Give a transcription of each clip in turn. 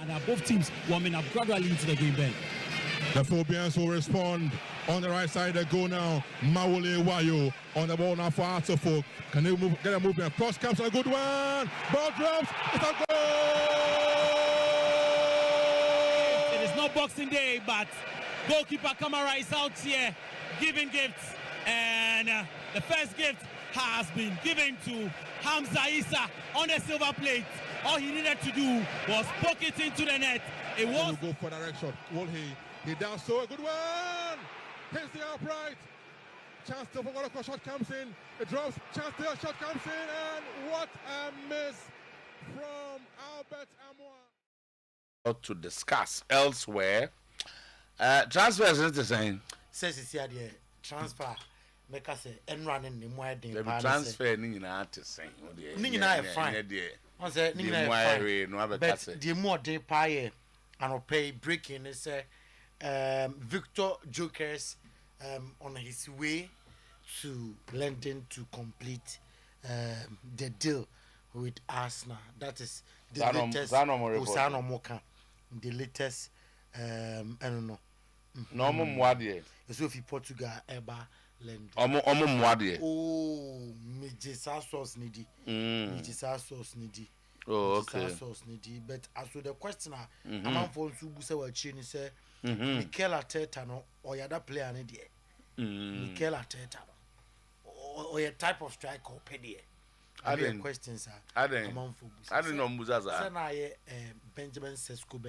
And both teams warming up gradually into the game, Ben. The Phobians will respond on the right side. They go now. Mawule Wayo on the ball now for Artofo. Can they move, get a movement? Cross comes a good one. Ball drops. It's a goal. It is not Boxing Day, but goalkeeper Kamara is out here giving gifts. And the first gift has been given to Hamza Issa on the silver plate. All he needed to do was poke it into the net. It was. Go for direction. Will he does so. A good one. Hits the upright. Chance to a shot comes in. It drops. Chance to a shot comes in. And what a miss from Albert Amoa. To discuss elsewhere. Transfers is the same. Says it's here the transfer. Make us say and running the more than transfer. Nina to say. Nina fine. I said Nina fine. But the more they pay and pay breaking is Victor Jokers on his way to London to complete the deal with Arsenal. That is the latest Osano Moka. The latest I don't know. No more Mwadi. So if Portugal ever London. Omo Mwadi. Oh, Mijisa sauce needy. Mijisa sauce needy. Oh, okay. Sauce needy. But as to the question, I'm for Subusa wa chini say Mikel Arteta no or other player ne die. Mikel Arteta or your type of striker or pedie. I didn't question sir. I didn't know Muzaza. Then I Benjamin Sesko.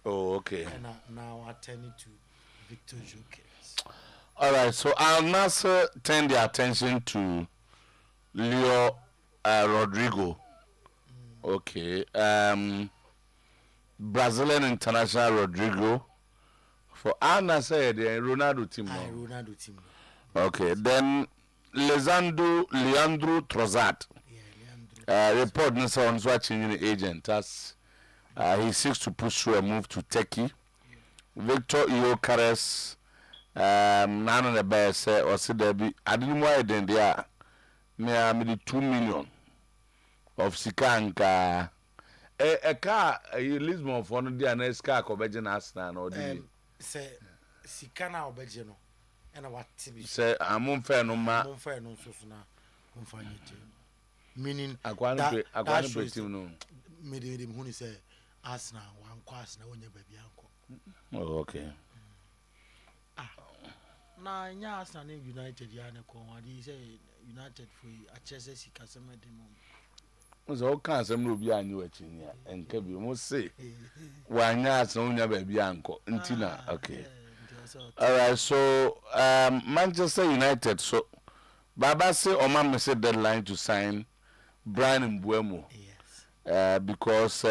Oh, okay. And now I turn it to Victor Jokers. All right, so I'll now turn the attention to Leo Rodrigo. Okay. Brazilian international Rodrigo. For Anna said Ronaldo team. Ronaldo team. Okay, then Leandro Trossard. Report on watching the agent as he seeks to push through a move to Turkey. Victor Iocares, none of the best or said I didn't why then they are near 2 million of Sikanka. A car, a Lisbon for the next car, Cobajan Asnan or the say Sikana or Bejano. And what say I'm unfair no ma. Unfair no so now. Unfair it. Meaning I can't show him no. Made him who say Asna one class na onye baby uncle. Oh, okay. Na nya Asna United ya na ko wadi say United for a Chelsea Sikasema demo. So can some no be anyu achi nia enka bi mo say wanya Asna onya baby uncle ntina okay. All right, so Manchester United so Baba say Oma say deadline to sign Brian Mbuemo. Yes. Because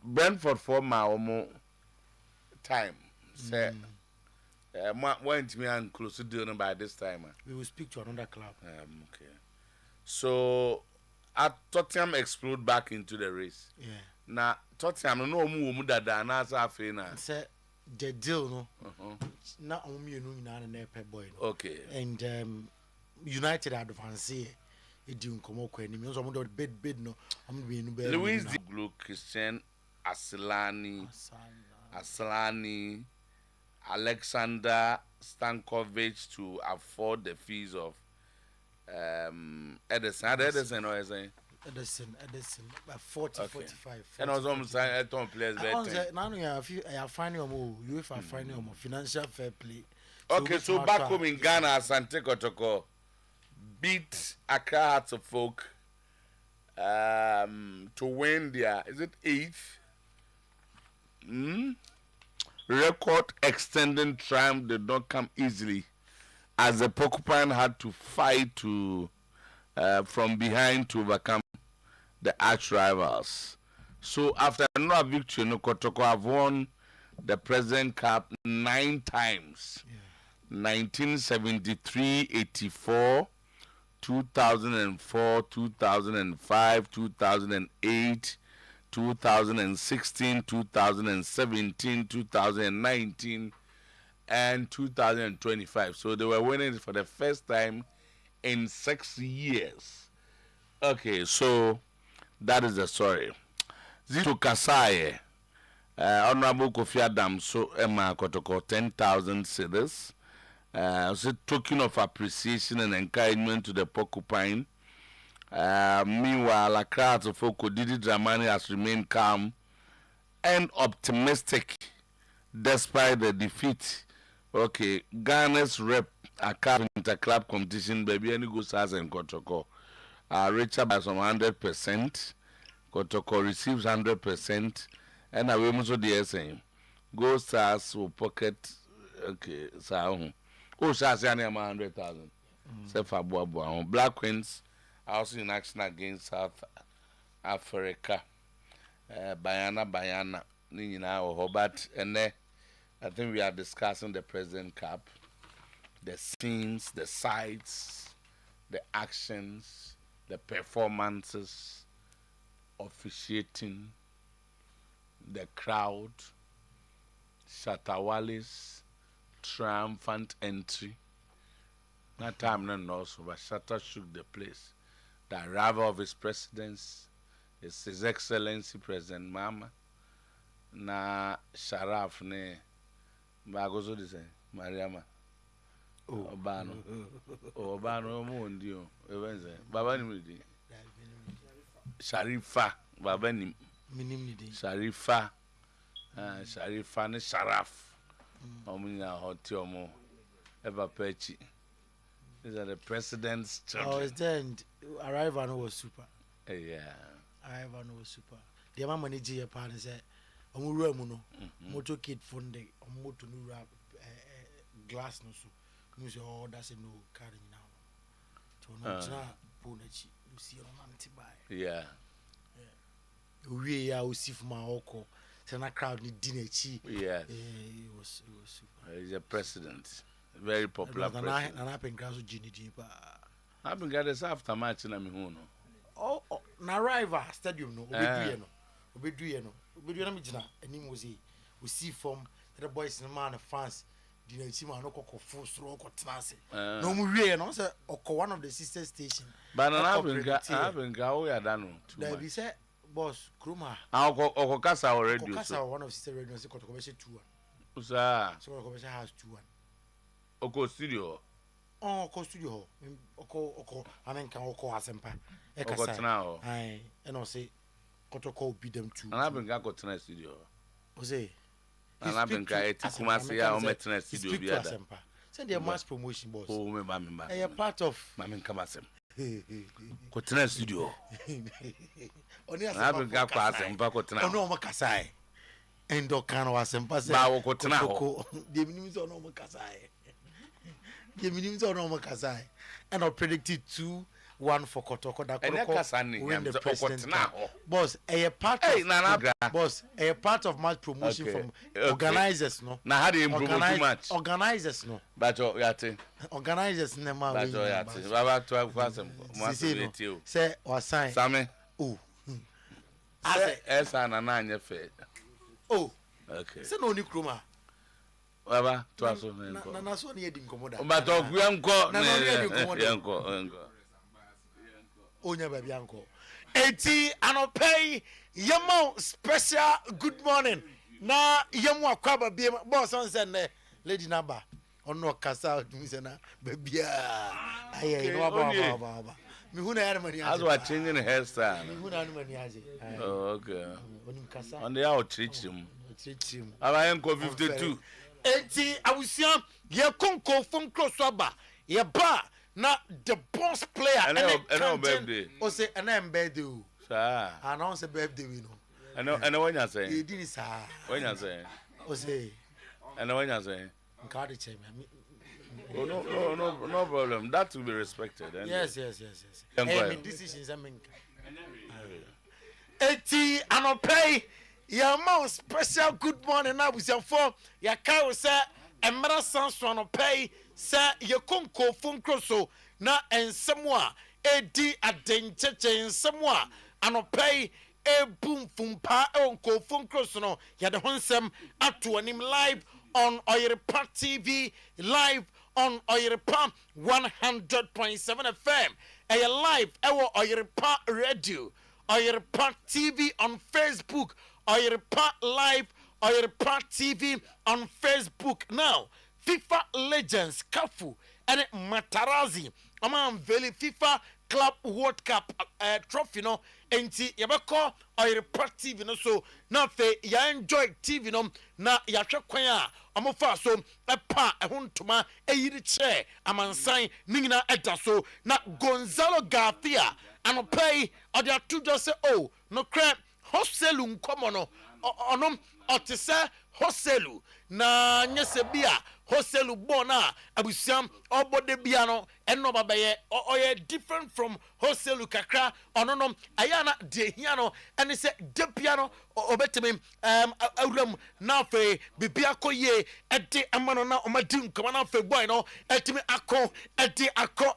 Brentford for my time say went me and close to doing by this time. We will speak to another club. Okay. So at Tottenham explode back into the race. Yeah. Now Tottenham no mu dada na asafe na. Say the deal no. Na you know na pep boy no. Okay. And United advance here. It didn't come up with any. So I'm going to bid no. I'm going to be Luis Di Blue Christian Aslani, Alexander Stankovic to afford the fees of Edison or Edison, 45. And I was almost at Tom players. Now you are finding you are finding financial fair play. Okay, so back home in Ghana, Asante Kotoko beat Accra Hearts of Folk to win their, is it 8th? Record extending triumph did not come easily as the Porcupine had to fight to from behind to overcome the arch rivals. So after another victory, Kotoko have won the President Cup 9 times. 1973, 84, 2004, 2005, 2008, 2016, 2017, 2019, and 2025. So they were winning for the first time in 6 years. Okay, so that is the story. Zito Kasaye, Honorable Kofi Adam, so Emma Kotoko 10,000 cedis. It's a token of appreciation and encouragement to the porcupine. Meanwhile, Accra to Foko Didi Dramani has remained calm and optimistic despite the defeat. Okay, Ghana's rep Accra Interclub competition, baby, any goes as in Kotoko. Richard by some 100%. Kotoko receives 100%. And I will also the same. Go Stars will pocket. Okay, so oh, Stars 100,000. Black Queens are also in action against South Africa. Bayana, Nina or Hobart, and I think we are discussing the President Cup, the scenes, the sights, the actions, the performances, officiating, the crowd, Shatawali's triumphant entry. That time no also, but Shatta shook the place. The arrival of his presidents is His Excellency President Mama. Na Sharaf ne bagozo dise Mariama. Obano. Obano mo ndio. Ebenze. Baba ni midi. Sharifa. Baba ni Minimidi. Sharifa. Sharifa ne Sharaf. Omunya hoti omo. Eva Pechi. These are the president's children. Oh, it's then arrival was super. Yeah. Arrival was super. The mama ni je pa ne say omuru amu no motor kid funde omoto no rap glass no so no say oh that's no car ni now. To no tna po na chi you see on anti buy. Yeah. We ya usif ma oko. Say na crowd ni di na chi. Yes. It was super. He's a president. Very popular president. And happen grass GND pa. I've been got this after match na me hu no. Oh, na rival stadium no obedu no me gina anim was he we see from the boys and man fans the team no kokko full stroke ko tenase no mu wie no say okko one of the sister station but na have been go ya da no there be say boss kroma okko kasa already kasa one of sister radio say kokko be 2-1 usa so kokko be house 2-1 okko studio okko studio okko anenka okko asempa e okko tena ho ai e no say kotoko be them too. And I've been got to studio. Jose. And I've been got to Kumasi or Metna studio. Be other. Send their mass promotion boss. Oh, me, mammy, a part of Mammy Kamasem. Kotena studio. I've been got class and Bakotana. Oh, no, Makasai. And Dokano was and Passa. Kotena. The minimums on Omakasai. The minimums on Omakasai. And I predicted 2-1 for Kotoko. That win the president. Boss, a part of boss, a part of match promotion from organizers, no. Now how do you promote match? Organizers, no. But yate. Organizers, no man. But yate. Baba 12 thousand. Say or sign. Same. Oh. As an ananya fed. Oh. Okay. Say no Nikroma. Baba 12 so. Na so na yedim komoda. But ogyanko. Na yanko. Onya baby anko. Eti anopay yemo special good morning. Na yemo akwaba bi boss on say ne lady number. Ono kasa mi say na baby aye no ba. Mi hu na yare mani aje. As we changing the hairstyle. Mi hu na mani aje. Oh okay. Onim kasa. On the out chichim. Chichim. Aba yanko 52. Eti awusia ye konko fon cross aba. Ye ba na the boss player and no birthday. O say and birthday o. Sir. Announce birthday we no. And when you say? You didn't say. When you say? O say. And when you say? Nka de che me. Oh no problem. That will be respected. Yes. Hey, decisions I mean. Eti anopay your mouth special good morning now with your phone. Ya kai say emra sans anopay say your konko phone crosso na ensemwa edi adencheche ensemwa anopay e boom fumpa onko phone crosso no ya de honsem ato anim live on Oyerepa TV live on Oyerepa 100.7 FM live ewo Oyerepa Radio, Oyerepa TV on Facebook, Oyerepa Live, Oyerepa TV on Facebook. Now, FIFA legends Kafu and Matarazzi, Veli FIFA Club World Cup trophy no enti yabeko Oyerepa TV no so na fe ya enjoy TV no na ya hwe kwan a omofa so epa ehontoma eyiri che amansan ningina eda so na Gonzalo Garcia anopai ode atujo se oh no kre hoselu nkomo no onom otese hoselu na nyese bia hoselu bona abusiam obode bia no eno babaye oye different from hoselu kakra ononom ayana de hia no ene se de bia no obetemi awuram na fe bibia koye ede amano na omadi nkoma na fe boy no etimi akọ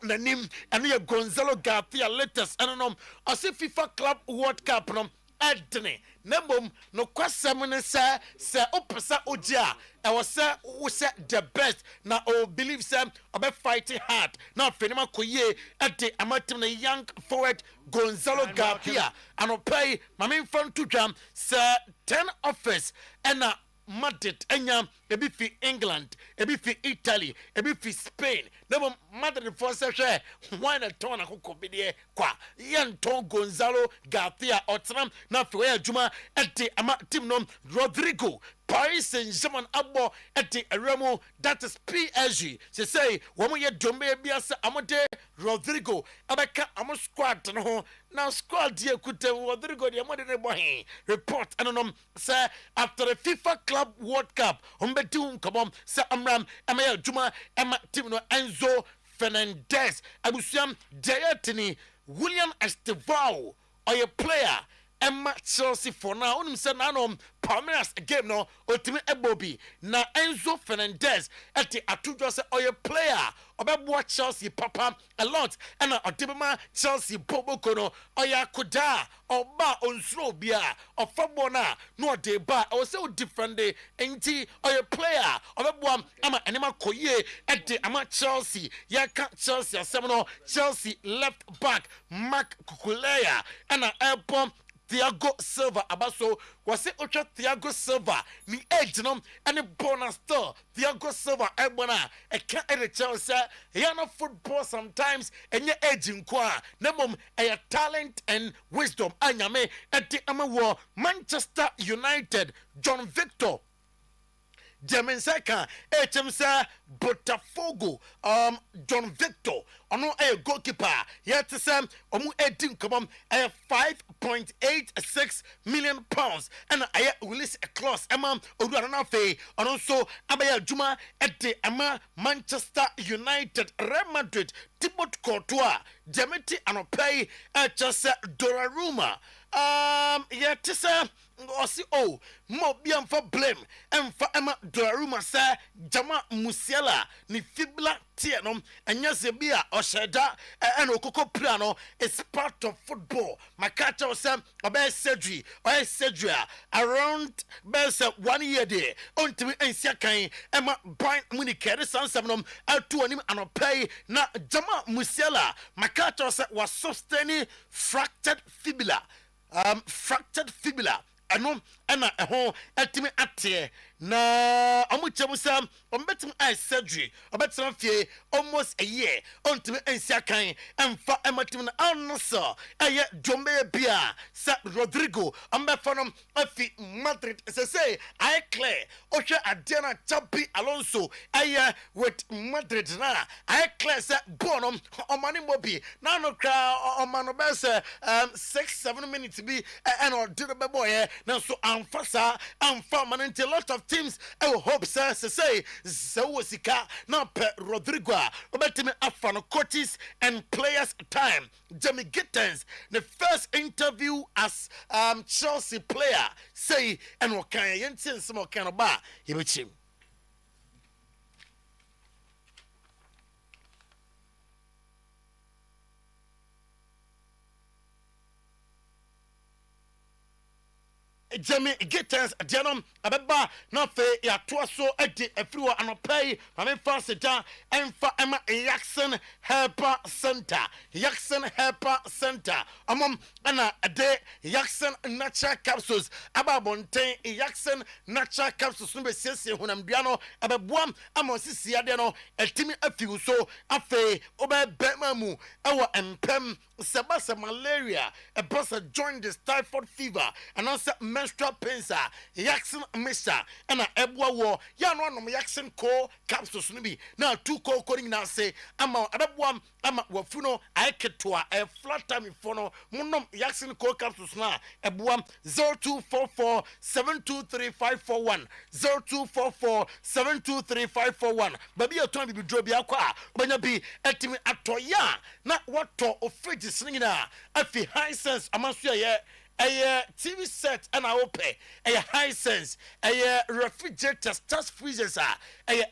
nanim ene ye Gonzalo Garcia latest enonom ose FIFA Club World Cup no Edne nebom no kwasem ne se opesa ogia e was say the best na o believe say obe fighting hard na fenema koye ede amatim na young forward Gonzalo Garcia and pay mame fan to jam say 10 offers and Madrid enya ebi fi England ebi fi Italy ebi fi Spain nebo Madrid for say why na ton akoko bidie kwa yenton Gonzalo Garcia otram na fi adwuma ede ama team no Rodrigo Paris Saint-Germain abo ede eremo that is PSG say womo ye dombe bia se amode Rodrigo abeka amo squad no ho now squad die kute Rodrigo die amode ne bohin report anonom say after the FIFA Club World Cup ombetu nkomom say amram amaya adwuma ema team no Enzo Fernandez abusiam Dietini William Estevao or a player Emma Chelsea for now. Unim say nanom Palmeiras game no otimi ebobi na Enzo Fernandez ati atujo say oye player obebo Chelsea papa a lot and otibema Chelsea boboko no oya koda oba onsro bia ofabo na no de ba o say different day enti oye player obebo ama enema koye ati ama Chelsea ya ka Chelsea asem no Chelsea left back Mark Cucurella and Airpom Thiago Silva abaso was it Ocha Thiago Silva ni age no any bonus store Thiago Silva ebona e can edit Chelsea yana football sometimes and your age in kwa nemom a talent and wisdom anyame at the amawo Manchester United John Victor Demenseka HMC Botafogo John Victor ono a goalkeeper yet to say omu edin come 5.86 million pounds and I release a clause emam oduana fe ono so abaya juma at the ama Manchester United Real Madrid Thibaut Courtois Demeti anopay just Donnarumma yet to say osi o mo biam for blame and for Emma Donnarumma say Jama Musiala ni fibula tienom enya zebia osheda and okoko plano is part of football my catch was obey surgery around best 1 year day ontimi ensia kan Emma bind muni kere sansamnom atu anim anopay na Jama Musiala my catch was sustaining fractured fibula ano ana eho etimi ate na amuchemusa ombetim eye surgery obetim fie almost a year ontimi ensia kan emfa ematim na anso eye jombe bia sa Rodrigo ambefonom afi Madrid say I clear ohwe adena Chabi Alonso eye with Madrid na I clear say bonom omani mobi na no kra omano be say 6-7 minutes be and or do the boy now so amfasa amfa man until a lot of teams I will hope say Zawosika now per Rodrigo obetime afano coaches and players time Jamie Gittens the first interview as Chelsea player say and what can yentin some kind of bar yibichim Jamie Gittens Denom Abeba Nafe ya Tuaso Edi Efriwa Anopay Mame Fasita Enfa Emma Jackson Helper Center Jackson Helper Center Amom Anna Ade Jackson Natural Capsules Ababontain Jackson Natural Capsules Number 6 Hunamdiano Ababuam Amosisi Adeno Eltimi Afiuso Afe Obe Bemamu Awa Empem Sabasa malaria a bossa joined this typhoid fever and also menstrual pains Jackson Mister and a Ebwa war yan one of Jackson co capsules nubi now 2 co coding now say ama adabwam ama wafuno aiketua a flat time fono munum Jackson co capsules na ebwam 0244 723541 0244 723541 baby your time be draw bi akwa obanya bi etimi atoya na wato ofrigi slingina afi high sense amaso ye TV set and I open a high sense a refrigerator touch freezers a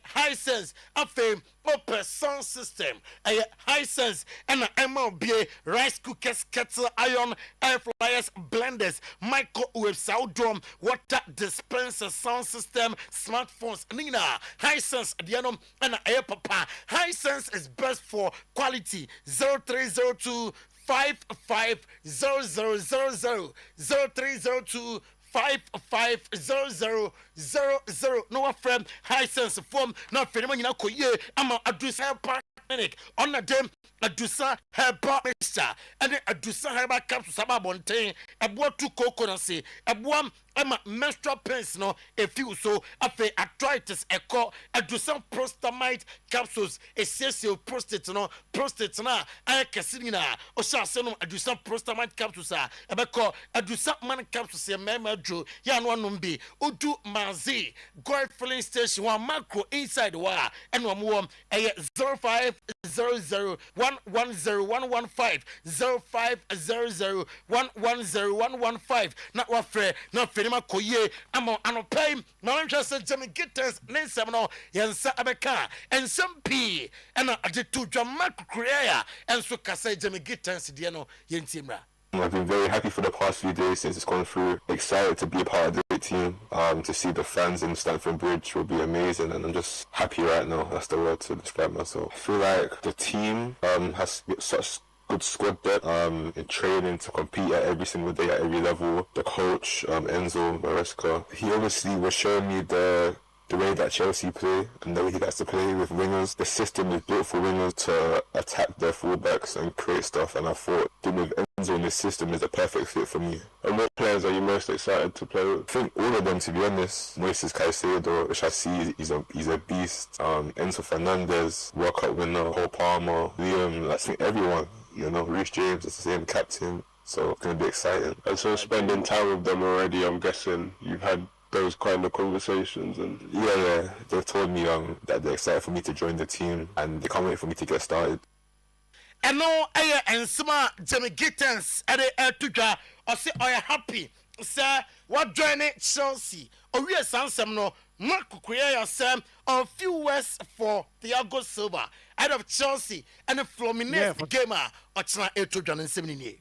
high sense a fame open sound system a high sense and a MLB rice cookers kettle iron air fryers blenders microwave sound drum water dispenser sound system smartphones nina high sense dianom and a papa high sense is best for quality 0302 550000 0302 550000 no friend high sense form na fenema nyina koye ama adusa clinic on the dem adusa herba mixture and adusa herba capsule sababonten abo tu coconut abo ama menstrual pains no efiu so afa arthritis echo adusa prostamide capsules essential prostate no prostate na ayakasi na o sha se no adusa prostamide capsules ebeko adusa man capsules mema dro ya no anom bi odu mazi gold filling station one macro inside wa and one more 0500110115 0500110115 na wafre na fenima koye amo anopay na ntwase jemi gitters nensem no yensa abeka ensem pi na adetu dwama kureya enso kasa jemi gitters de no yentimra. I've been very happy for the past few days since it's gone through. Excited to be a part of the team. To see the fans in Stamford Bridge will be amazing, and I'm just happy right now. That's the word to describe myself. I feel like the team has such good squad depth in training to compete at every single day at every level. The coach, Enzo Maresca, he obviously was showing me the way that Chelsea play and the way he likes to play with wingers. The system is built for wingers to attack their fullbacks and create stuff, and I thought with Enzo in this system is a perfect fit for me. And what players are you most excited to play with? I think all of them, to be honest. Moises Caicedo, which I see he's a beast. Enzo Fernandez, World Cup winner. Cole Palmer, Liam, I think everyone. You know, Reece James is the same captain, so it's going to be exciting. And so spending time with them already, I'm guessing you've had those kind of conversations. And yeah, they've told me that they're excited for me to join the team and they can't wait for me to get started. And no, and some Jimmy Gittens at the Tuja or say, are you happy? Sir, what joining Chelsea? Or we are some no, Marco Creator Sam, a few words for Thiago Silva out of Chelsea and a Fluminense gamer or China 870.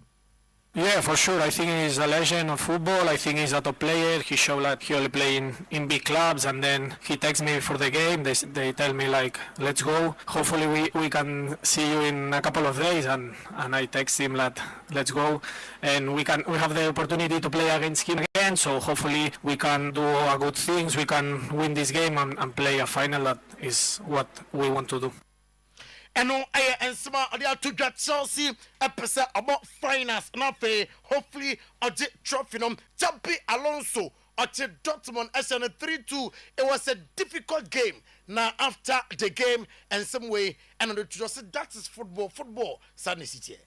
Yeah, for sure. I think he's a legend of football. I think he's a top player. He showed like he only play in big clubs, and then he texts me before the game. They tell me like, let's go. Hopefully we can see you in a couple of days, and I text him like, let's go, and we have the opportunity to play against him again. So hopefully we can do a good things. We can win this game and play a final. That is what we want to do. And no, and some of the two Chelsea episode about finance. Now, hopefully, a trophy. Champi Alonso or Dortmund as a 3-2. It was a difficult game. Now, after the game, and some way, and that is football. Football, Sunday City.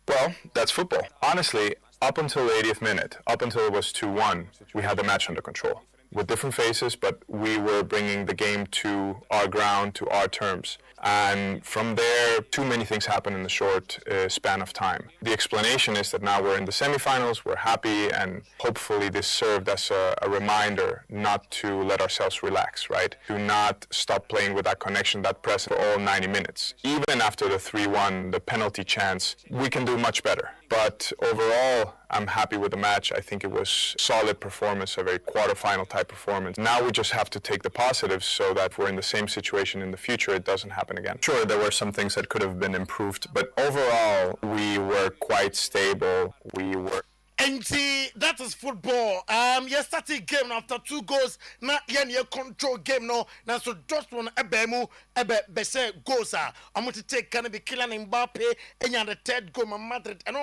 Well, that's football. Honestly, up until the 80th minute, up until it was 2-1, we had the match under control. With different faces, but we were bringing the game to our ground, to our terms. And from there, too many things happened in the short span of time. The explanation is that now we're in the semifinals, we're happy, and hopefully this served as a reminder not to let ourselves relax, right? To not stop playing with that connection, that press for all 90 minutes. Even after the 3-1, the penalty chance, we can do much better. But overall, I'm happy with the match. I think it was solid performance, a very quarterfinal type performance. Now we just have to take the positives so that if we're in the same situation in the future, it doesn't happen again. Sure, there were some things that could have been improved, but overall, we were quite stable. We were... And see, that is football. Yesterday game after 2 goals, na yen control game no. Now so just one bese goals I'm going to take can be Kylian Mbappe and the third goal Madrid and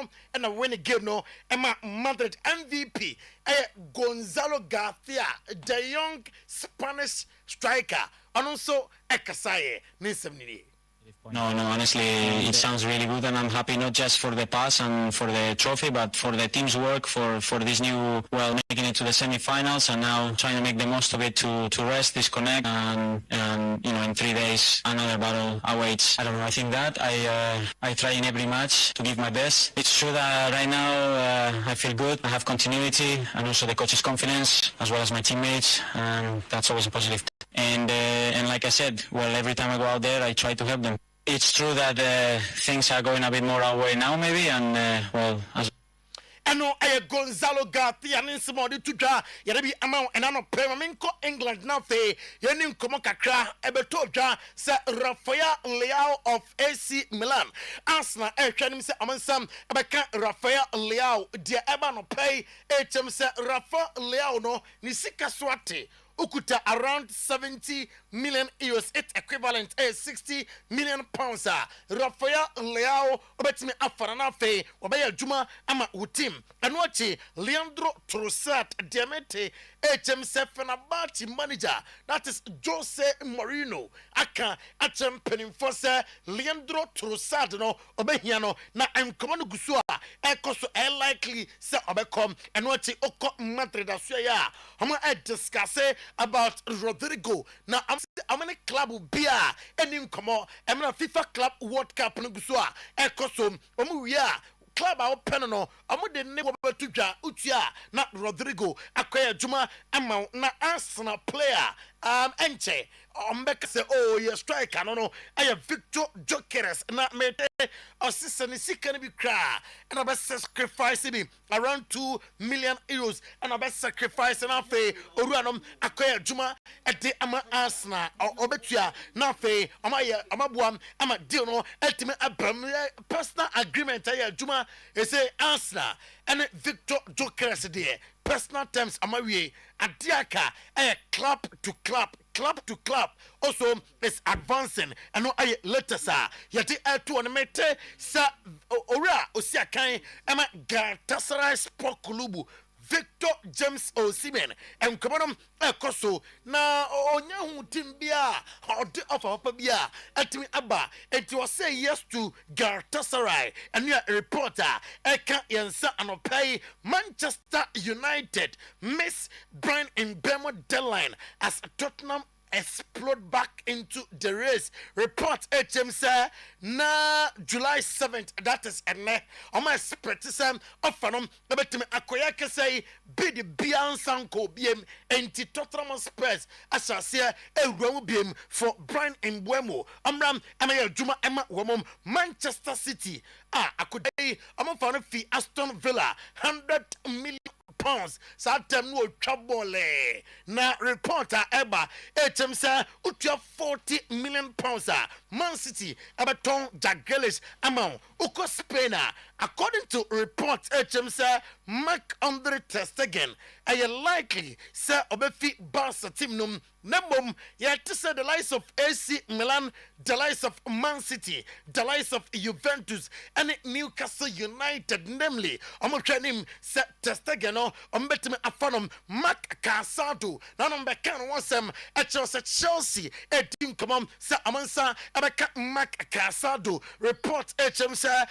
I win a game no. Emma Madrid MVP. Gonzalo Garcia, the young Spanish striker, and also Ekasaye Nisemni. No, honestly, it sounds really good, and I'm happy not just for the pass and for the trophy, but for the team's work, for this new, making it to the semi-finals, and now trying to make the most of it to rest, disconnect, and in 3 days, another battle awaits. I don't know, I think that I try in every match to give my best. It's true that right now I feel good, I have continuity, and also the coach's confidence, as well as my teammates, and that's always a positive. And like I said, every time I go out there, I try to help them. It's true that things are going a bit more our way now, maybe, and as Eno Gonzalo Garcia and somebody to draw Yarabi amount and I Permanenco England now fe Yenin Komokakra Ebetoja Sir Rafael Leao of AC Milan Arsenal Shanim se Amansam Abaka Rafael Leao dear Ebano pay HM se Rafael Leao no Nisika Swati Ukuta around 70 million euros, it's equivalent 60 million pounds. Rafael Leao, obetimi afaranafe, wabaya juma ama utim. Anwachi Leandro Trossard, Diamete, HM7 Fenerbahce manager, that is Jose Mourinho. Aka HM Peninforce, Leandro Trossard no obehiano na enkomano gusua. Ekoso likely se obekom. Anwachi oko Madrid asuya. Hama discuss about Rodrigo. Now I'm in a club will be any come on. I'm in a FIFA Club World Cup Nugusua. Ekosom Omuya club out penano. I'm with the name of Tuja Utia, not Rodrigo. Akwaya Juma Amount na Arsenal player. Enche. Mbeka say, oh, you're striker. I don't know. I have Victor Jokeres. Not made a sister. He can be cry. And I best sacrifice him around 2 million euros. And I best sacrifice and I pay Oruanum Akoya Juma at the Ama Arsenal or Obetua. Nafe, Amabuam, Ama Dino, ultimate personal agreement. Juma, he say Arsenal and Victor Jokeres there. Personal terms, Amawi, Adiaka, club to club. Also, it's advancing. And no, I letter, sir. Yeti to an mete, sir, Ora, Osiakai, Emma Galatasaray Sport Club. Victor James Osimhen and Commodum Ekoso na onyahu timbia or the offer bia atimi aba and to say yes to Galatasaray and you are a reporter Eka Yansa and pay Manchester United miss Brian Mbeumo deadline as Tottenham explode back into the race. Report HM say na July 7th, that is ene oma expectation of fanom betime akoya ke say bid bian sanko biem enti Tottenham Spurs asase ewuramu biem for Brian Mbeumo amram emaya juma ema womom Manchester City akodai amon fa no fi Aston Villa 100 million pounds satem no twabole na reporter eba HM say utua 40 million pounds Man City abaton Jack Grealish amount uko Spain according to reports HM say Marc-Andre ter Stegen likely say obefi Barca team num nembom yet to say the likes of AC Milan, the likes of Man City, the likes of Juventus and Newcastle United, namely him say ter Stegen betime afanom Marc Casado nanom bekan wasem Chelsea team come on say amansa abeka Marc Casado report HM say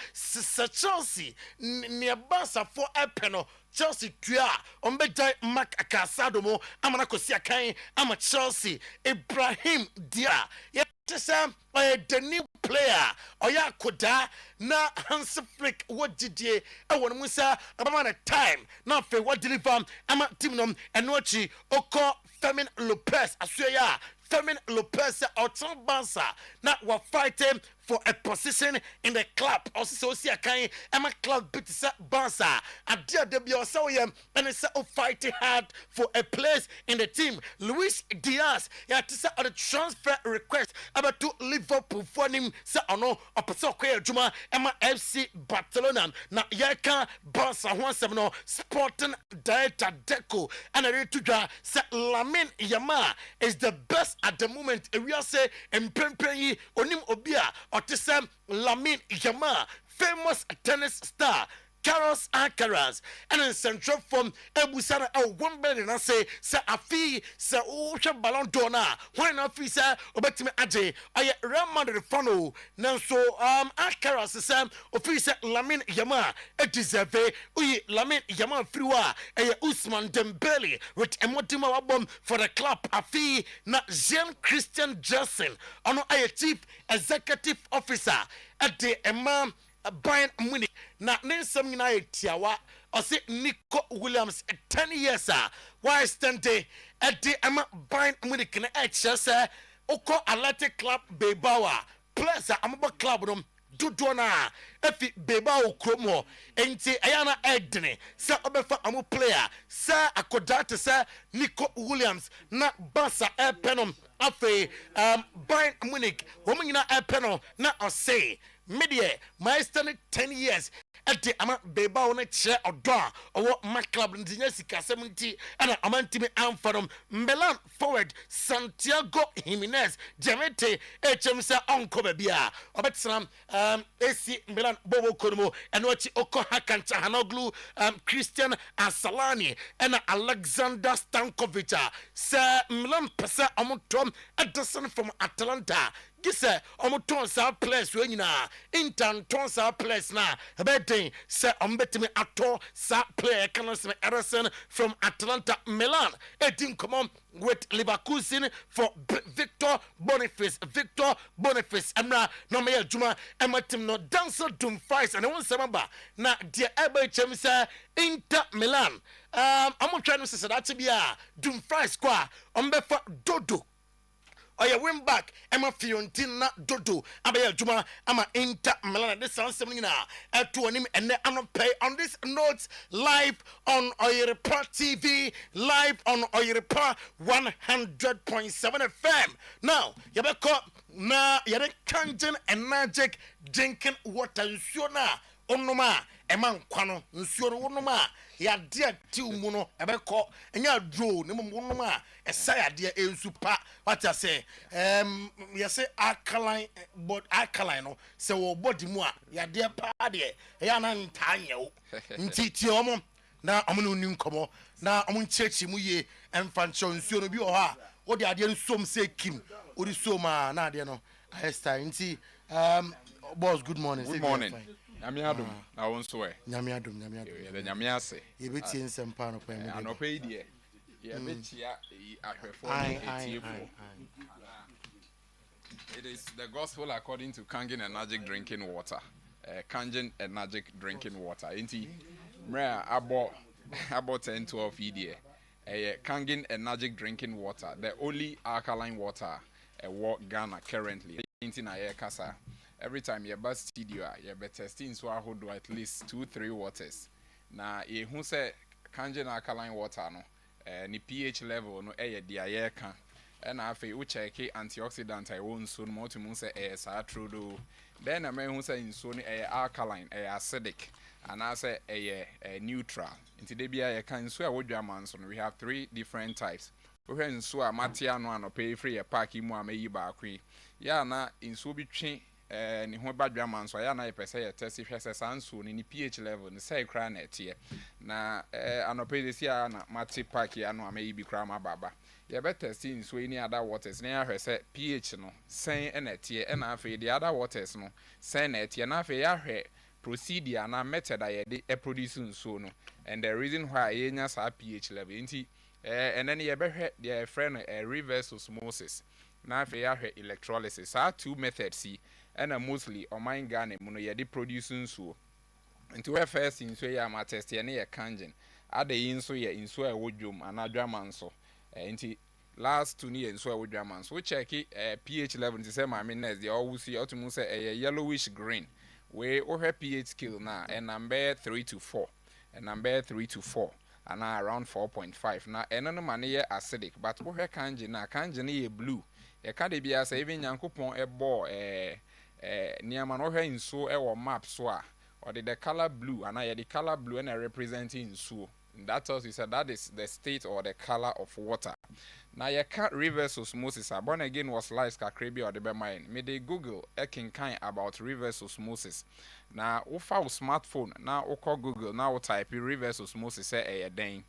Chelsea near Barca for Epeno Chelsea tuya ombejai Marc Casado mo amana kosi akan ama Chelsea Ibrahim Dia yetesa the new player oya koda na Hans Flick what didie e won mu sa abama time na fe what deliver ama team nom enochi oko Fermin Lopez asuya Fermin Lopez outside Barca na wa fighting for a position in the club. Also, see a kind of club bit Bansa. A dear debut, so and it's fighting hard for a place in the team. Luis Diaz, to the transfer request about to Liverpool for him. Say, no, Opposite Juma, Emma FC Barcelona. Now, Yaka Bansa, one seven, Sporting Director Deco, and a to draw. Say, Lamine Yamal is the best at the moment. We are say, and Pempe, Onim Obia, or Tissam Lamine Yamal, famous tennis star. Carlos Alcaraz and in central from Ebusana one billion and say Afi say Ocean Ballon d'Or why not fi say obetime age I Real the funnel now so Alcaraz say ofi say Lamine Yamal e deserve uyi Lamine Yamal friwa Usman Dembele with emotima wabom for the club Afi na Jean Christian Jessen ono chief executive officer at the Imam Bayern Munich na nensam nyina etiawa ose Nico Williams 10 years why stand day at the Bayern Munich na say oko Athletic Club Bilbao plus amaba club dom dodo na efi Bilbao kromo enti ayana edne sa obefa amu player sa akodate sa Nico Williams na Barca penom afi Bayern Munich woman nyina penom na ose media my stand 10 years at the Beba on a chair or door or my club in the Jessica 70 and a man to me am from Milan forward Santiago Jimenez Jamete HMC Uncle Bia or Betsam AC Milan Bobo Komo and what Oko Hakan Hanoglu Christian Asalani and Alexander Stankovic Sir Milan Pesa Amotom Edison from Atlanta. Gise omoton sa place we nyina intan ton sa place na ebeden se ombetimi ato sa player canos Edison from Atlanta Milan edin come with Leverkusen for Victor Boniface emra no me adwuma ematim no dancer Dumfries and won semba na de ebechem se Inter Milan amotwa no se that bia Dumfries kwa ombefa dodo Oya win back Emma Fiorentina Dodo Abaya Juma Ama Inter Milan this sounds something now to him and then pay on this notes live on Oyerepa TV live on Oyerepa 100.7 FM now Yabeko na yare Kangen and magic drinking water na onoma eman kwano nsuoro wonoma ya dia ti umuno ebeko enya dro ne monoma esaya dia ensupa what I say you say alkaline but alkaline no se wo body mu a ya dia pa de ya na ntanye wo ntiti omo na omo no nkomo na omo nchechi mu ye emfancho nsuoro bi o ha wo de ade nsom se kim ori soma na ade no Esther nti boss good morning. Good morning. Nyamiadum na won so e. Nyamiadum. The nyamiase. Ye beti nsempa no kwa me. Anope die. Ye betia ahwefo etiefo. It is the gospel according to Kangen Energetic Drinking Water. Kangen Energetic Drinking Water. Inti mra abo 10-12 die. Kangen Energetic Drinking Water, the only alkaline water Ghana currently. Inti na ye kasa. Every time you bus studio, you be testing so I hold at least 2-3 waters. Na ye who say Kangen alkaline water no, ni pH level no dia ye kan. And afi u check antioxidant I won so no to mun say sa true do. Then a man who say in so ni alkaline, acidic, and I say neutral. Into the bia ye kan so wodwa man so we have 3 different types. We have so a matia no an pay free a pack mu ameyi ba akwi. Ya na in so bitwe ni ho badwa man so ya na ye pese ye test hwese sanso ni pH level ni say kra na etie na anope desi ya na mati pack ya no ameyi bi kra ma baba ye be test in so any other waters na ya hwese pH no sen na etie na afi the other waters no sen na etie na afi ya hwe procedure na method aye de produce nso no and the reason why ye nya sa pH level nti and then ye be hwe the friend reverse osmosis na afi ya hwe electrolysis are 2 methods see and mostly on my Ghana muno ye de producing so into we first in so ya ma test ye na ye Kangen ade yin so ye in so e wodwom anadwa man so enti last 2 years so we drama so check pH level to say my meanness they always see to say a yellowish green we or pH scale now and number 3 to 4 and number 3 to 4 and now around 4.5 now and no man here acidic but we kanji na kanji na blue e ka de bia say even yankopon e ball niama no hwe nso e wo map so a or the color blue and I the color blue and representing so that tells you that is the state or the color of water. Now you can't reverse osmosis. Born again was lies kakrebi or the be mine. May they Google kind about reverse osmosis. Now ofa smartphone now oko Google now type reverse osmosis say den.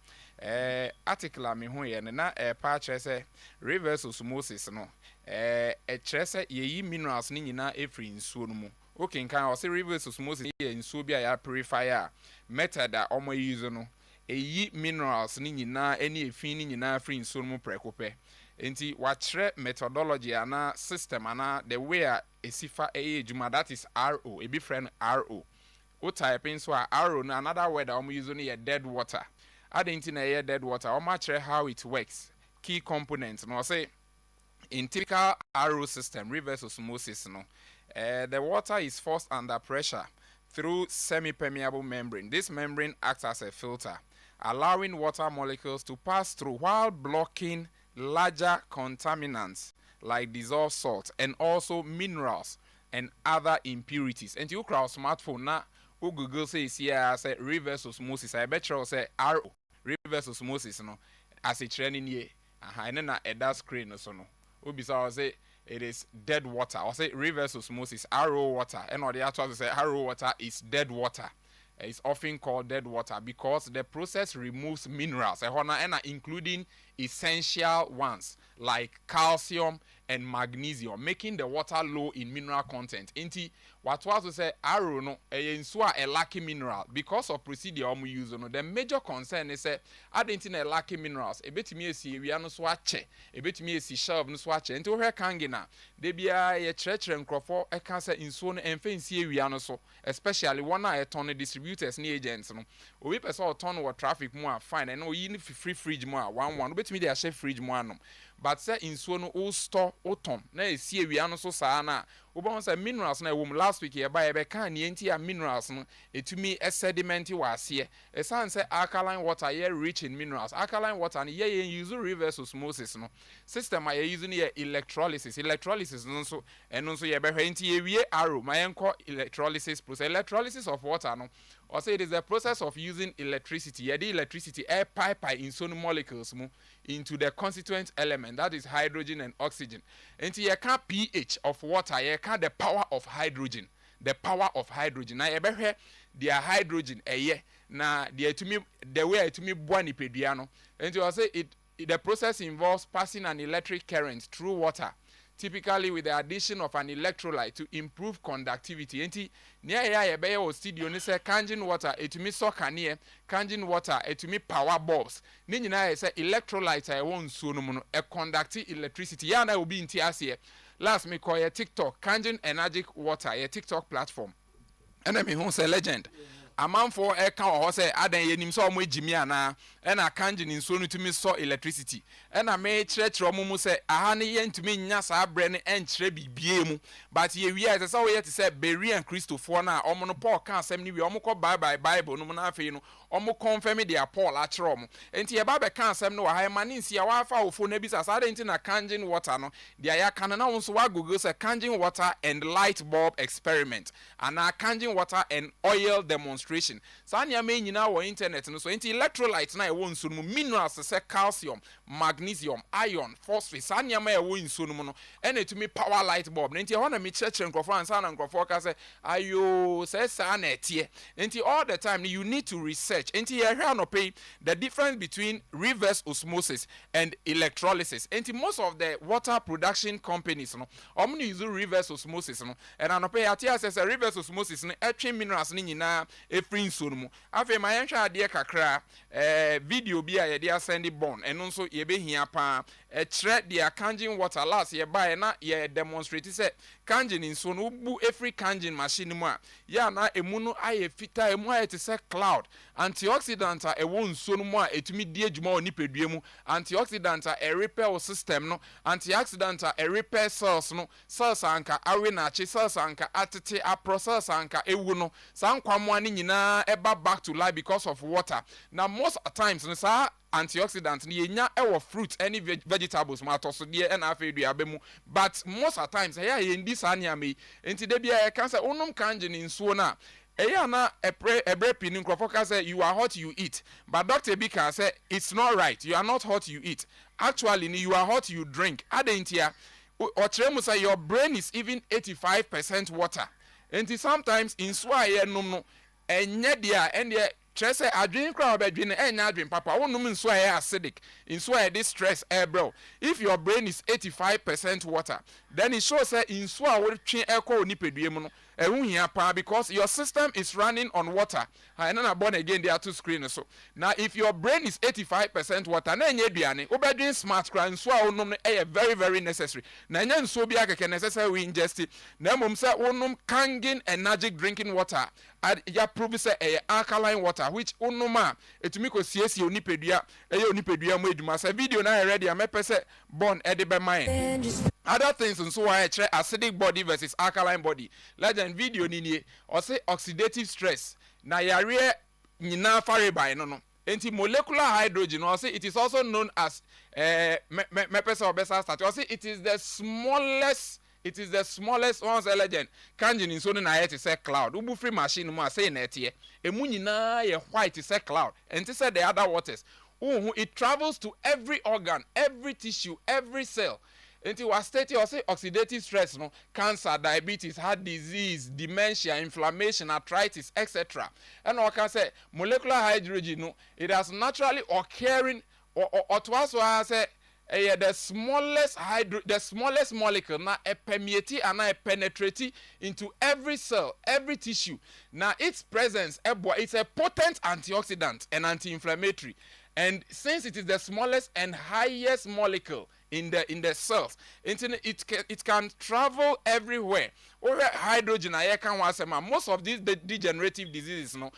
Article me hu ye na pa say reverse osmosis no kyerɛ sɛ yeyi minerals ni nyina efri nsuo no mu. Okay, kan o say reverse osmosis ye nsuo bi a purify a method a omo use no eyi minerals ni nyina eni efi ni nyina free nsuo mu prekope enti wachre methodology ana system ana the way a esifa ejuma that is RO ebi friend RO o type in so a RO na another word that use no ye dead water adenti na ye dead water o ma chre how it works key components no say in typical RO system reverse osmosis no the water is forced under pressure through semi-permeable membrane. This membrane acts as a filter, allowing water molecules to pass through while blocking larger contaminants like dissolved salt and also minerals and other impurities. And you cross smartphone now, Google says here say reverse osmosis. I bet you say RO reverse osmosis no as a training ye. And then a dark screen or so no. Ubisa say it is dead water. Or say reverse osmosis, RO water. And or the actual say RO water is dead water. It's often called dead water because the process removes minerals, including essential ones like calcium and magnesium, making the water low in mineral content. Inti what was to say RO no a lacking mineral because of procedure use no. The major concern is say adentin a lacking minerals. A bit me see we are no swatche, a bit me see shelf no swatche. Into her kangina, they be a church and crofo a cancer in so and fancy we are so, especially one a ton of distributors near agents. No, we saw a ton of traffic more fine and no even free fridge more one bit me they share fridge more no. But say in so no all store autumn. Na see we are so sana. Oba say minerals na wom last week here by be kan enti minerals no etumi sediment was here. E san say alkaline water here rich in minerals. Alkaline water and here use reverse osmosis no. System I using here electrolysis. Electrolysis no so and no so ye be enti we arrow my enko electrolysis process. Electrolysis of water no. Or say it is the process of using electricity. The electricity air pipe in some molecules into the constituent element that is hydrogen and oxygen. And you can pH of water, you can the power of hydrogen. The power of hydrogen. Now you better their hydrogen na the way to me buani pediano. And you say the process involves passing an electric current through water. Typically with the addition of an electrolyte to improve conductivity. Enti near ya be o studio ni say canjin water etumi soka near canjin water etumi power bulbs. Ni nyina say electrolyte I won so no no e conduct electricity. Ya na obi nti ase. Last me call TikTok canjin energic water a TikTok platform. Enemy who say legend. A man for a cow say adan yenim so mo ejimi ana e na kanji ni nso no tumi so electricity e na me church mu say aha ne ye ntumi nya sa abre ne enchire bibie mu but ye wi ase say wo ye te say Berean Christopher na omo no Paul kan asem ni wi omo ko bye Bible no na afei no omo confirm dia Paul a kire omo enti ye ba be kan asem no wa ha mani nsia wa afa ofo na bi sa sa enti na kanjin water no dia ya kan na won so wa google say kanjin water and light bulb experiment and kanjin water and oil demonstration. Sanya me nyina wo internet no so enti electrolytes na e wo nso no minerals say calcium, magnesium, iron, phosphorus. Sanya ma e wo nso no no ene tumi power light bulb. Enti ho na me church nkrofo ansa na nkrofo ka say ayo say sa na etie. Enti all the time you need to research. Enti you hear no pay the difference between reverse osmosis and electrolysis. Enti most of the water production companies no omni use reverse osmosis no and anope atia say reverse osmosis no etwe minerals ni nyina efri nso no mu afi ma yenhwe ade kakra video bi a ye dey send born eno nso ye be hia pa kire dia kanjin water last ye buy na ye demonstrate say kanjin nso no bu efri kanjin machine mu a ya na emu no aye fita emu aye te say cloud and antioxidant a ɛwɔ nsuo no mu a etumi die adwuma wɔ nipadua mu antioxidant a repair wo system no antioxidant a repair cells no cells anka awe na ache cells anka atete apro cells anka ewu no saa nkwamoa ne nyinaa eba back to life because of water. Now most times no saa antioxidants ni yenya ewo fruit any vegetables ma atosodie na afeduabe mu but most of times eya yendi saa nya me enti de bia e kan say onum kanje ni nsuo na eya na ebre pin nkrofo ka say you are hot you eat but Dr. B can say it's not right, you are not hot you eat, actually you are hot you drink adentia or say your brain is even 85% water enti sometimes nsuo aye num no enye dia ende Trese adwin kra obedwin enya adwin papa wonum nso aye acidic nso aye this stress bro. If your brain is 85% water then it shows say nso a wotwe ekọ onipadua mu no ehun hia pa because your system is running on water and then born again there are two screens so now if your brain is 85% water na enya aduane obedwin smart kra nso a wonum no very very necessary na enya nso bi akeke necessary we ingest it na mom say wonum Kangen energetic drinking water ya prove say alkaline water which unuma etumi ko siesie onipadua onipadua mu eduma say video na ready amepese born edibe mine other things nso why chere acidic body versus alkaline body legend video ni or say oxidative stress na yare nyina fare no enti molecular hydrogen or say it is also known as mepese obesa start or say it is the smallest one's elegant kanji ni so na yet say cloud ubu free machine mu say na etie emu nyina ye white say cloud and say the other waters it travels to every organ, every tissue, every cell. Until was stated or say oxidative stress, no cancer, diabetes, heart disease, dementia, inflammation, arthritis, etc. And I can say molecular hydrogen, no, it has naturally occurring or to us I say the smallest molecule na permeate and penetrate into every cell, every tissue. Now its presence it's a potent antioxidant and anti-inflammatory. And since it is the smallest and highest molecule in the cells, it can travel everywhere. Over hydrogen, most of these degenerative diseases, no,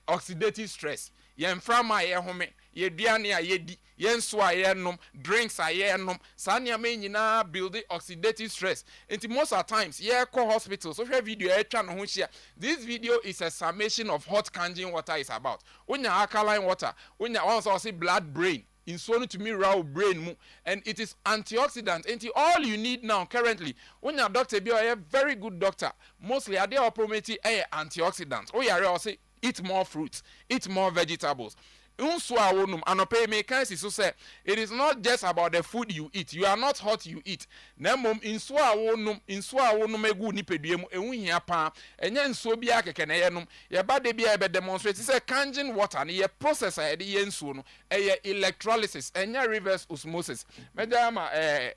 oxidative stress. Yemframa ye home, ye duane a ye di, yenso a ye nom, drinks a ye nom, sanya me nyina build oxidative stress. Enti most of times ye call hospitals. So video e twa no ho hia. This video is a summation of what Kangen water is about. Onya alkaline water, onya also say blood brain. In so to me raw brain mu, and it is antioxidant. And all you need now currently, when your doctor be a very good doctor, mostly are they promoting antioxidants. Oh yeah, I say eat more fruits, eat more vegetables. It is not just about the food you eat. You are not hot you eat. Nemom insua wonum egu nipeduem ehu hia pa enye nsuo bia keke na yenum ye ba de bia be demonstrate say Kangen water na ye process a de ye nsuo no electrolysis enye reverse osmosis medama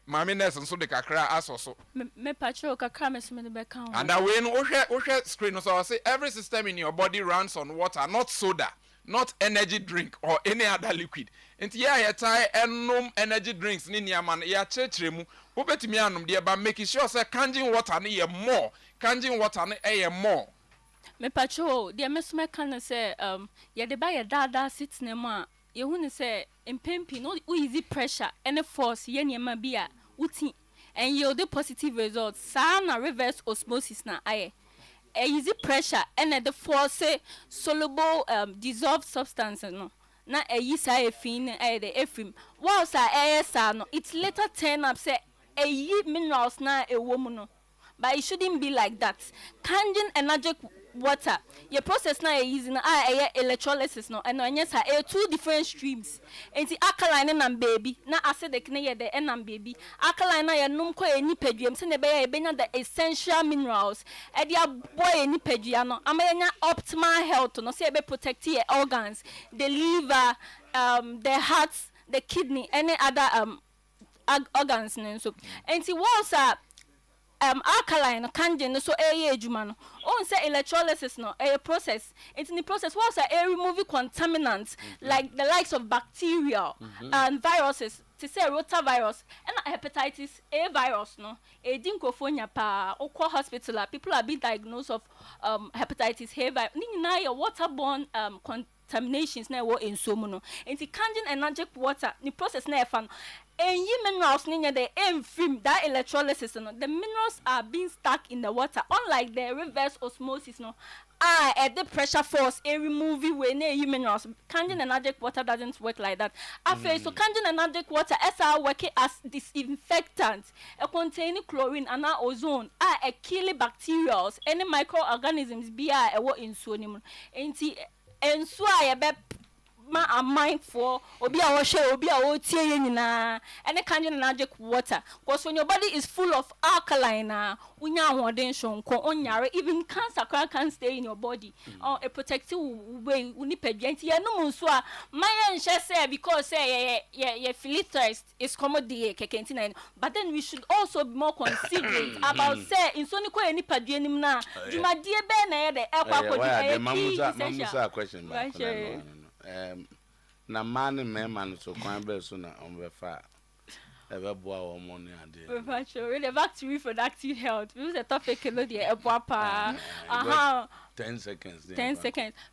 mame nurse nso de kakra asoso me patcho kakra mesome de be kan and that way no ohwe screen so say every system in your body runs on water, not soda, not energy drink or any other liquid. Enti ya tie enum energy drinks ni niaman ya chechre mu obetimi anum de ba make sure say Kangen water ni ye more, Kangen water ni ye more. Me pacho de mesome kan say ye de ba ye dada sit na mu a ye hu ni say empempi no easy pressure and force ye niam bia uti and yield the positive results. Sana reverse osmosis na aye. Easy pressure and the force soluble dissolved substance no na yisa efin the efim whilst no it later turn up say minerals na ewo no, but it shouldn't be like that. Kangen energetic water your process na using electrolysis no and yes two different streams enti alkaline na baby na acidic na ye the enam baby alkaline na ye num ko enipaduam se ne be ye benya the essential minerals e dia boy enipadua no amanya optimal health no se be protect your organs, the liver, the heart, the kidney, any other organs so enti was alkaline Kangen so adwuma no on say electrolysis no a process it's in the process was remove contaminants like the likes of bacteria and viruses to say rotavirus and hepatitis A virus no e dinkofonya pa okwa hospital people are being diagnosed of hepatitis A virus ni na your waterborne contaminations na wo enso mu no enti Kangen Enagic water the process na e fa no and minerals near the film that electrolysis no the minerals are being stuck in the water unlike the reverse osmosis no at the pressure force a remove we near minerals. Kangen Enagic water doesn't work like that. So Kangen Enagic water are working as disinfectant containing chlorine and ozone a kill bacteria any microorganisms be a what in sodium and so I ma am mindful obi a wo hwe obi a wo tie ye nyina ene Kangen Enagic water because when your body is full of alkaline unya ahoden shonko onyare even cancer can stay in your body or a protective way uni pedenti ye no nso a my nhye say because say ye feel thirst is commodity kekentina but then we should also be more considerate about say inso ni ko ye ni paduanim na dwumadie be na ye de mamusa question ba na man man so kwan be so na onbefa ebe boa wo mo ne ade really back to reproductive health we use the topic no dey eboa pa 10 seconds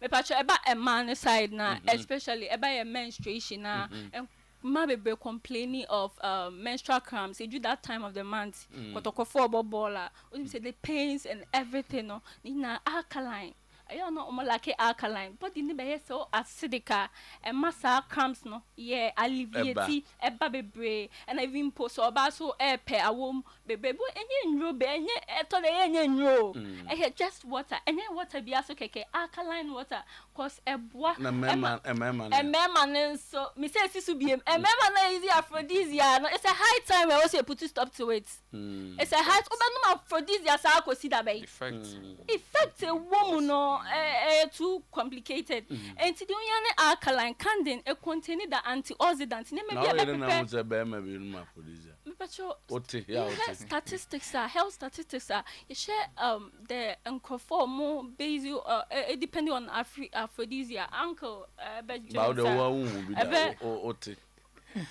me pacho eba a man side na especially eba your menstruation na ma be complaining of menstrual cramps you do that time of the month kotokofo bobola we say the pains and everything no na alkaline I don't know like alkaline, but in the so acidic and massa cramps no, alleviate a baby bray, and I even post or basso air pair a womb, baby, and you be I had just water, and then water be also alkaline water, cause a bois, a man, so Mrs. Subium, a man is aphrodisiac. It's a high time I also put to stop to it. It's a high aphrodisiac, I could see that by effect a woman no. Too complicated. And to do alkaline Kangen containing the antioxidants. Statistics are health statistics are you share the uncle more based depending on aphrodisiac uncle about the one will be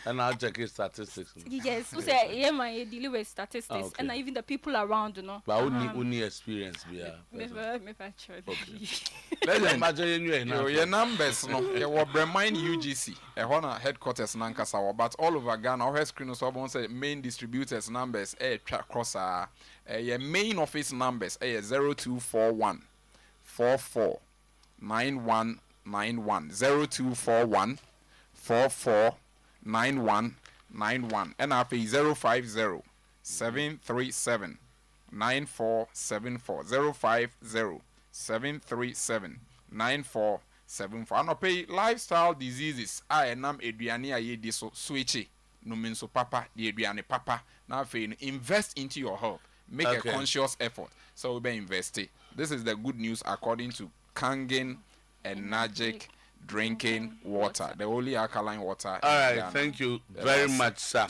and I'll check his statistics. Yes, so say my deal with statistics and even the people around, you know. But only experience we are. Let's imagine your numbers. No, you will remind UGC. A Hona headquarters Nankasawa, but all over Ghana, our screen so won't say main distributors numbers. Cross your main office numbers. 0241 44 9191 0241 44 9191 and after 050 737 9474 050 737 9474 and pay lifestyle diseases I nam eduane aye di so switchy no mean so papa the eduane papa now invest into your health make a conscious effort so we be investing. This is the good news according to Kangen Enagic drinking water, the only alkaline water. All right, thank you very much, sir.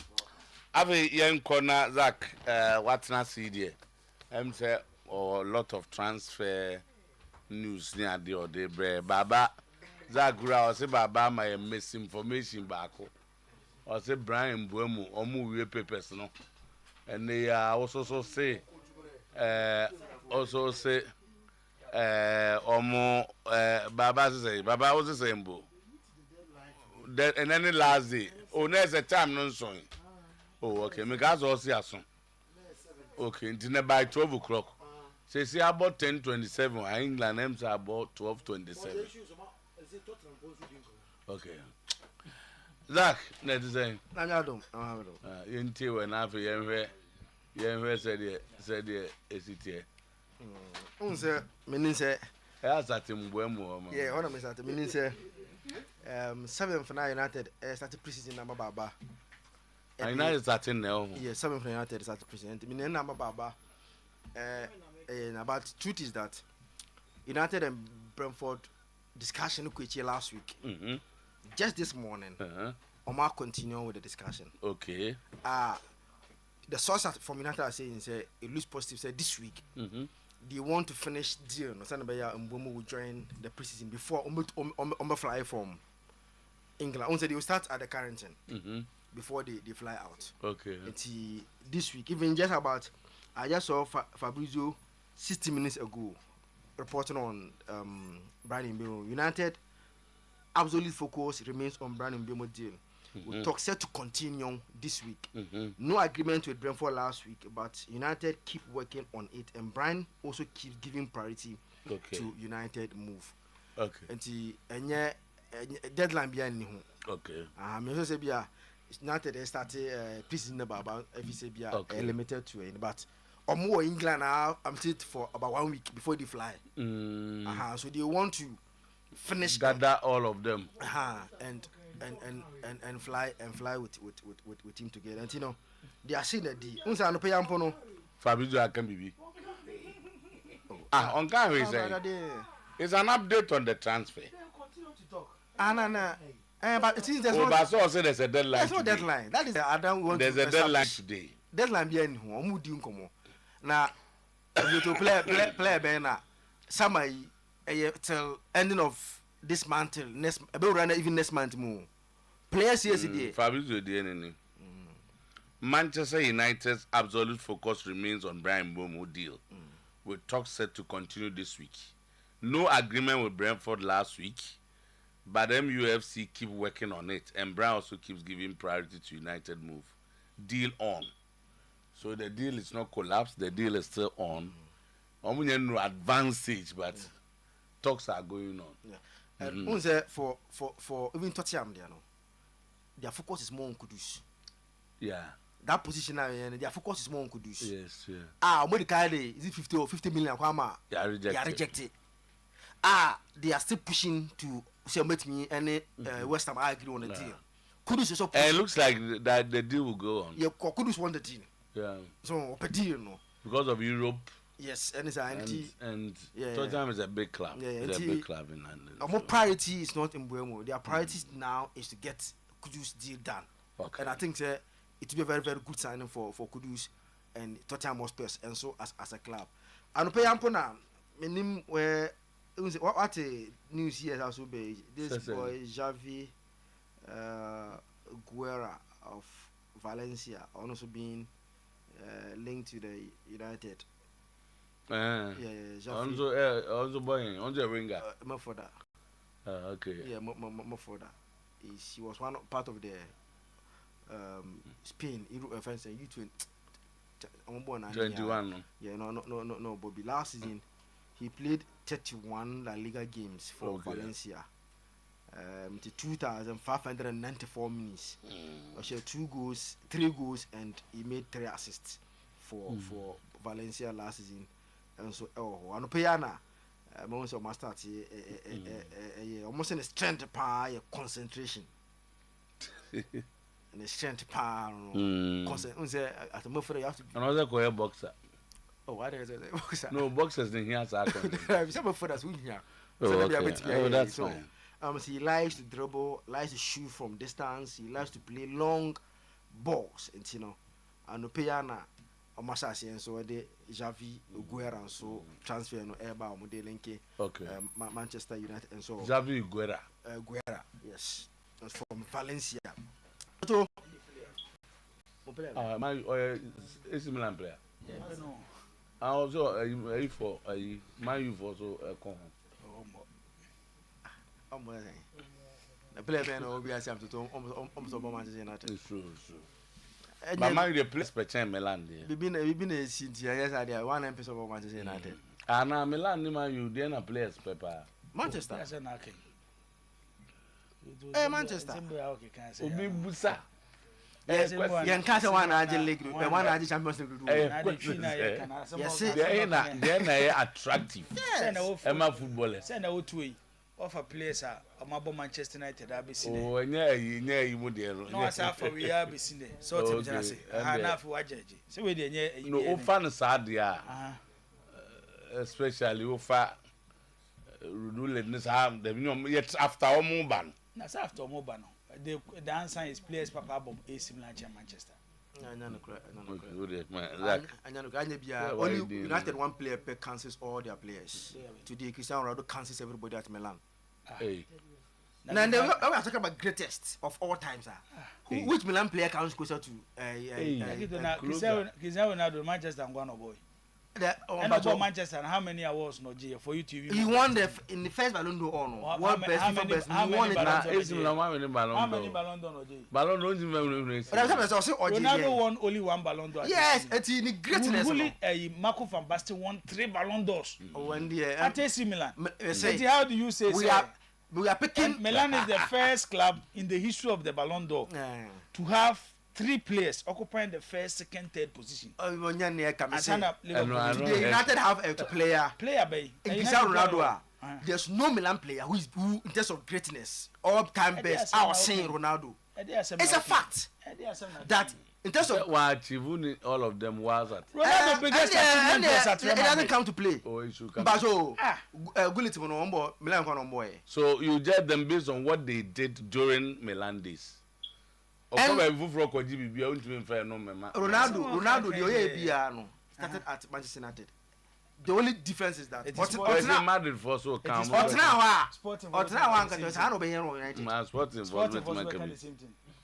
Have a young corner, Zach. What's not see there? I'm say a lot of transfer news near the or the Baba Zach Gura or say Baba my misinformation back or say Brian Buemu or movie papers no, and they also say Omo Baba say Baba was the same bo. And then the last day, next the time no so. Oh, okay, me guys all see aso. Okay, dinner by 12 o'clock. Say about 10:27. England names are about 12:27. Okay. Zach, net is saying. Nanyadum. You when I feel you said it. Unse meaning say has at him Buemo. Yeah, one of us at meaning say 7 for United started preseason number Baba. I know it's at now. Yeah, 7 for United started preseason. Meaning number Baba. About truth is that United and Brentford discussion last week. Just this morning, Omar continue with the discussion. Okay. The source from United are saying say it looks positive. Say this week. They want to finish deal. No, Sanabaya and Mbomo will join the preseason before fly from England. Once they will start at the quarantine before they fly out. Okay. Until this week, even just about, I just saw Fabrizio 60 minutes ago reporting on Brian Bill. United absolute focus remains on Brian Mbeumo deal. We talk set to continue this week. No agreement with Brentford last week, but United keep working on it, and Brian also keeps giving priority to United move. Okay. And yeah, deadline behind him. Okay. Me also say bia United started preseason about if you say bia limited to it, but more England now I'm sit for about 1 week before they fly. So they want to finish gather all of them. And fly with him together. And you know, they are saying that the Unsa no pay ampono. Fabrizio Akanbibi. On can we say? It's an update on the transfer. Continue to talk. But it is there's no. But so say there's a deadline. There's no deadline. That is Adam want. There's a deadline today. Deadline be any who omu di nkomo. Na you to play be na summer till ending of this month till next even next month more. Players yesterday. Fabrizio Dienene. Manchester United's absolute focus remains on Brian Mbeumo deal, with talks set to continue this week. No agreement with Brentford last week, but MUFC keep working on it, and Brian also keeps giving priority to United move. Deal on. So the deal is not collapsed, the deal is still on. No advanced stage, but talks are going on. Yeah. And for even Tottenham there, their focus is more on Kudus. Yeah. That position now, their focus is more on Kudus. Yes, yeah. Is it 50 million? They are rejected. They are still pushing to say me any West Ham. I agree on the deal. Kudus is also pushing. It looks like that the deal will go on. Yeah, Kudus won the deal. Yeah. So a deal, no. Because of Europe. Yes, and it's and Tottenham is a big club. It's a big club in London. Our priority is not in Mbeumo. Their priority now is to get Kudus deal done. Okay. And I think it will be a very, very good signing for Kudus and Tottenham Hotspur, and so as a club. And pay Ampona, meaning where what news here also be this boy Javi Guerra of Valencia also being linked to the United. Also boy, also winger. More for that. Okay. Yeah, more for that. He was part of the Spain offense and U20. 21. Yeah, no. Bobby last season he played 31 La Liga games for Valencia. 2,594 minutes. He had 3 goals, and he made 3 assists for Valencia last season. And so, Anopayana, most of my start, almost in a strength power, concentration. And a strength power, concentration. At the moment, you have to be another boxer. Oh, what is it? Boxer? No, boxers in here. Some of us win here. That's fine. He likes to dribble, likes to shoot from distance, he likes to play long balls, and you know, and Opeyana, Masasi, and so the Javi Guerra, and so transfer no airbound modeling Manchester United, and so Javi Guerra. Guerra, yes, that's from Valencia. So, my AC Milan player. I also for my youth also come home. The player then will be ashamed to almost Manchester United. It's true. But man, you play special Milan there. We've been a city. Yes, I did 1 episode of Manchester United. And now Milan, you then players paper. Manchester. Manchester. Obi Busa. Yes, you can't say one League, one Champions League. Yes, they're attractive. Emma footballer. Send out to offer players are Manchester United. I've seen. Oh, you would no, as for we have seen it. So, enough for judge. So, we didn't know, fans are there, especially offer rudeness. Have them yet after Moban. That's after Mobano. The answer is players Papa Bob AC Milan Manchester. Only United one player per cancels all their players. Today, Cristiano Ronaldo cancels everybody at Milan. Now, we are talking about greatest of all times. Which Milan player counts closer to? Cristiano Ronaldo, Manchester and one boy. about Manchester, and how many awards no J for you to even? He won in the first Ballon d'Or. World best, FIFA best. He won it. How many Ballon d'Or no J? Ballon d'Or is Ronaldo won only 1 Ballon d'Or. Yes, it's in the greatness. Marco van Basten won 3 Ballon d'Ors. When the at AC Milan. How do you say? We are picking. Milan is the first club in the history of the Ballon d'Or to have 3 players occupying the first, second, third position. The United have a player. Ronaldo. There's no Milan player who in terms of greatness, all-time best. I was saying Ronaldo. It's a fact that in terms of all of them was at Ronaldo biggest achievement was at It doesn't come to play. Oh, it should come. But so Milan so you judge them based on what they did during Milan days. Ronaldo, started at Manchester United. The only difference is that Madrid for so calm.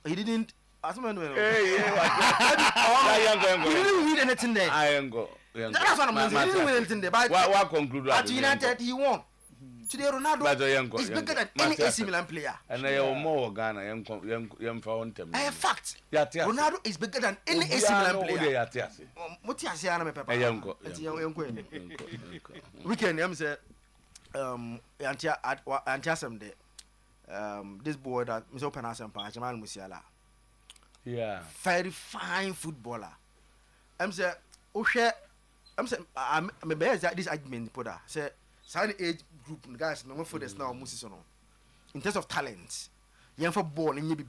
He didn't. He didn't win anything there. That's what I'm saying. He didn't win anything there. But at United, he won. Today, Ronaldo is bigger than any AC Milan player. And I am more Ghana. A fact. Ronaldo is bigger than any AC Milan player. What you say, I'm a pepper. Weekend, I'm saying, anti-asem de. This boy that Mr. Open-Acheampong, Jamal Musiala. Yeah. Very fine footballer. I'm saying, I'm saying, I'm this argument put that. Say, certain age group guys, no for this now, in terms of talent, young for ball and you be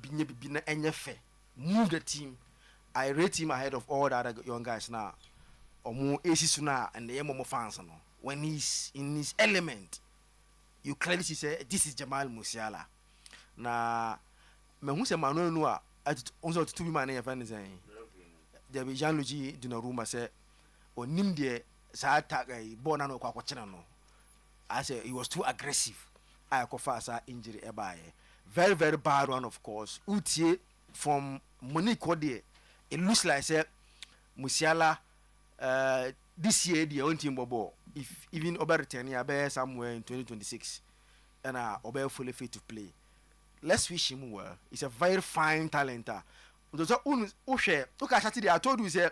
move the team. I rate him ahead of all the other young guys now, or more AC Suna and the Yemo fans. When he's in his element, you clearly see this is Jamal Musiala. Na me hu se Manuel Noah also to be man fan is there be Jean-Luigi Donnarumma say onim de sa attack ball na no kwa kwachena no. I say he was too aggressive. I confess injury very very bad one of course. Utie from Monique Ode it looks like say Musiala this year the own team bobo if even over return here somewhere in 2026 and Obe fully fit to play. Let's wish him well. He's a very fine talent. I told you, say,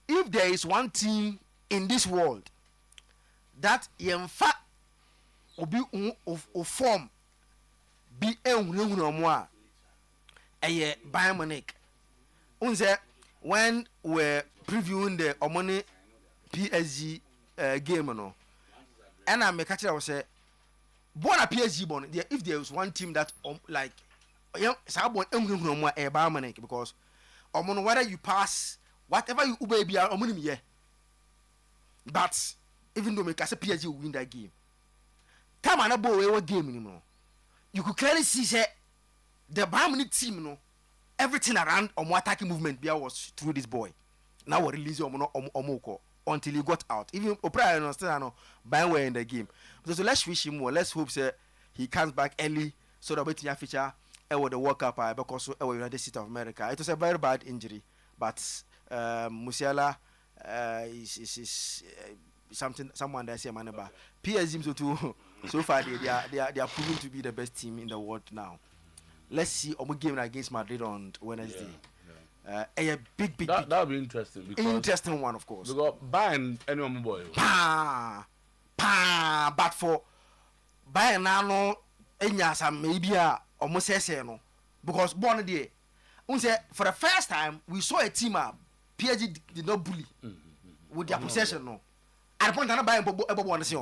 if there is one team in this world that yemfa obi of form be Bayern Munich. When we're previewing the Omoni PSG game, no, and I make a say. Born a PSG born there if there is one team that like Bayern Munich because whether you pass whatever you baby are but even though make PSG will win that game time and a game anymore you could clearly see say the Bayern Munich team no everything around attacking movement was through this boy now we release Omoko until he got out. Even O'Brien understand Bayern were in the game. So let's wish him well. Let's hope he comes back early so that we can feature the World Cup because we United States of America. It was a very bad injury, but Musiala is someone that I say man about. PSG so far they are proving to be the best team in the world now. Let's see our game against Madrid on Wednesday. Yeah. A big that would be interesting. Interesting one, of course. Because Bayern, anyone boy. But for Bayern now, maybe almost say because born day. For the first time, we saw a team PSG did not bully with their possession. No, at the point that Bayern ever want to see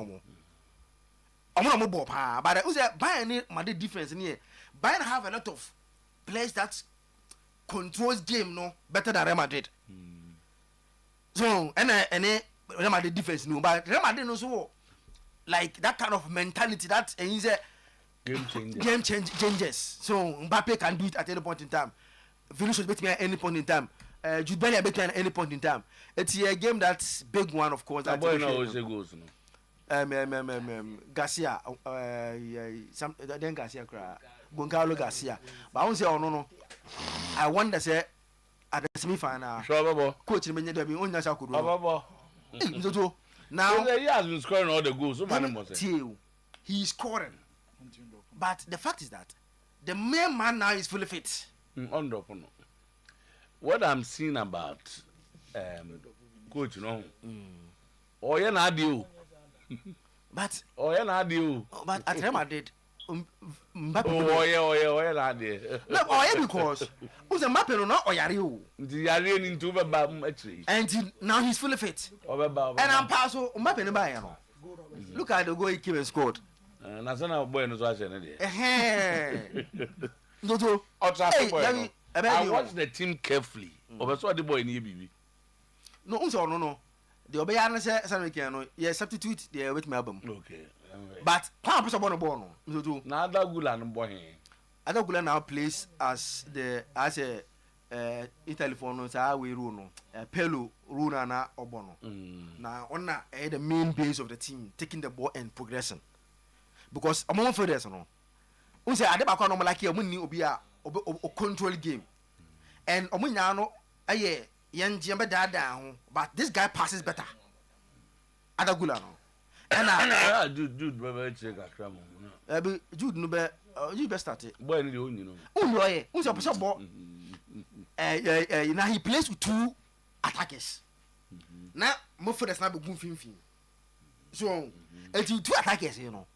but Bayern Madrid difference in here. Bayern have a lot of players that controls game no better than Real Madrid. So and Real Madrid defense no, but Real Madrid also like that kind of mentality that is a game changes. So Mbappe can do it at any point in time. Vinicius beat me at any point in time. Jude Bellingham beat me at any point in time. It's a game that's big one, of course. That boy now also goes no. Garcia, then Garcia Goncalo Garcia. But I won't say no. I wonder say at the semi-final. Sure, coach Menye Debi on Yasa Kudu. Now he has been scoring all the goals. So many more. He is scoring. But the fact is that the main man now is fully fit. What I'm seeing about coach, oh yeah, not you. But not you. But at Real Madrid, Mbappe. Oh yeah, not you. No, because who's a Mbappe no Oyare. The Yare into actually. And now he's fully fit. And I'm passing Mbappe no buy. Look at the goal he came and scored. National boy no so I watched the team carefully. Obeso the boy in EBB. No. The Obeyan say yeah, substitute the with my album. Okay. But how person born no. Na Adagula no boy. Adagula now plays as a Italy for no say we rule no. Pelo rule na obono. Na onna the main base of the team, taking the ball and progressing. Because among furthers no. Unse adebakwa no like omunni obi a control game. And omunya no aye yenje be dada ho, but this guy passes better. Adagula no. And Jude be check akra mo. Jude no be you be start. Boy ni o nyino. Unyo unse opose ball. Now he plays with two attackers. Now mo for the snap go finfin. So it two attackers, you know.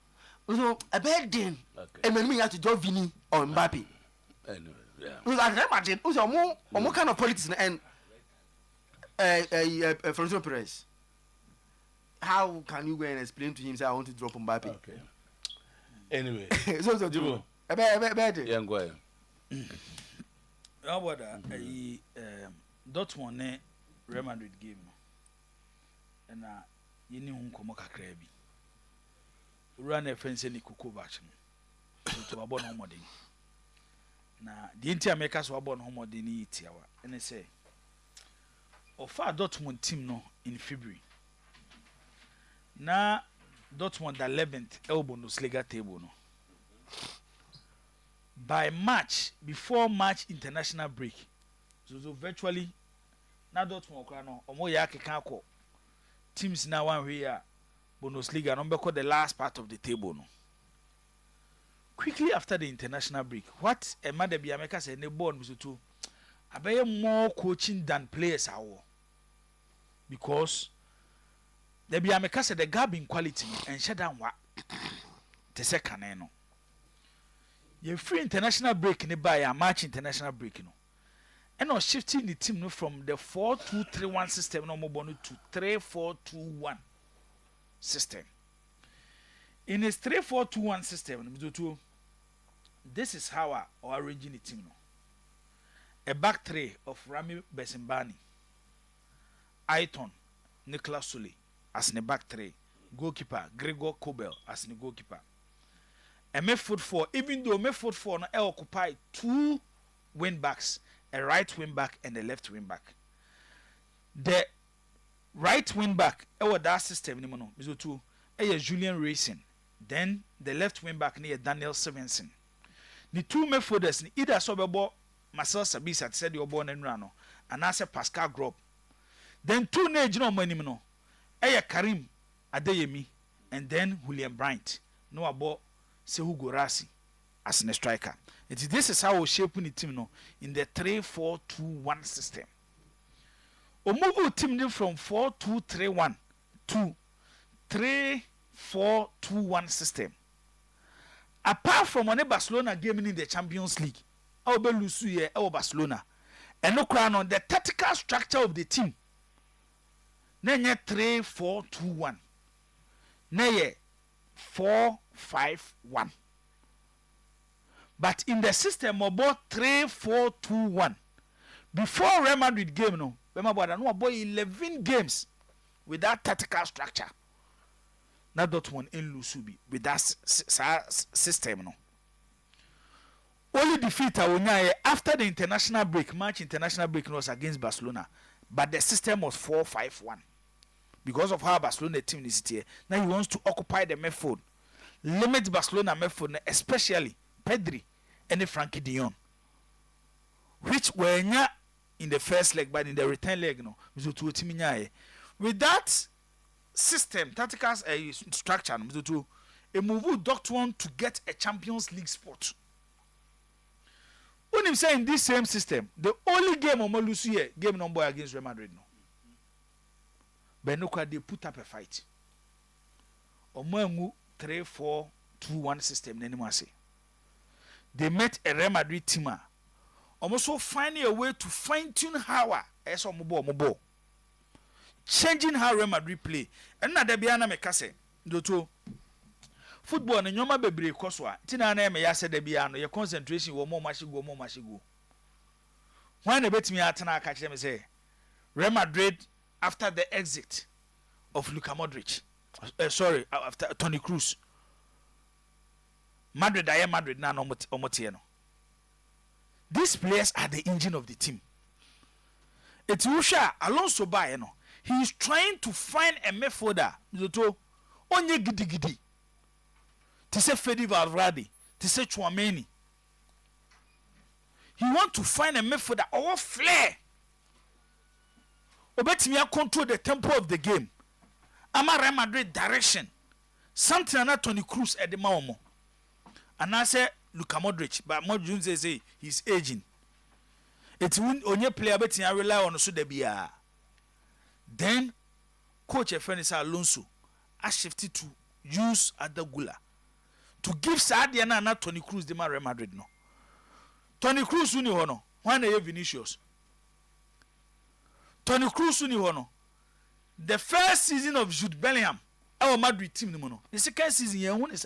So a bad day, and then we have to join Vini or Mbappe. Anyway, yeah. I imagine, also more kind of politics and Florentino Perez. How can you go and explain to him say I want to drop Mbappe? Okay. Anyway, so Jibo, a bad day. Yeah, go ahead. How about Dortmund Real Madrid game, and you knew who come kakra bi. Run a fence ni kuku batch to abon homodin na the inti America so abon homodin ni itiawa and say ofa Dortmund team no in February na Dortmund 11th elbow no Bundesliga table no by March, before March international break, so virtually na Dortmund okra no omo ya keka akọ teams now one here Bundesliga number called the last part of the table no. Quickly after the international break, what a mother be America said ne born was to abey more coaching than players are, because the be America said the gap in quality and shut down what the second no. You free international break in by a March international break no. And now shifting the team no from the 4-2-3-1 system no more to 3-4-2-1 system. In his 3-4-2-1 system, this is how I arranging the team. A back three of Rami Besimbani, Aiton, Nicolas Sule as the back three, goalkeeper Gregor Kobel as the goalkeeper. A midfield four, even though midfield four occupy two wing backs, a right wing back and a left wing back. The right wing back, that system, Julian Racing. Then the left wing back near Daniel Stevenson. The two midfielders, either Sobebo Marcel Sabisa said you're born in Rano, and I said Pascal Grob. Then two Nejino Monimino, Karim Adeyemi, and then William Bryant. No about Sehu Gorasi as a striker. This is how we shape the team no, in the 3-4-2-1 system. We move team from 4-2-3-1 to 3-4-2-1 system. Apart from when Barcelona game in the Champions League, I will lose here our Barcelona. And no crown on the tactical structure of the team. Nenye 3-4-2-1. Nenye 4-5-1. But in the system about 3-4-2-1, before Real Madrid game no, remember that no about 11 games with that tactical structure. Not that one in Lusubi with that system no. Only defeat after the international break, March international break was against Barcelona, but the system was 4-5-1 because of how Barcelona team is here. Now he wants to occupy the midfield, limit Barcelona midfield, especially Pedri and Frankie de Jong, which were not in the first leg, but in the return leg, no, with that system, tactical structure, a move Dr. One to get a Champions League spot. When him saying this same system, the only game on Lucia game number against Real Madrid no. But no, they put up a fight. Omo 3-4-2-1 system. They met a Real Madrid team. Also finding a way to fine tune how as omo changing how Real Madrid play. And na debiana me kase doto football no nyoma bebre koswa tina na me ya se debiano your concentration wo more match go. When the betimi atena aka kire me say Real Madrid after the exit of Luka Modric after Toni Kroos Madrid na no omotie no. These players are the engine of the team. It's Usha Alonso by no. He is trying to find a midfielder. Zoto onye gidi. To say Fede Valverde, to say Chouameni. He want to find a midfielder or flair. Obetimia control the tempo of the game. Ama Real Madrid direction. Something na Toni Kroos at the moment. And I say Luka Modric, but Modric say he's aging. It's when onye player betin rely on so debia. Then coach Efenisa Alonso has shifted to use Adagula to give Sadia na Toni Kroos the Real Madrid no. Toni Kroos uni hono, when they Vinicius. Toni Kroos uni hono. The first season of Jude Bellingham, our Madrid team no. The second season ye won is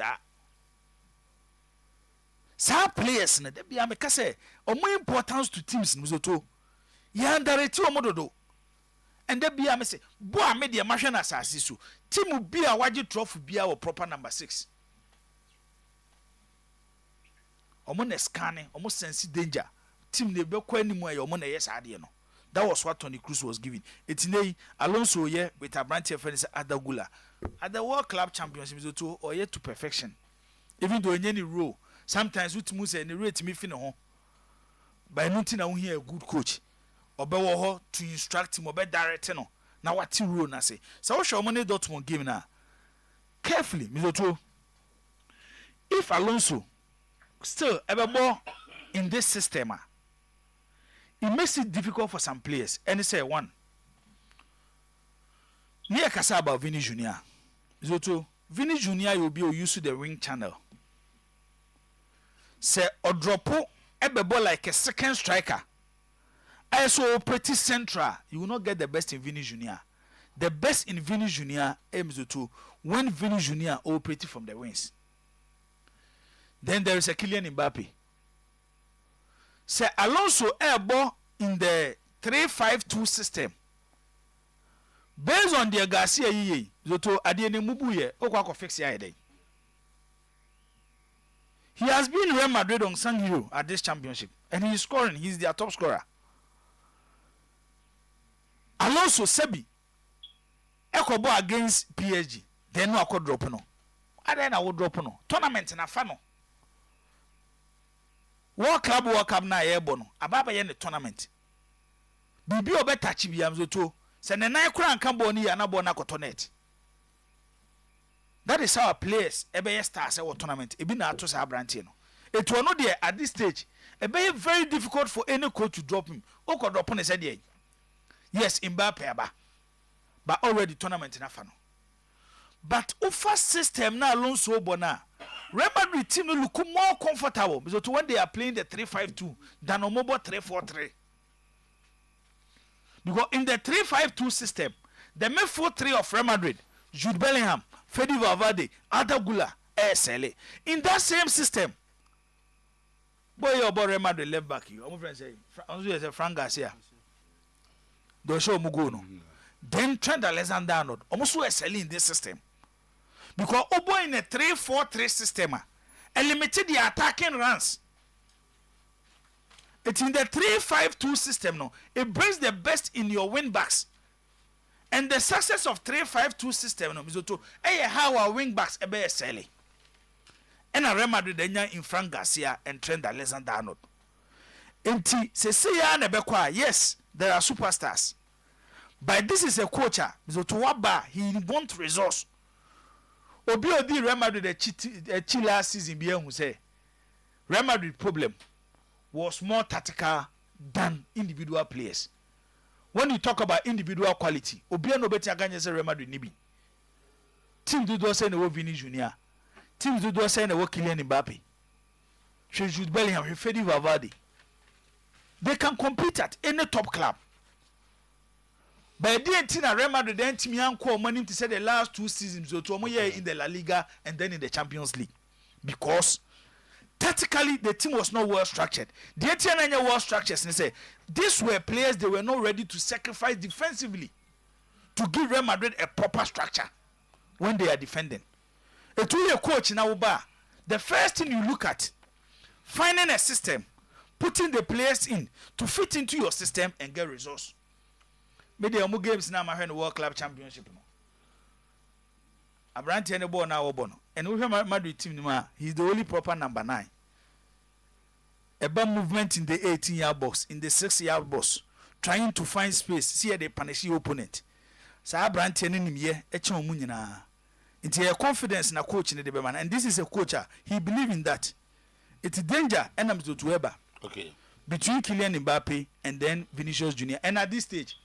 Sa players na dey be make say omo importance to teams no to ya ndareti omo dodo and dey be am say bo a me dey mahwe na asase so team bi a waje trophy bi a proper number 6 omo na scanning omo sense danger team dey be kwa animu aye omo na yes ade no. That was what Toni Kroos was giving. Etinei Alonso ye with Abrante friends Adagula at the World Club Championship to oye to perfection. Even though in any role sometimes with Musa and the rate me fin home. By nothing I hear a good coach. Or be ho to instruct him or be direct no. Now what you rule na say. So show money Dortmund game now. Carefully, Mizoto. If Alonso still ever more in this system, it makes it difficult for some players. And they say one. Near Kasa about Vini Jr. Mizoto, Vini Jr. will be used to the wing channel. Say Odropo ebebo like a second striker. I so pretty central. You will not get the best in Vini Jr. The best in Vini Jr. aims to when Vini Jr. operating from the wings. Then there is a Kylian Mbappe. Say Alonso ebo in the 3-5-2 system. Based on the Garcia ye, Zoto adiene mubuye okwa fix ya ede. He has been Real Madrid on San Hero at this championship and he is scoring. He is their top scorer. Alonso Sebi Ekobo against PSG. Then no akọ drop no. Ada na wo drop no. Tournament na fa no. World Cup na yebo no. Ababa ye ne tournament. Bibi obetachi biam Zoto. Se ne nan kura nka ball ni ya na ball na kotonet. That is how players ebe stars at tournament. Ebi na ato sa branch no. It will not there at this stage. Ebe very difficult for any coach to drop him. Oko drop on said there. Yes, Mbappe aba. But already tournament na fa no. But offer system na Alonso bona. Real Madrid team no look more comfortable because when they are playing the 3-5-2 than a mobile 3-4-3. Because in the 3-5-2 system, the midfield 3 of Real Madrid, Jude Bellingham, Fede Valverde, Adagula, SLA. In that same system, boy, your boy Real Madrid left back you. I'm friend say, Frank Garcia. Don't show Mugono. Then Trent Alexander-Arnold almost SLA in this system. Because Obo in a 3-4-3 system, limited the attacking runs. It's in the 3-5-2 system now. It brings the best in your wing backs. And the success of 3-5-2 system no mizoto how our wing backs ebe sele. And Real Madrid in Frank Garcia and Trent Alexander-Arnold. Enti se ya na bekwa yes there are superstars. But But this is a coach. So to Waba, he want resource. Obi odi Real Madrid a last season be who say Real Madrid problem was more tactical than individual players. When you talk about individual quality, Obi no better against say Real Madrid nibi. Team do say no Vini Junior. Team do say no Kylian Mbappe. Jude Bellingham, Fede Valverde. They can compete at any top club. But the entire Real Madrid then team young call money to say the last 2 seasons so to in the La Liga and then in the Champions League. Because tactically the team was not well structured. The entire well structured and say these were players they were not ready to sacrifice defensively to give Real Madrid a proper structure when they are defending. A 2-year coach now the first thing you look at finding a system, putting the players in to fit into your system and get results. Maybe the games now my the World Club Championship. Abrante and the ball now Obono. And we have Madrid team, he's the only proper number 9. A bad movement in the 18-yard box, in the 6-yard box, trying to find space, see they punish the opponent. So Abrante and him here, into a confidence in a coach in the man. And this is a coach, he believes in that. It's a danger, and I'm to Weber. Okay. Between Kylian Mbappe and then Vinicius Junior. And at this stage,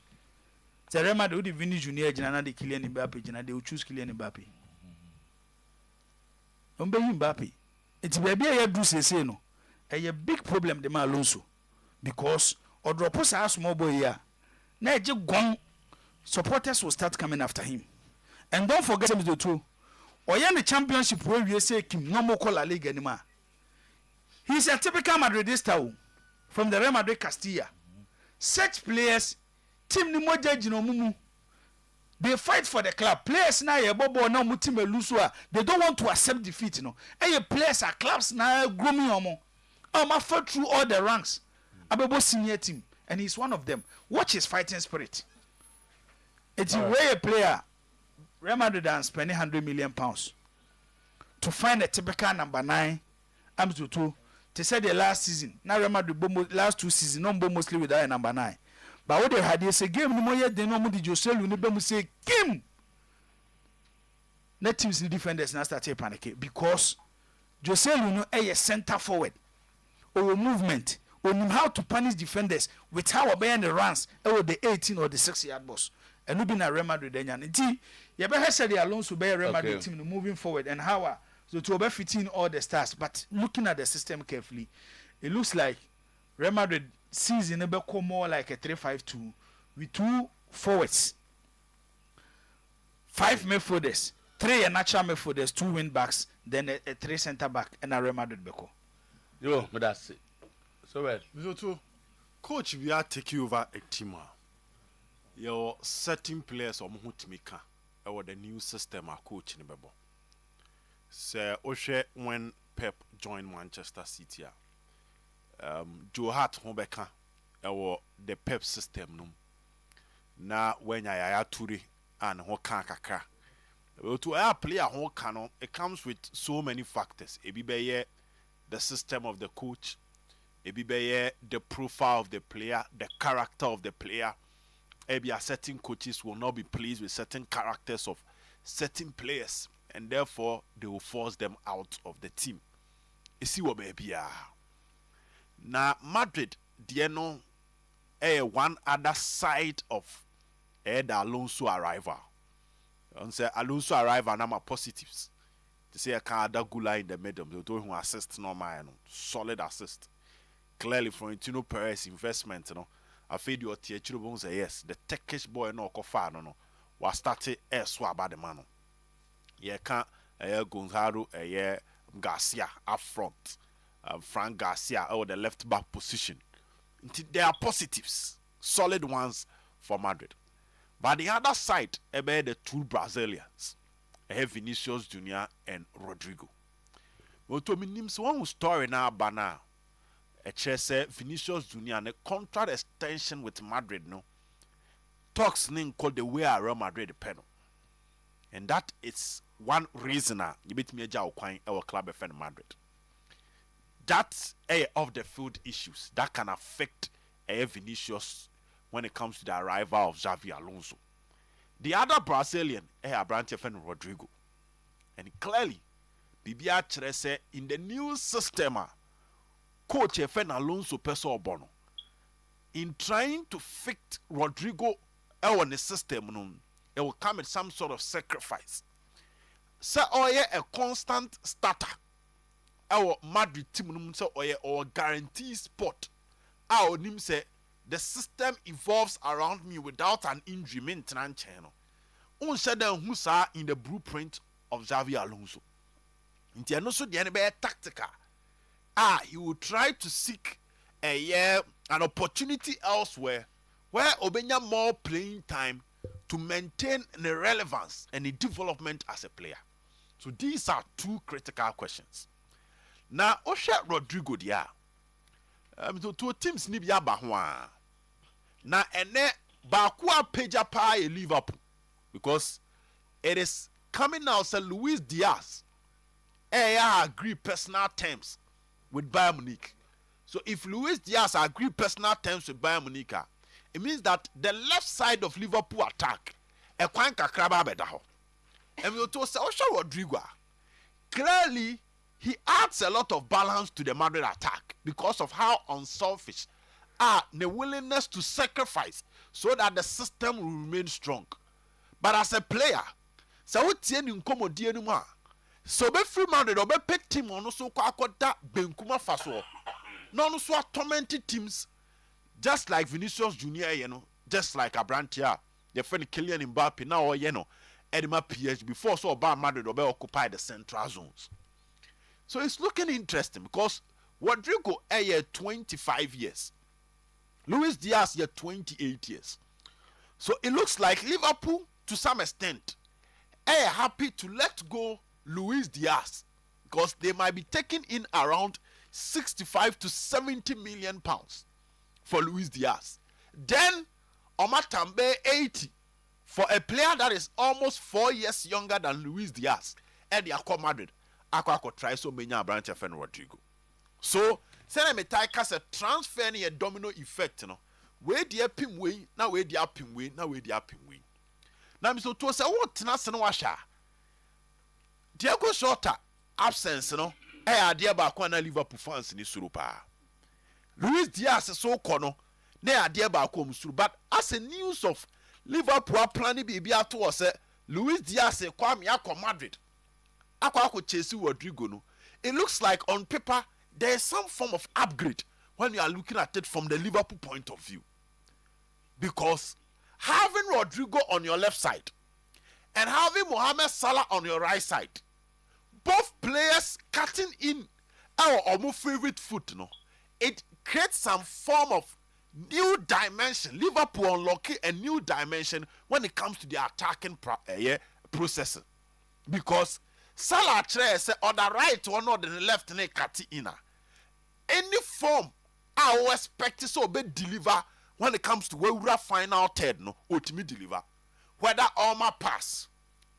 the Real Madrid with Vinicius Junior, and the Kylian Mbappe, they will choose Kylian Mbappe. Mbappe. It's baby I do say no. A big problem the man Alonso because or drop us a small boy here. Now just gone. Supporters will start coming after him. And don't forget the two. The championship where we say Kim no more call La Liga anymore. He's a typical Madridista from the Real Madrid Castilla. Such players, team ni moja jino mumu. They fight for the club. Players na ye bobo na mutima lusua. They don't want to accept defeat, players are clubs na grooming omo. I fought through all the ranks. Abebo senior team, and he's one of them. Watch his fighting spirit. It's a way a player. Real Madrid are spending £100 million to find a typical number 9. I'm to 2. They said the last season. Now Real Madrid last 2 seasons, no mostly without a number 9. But what they had is a game no more yet. They no more did Jose Lunibemu say game. Net teams the defenders now start panic because Jose Luno a center forward or movement or know how to punish defenders with how obeying the runs or the 18 or the 6-yard box. And we been a Real Madrid then. You better say the Alonso be a Real Madrid team moving forward and how so to be fitting all the stars. But looking at the system carefully, it looks like Real Madrid season will become more like a 3-5-2 with 2 forwards, 5 midfielders, 3 natural midfielders, 2 wing backs, then a 3 center back, and a Real Madrid beko. Yo, but that's it. So well. So coach, we are taking over a team. Your certain players or muhutimika or the new system are coach in the bebo. So Oshe when Pep joined Manchester City, Joe Hart Hobeka or the Pep system no. Na when I Turi and Hoka Kaka. To a player Hokano, it comes with so many factors. Ebibeye, the system of the coach, Ebibeye, the profile of the player, the character of the player. Maybe certain coaches will not be pleased with certain characters of certain players, and therefore they will force them out of the team. You see what baby are. Now Madrid, no, one other side of the Alonso arrival. On say Alonso arrival, and I'm positives. To say I can't Gula in the middle, they do who assist no man, solid assist. Clearly, Florentino Perez investment, I feel your teacher say yes. The Turkish boy no kofa no was started about the man. Yeah, can't Gonzalo Garcia up front, Frank Garcia or the left back position. There are positives, solid ones for Madrid. But the other side, about the 2 Brazilians, Vinicius Junior and Rodrigo. But to me, names one story now, banana. Say Vinicius Junior and a contract extension with Madrid no talks name called the way Real Madrid panel, and that is one reason you beat me our club FN Madrid. That's of the field issues that can affect Vinicius when it comes to the arrival of Xavi Alonso. The other Brazilian, Brandt Rodrigo. And clearly, Bibia Chere say in the new system, Coach Efen Alonso Peso Bono, in trying to fit Rodrigo on the system, it will come at some sort of sacrifice. So, a constant starter. Our Madrid team so or guarantee spot. Our name say the system evolves around me without an injury maintenance channel. Unsaid who saw in the blueprint of Xavi Alonso. In the also the enemy tactical. He will try to seek an opportunity elsewhere where Obenya more playing time to maintain the relevance and the development as a player. So these are two critical questions. Now, Osha Rodrigo dia. Two teams ni biya bahwa. Na ene bakua peja pa e Liverpool because it is coming now. Say Luis Diaz, agree personal terms with Bayern Munich. So if Luis Diaz agree personal terms with Bayern Munich, it means that the left side of Liverpool attack, kwan kakraba bedaho. And we to say Osha Rodrigo clearly. He adds a lot of balance to the Madrid attack because of how unselfish the willingness to sacrifice so that the system will remain strong. But as a player, so be free Madrid or be pet team on so kwakota benkuma faso. No so tormented teams just like Vinicius Junior, just like Abrantia, the friend Kylian Mbappe now or Edema PSG before so about Madrid or be occupy the central zones. So it's looking interesting because Rodrigo 25 years. Luis Diaz 28 years. So it looks like Liverpool to some extent are happy to let go Luis Diaz because they might be taking in around 65 to 70 million pounds for Luis Diaz. Then Omatambe 80 for a player that is almost 4 years younger than Luis Diaz and the Aqua Madrid. Aqua try so many Brandt and Rodrigo. So, say me take as a transfer near domino effect, where the pim way, now where the pim way, now where the pim way. Now, so to say what Nasan Washa Diego Shorter absence, dear Bakwana Liverpool fans in Surupa. Luis Diaz so corner, they are dear Bakom Suru, but as a news of Liverpool planning be to us, Luis Diaz Kwame Aqua Madrid. Rodrigo, no. It looks like on paper there is some form of upgrade when you are looking at it from the Liverpool point of view. Because having Rodrigo on your left side and having Mohamed Salah on your right side, both players cutting in our favorite foot, it creates some form of new dimension. Liverpool unlocking a new dimension when it comes to the attacking process. Because Salah say on the right one or the left ne kati ina. Any form I will expect so be deliver when it comes to where we final third no ultimate deliver. Whether Oma pass,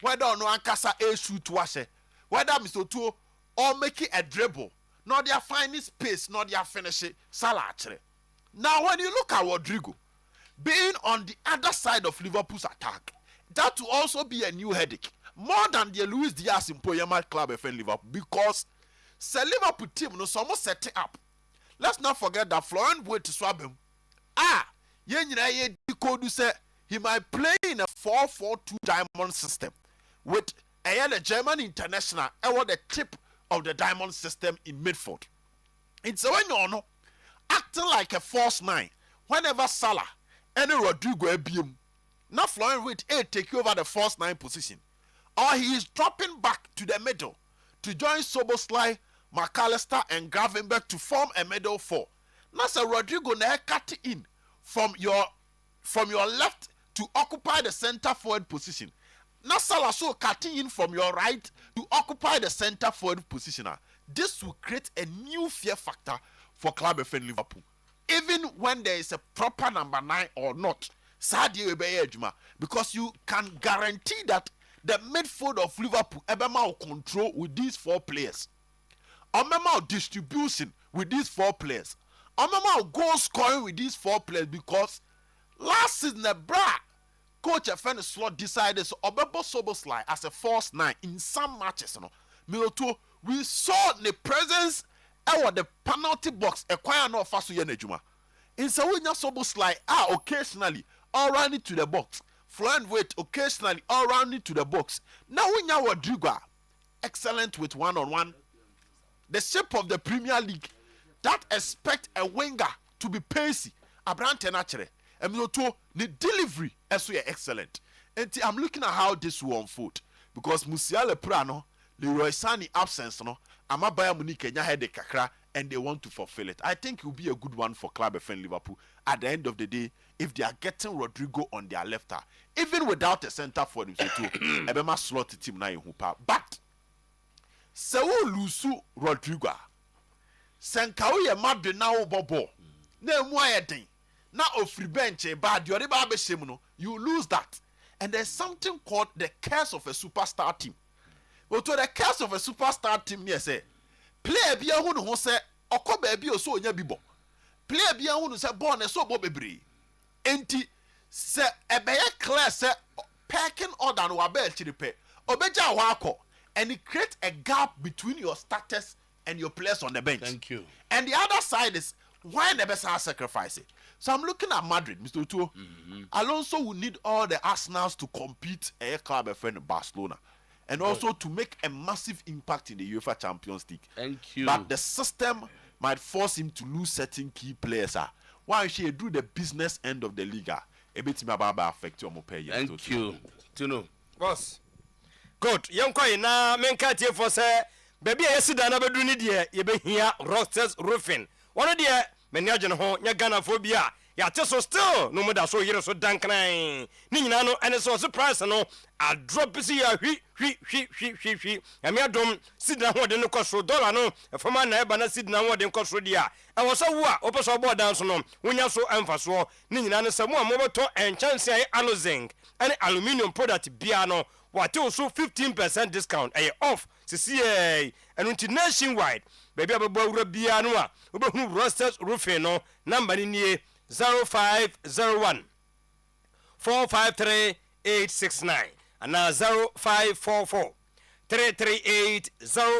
whether no ankasa a shoot washe, whether Mr. Otuo or make a dribble, not their finding space, not their finish Salah. Now when you look at Rodrigo being on the other side of Liverpool's attack, that will also be a new headache. More than the Luis Diaz in Poyama Club FN Liverpool because the Liverpool team no some set it up. Let's not forget that Florent went to swab him. Say he might play in a 4-4-2 diamond system with the German international at the tip of the diamond system in midfield. It's when you acting like a false nine whenever Salah and Rodrigo Ebium. Now Florent Witt take over the false nine position. Or he is dropping back to the middle to join Soboslai, McAllister, and Gravenberg to form a middle four. Now, Sir Rodrigo now cut in from your left to occupy the center forward position. Now, Salah so cutting in from your right to occupy the center forward position. This will create a new fear factor for Club FN Liverpool. Even when there is a proper number 9 or not, because you can guarantee that the midfield of Liverpool will control with these 4 players. Distribution with these 4 players. Goal scoring with these 4 players because last season the bra coach a friend slot decided so Obebo Soboslai as a false 9 in some matches no Miloto we saw the presence of the penalty box acquire no faso ye nejuma in so we Soboslai occasionally all round it to the box flying weight occasionally all round it to the box now we know Rodrigo excellent with one-on-one the shape of the Premier League that expect a winger to be pacey abrante naturally and Miloto the delivery as we are excellent and I'm looking at how this will unfold because Musiala Prano Leroy Sani absence no Amabaya Munich Kenya had the kakra and they want to fulfill it. I think it will be a good one for Club FM Liverpool at the end of the day if they are getting Rodrigo on their left hand. Even without a center for them, Ebema slot team na in Hupa. But Sewo Lusu Rodrigo Senkawi Madde now Bobo. Ne Moyedin. Now free bench bad you lose that. And there's something called the curse of a superstar team. But to the curse of a superstar team, yes, player be a who say, Oko baby or so nya bibo. Player be a who say, born so bobby. Enti say a bear class say, packing order no abel chiripe, obeja wako, and it creates a gap between your starters and your players on the bench. Thank you. And the other side is why never sacrifice it. So I'm looking at Madrid, Mr. Otuo. Alonso will need all the Arsenals to compete a club friend Barcelona. And also to make a massive impact in the UEFA Champions League. Thank you. But the system might force him to lose certain key players. Why should he do the business end of the league? A bit about affect your pay. Thank you. Tino. Boss. Good. Young Koi na menka for say baby yesterday na bedu ni die ye be here Rosters Roofing. One of the menyaje no ho nya Ghana phobia. Ya so still no more da so yere so dankran ni nyina no ene so surprise no a drop si ya hwi ya me adom sidna ho de no koso dollar no e fama na e ba na sidna ho de koso dia e wo so wo a opeso board dance no wonya so emfaso ni nyina no samu a mo beto enchance ai zinc and aluminium product bia no what also 15% discount ay off CCA and nationwide baby ababo wura bia no a obehu Rosters Roofing no number ni 0501 453 869 and now 0544 338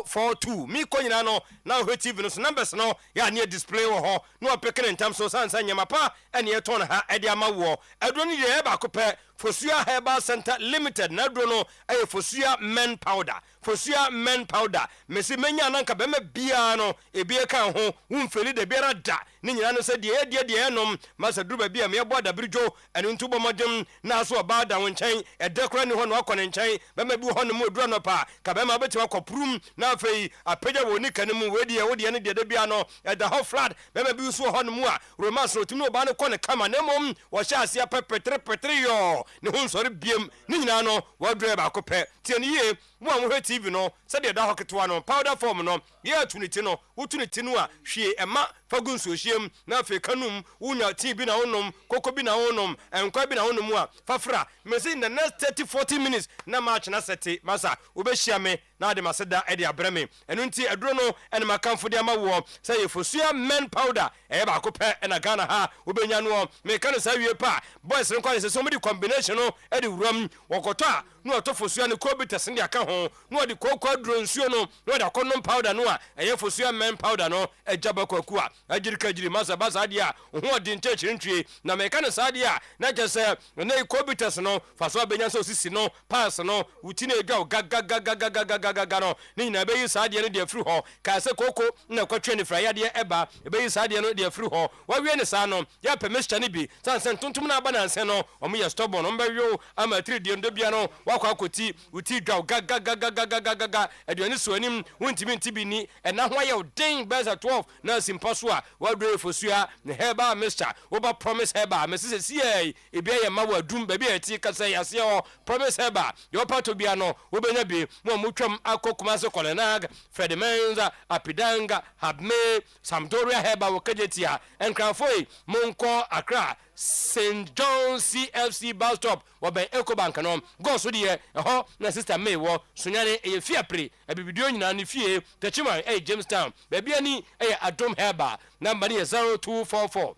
042. Me konya no now TV no numbers no ya near display wo ho no peke in terms of sansa nyamapa and ye ton ha e dia ma wo adro ni ye ba ko pe Fosua Herbal Center Limited na adro no e Fosua men powder mesi menya nanka be me bia no e bia kan ho wumfeli de biara da ni nyina no se de enom masa duba bia me bo da bridjo enu ntubo modem na so ba da wonchen e dekora ni ho no akọ ne nchen be me bi ho no mo duro no pa ka be ma betima koprum na afei apagya woni kanemu wedi e wodi ne de bia no e da ho flat be me bi so ho no mu a romance no timi oba ne kọ ne kama na mom wo sha asia pepetre yo ne ho nsori biem ni nyina no wo duro ba ko pe tie ni ye mo amho TV no se de da hoketwa no powder form no ye atuniti no wotuniti no a hwie ema fagunso hiem na afi kanum unya TV na wonom koko bi na wonom enkwa bi na wonom a fafra mesi in the next 30-40 minutes na match na seti masa obehia me na de maseda e de abreme enu nti aduro no ene makamfo de amawo se ye Fosua men powder e ba ko pe na Ghana ha obenya no me kan sa wie pa boys nkwa se somebody combination no e de wuram wokoto a no oto Fosua ne kobites ne aka ho no de kokwa aduro nsuo no no de akonom powder no a e ye Fosua men powder no e jaba kwaku a ajiri masa basa dia ho de nchechiri ntwe na me kan sa dia na jese ne kobites no faso benya so sisi no pass no wutine edwa gaga no ni na be yi sa dia no de afiri ho ka se koko na kwatwe ne fra ya de eba be yi sa dia no de afiri ho wa wie ne sa no ya permission ni bi sansen tuntum na aba na nse no omo ye stubborn no mbawo ama 3 die ndo bia no wakwa akoti wuti dwa gaga aduani so anim wontimi ntibi ni na ho ya den beza 12 na simpaso a wadwe Fosua ne heba Mr. Oba promise heba mesese sie ebia ye ma wadum ba bia ti kasa yase o promise heba yo pato bia no obenya bi mo mutwam akokuma se kolenag Fred Menza Apidanga Habme Sampdoria heba wokajetia enkrafoi monko Accra St. John CFC bus stop waben Ecobank no go so de ho na sister May wo sunyane e fiapre abibidio nyina ne fie Techima Jamestown baby ani e Adom Heba number 0244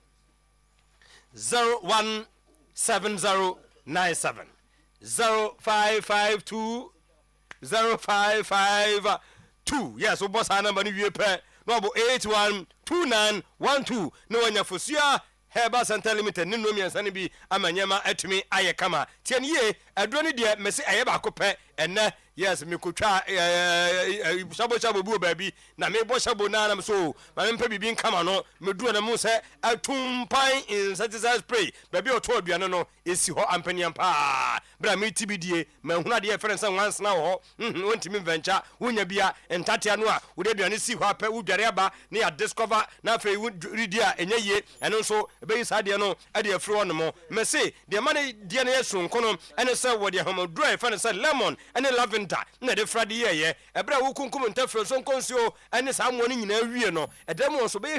01 7097 0552 0552. Yes, boss number ni wipe no 812912 no wanya fosia Heba Santa Limited ni no miansa bi amanyama atumi aye kama tian ye aduro ni de mesi aye ba kopɛ ene yes me kotwa shabo bu baabi na me bo shabo na na so ma me mpa bibi nkama no me duro na mu se atumpan insecticide spray baabi oto aduane no esi ho ampaniam pa bra me tibidie ma huna de reference once na ho wontimi venture wonya bia entatia no a wo de aduane si ho apɛ wo dware aba na ya discover na fe wo ridi a enye ye eno so be isa de no e de afri ono mo me se de ma ne de na yeso nkono ene se wo de homaduro e fa ne se lemon ene lavender na de frade ye ebra wo kunkum ntafre so nkonsuo ene sa mo ne nyina wie no edem so be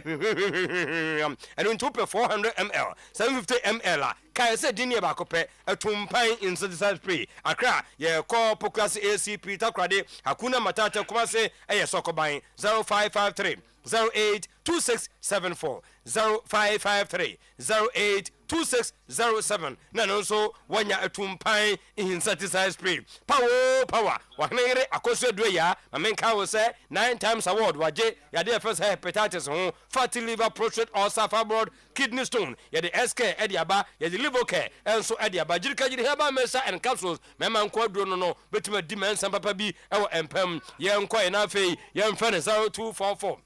ene nto pe 400 ml 750 ml kai se dini ba kopɛ atumpan insecticide spray akra ye call Pocas ACP takrade hakuna matata kuma se eye sokoban 0553 082674 0553 082607 na no so wanya atumpan insecticide spray power wahnere akoso do ya mamenka wo se 9 times award waje ya de first hepatitis ho fatty liver prostate ulcer fibroid kidney stone ya de SK ediaba ya de liver care enso ediaba jirika jiri heba mesa and capsules mema nko aduro no betuma di mensa papa bi ewo empam ye nko na afei ye mfa ne 0244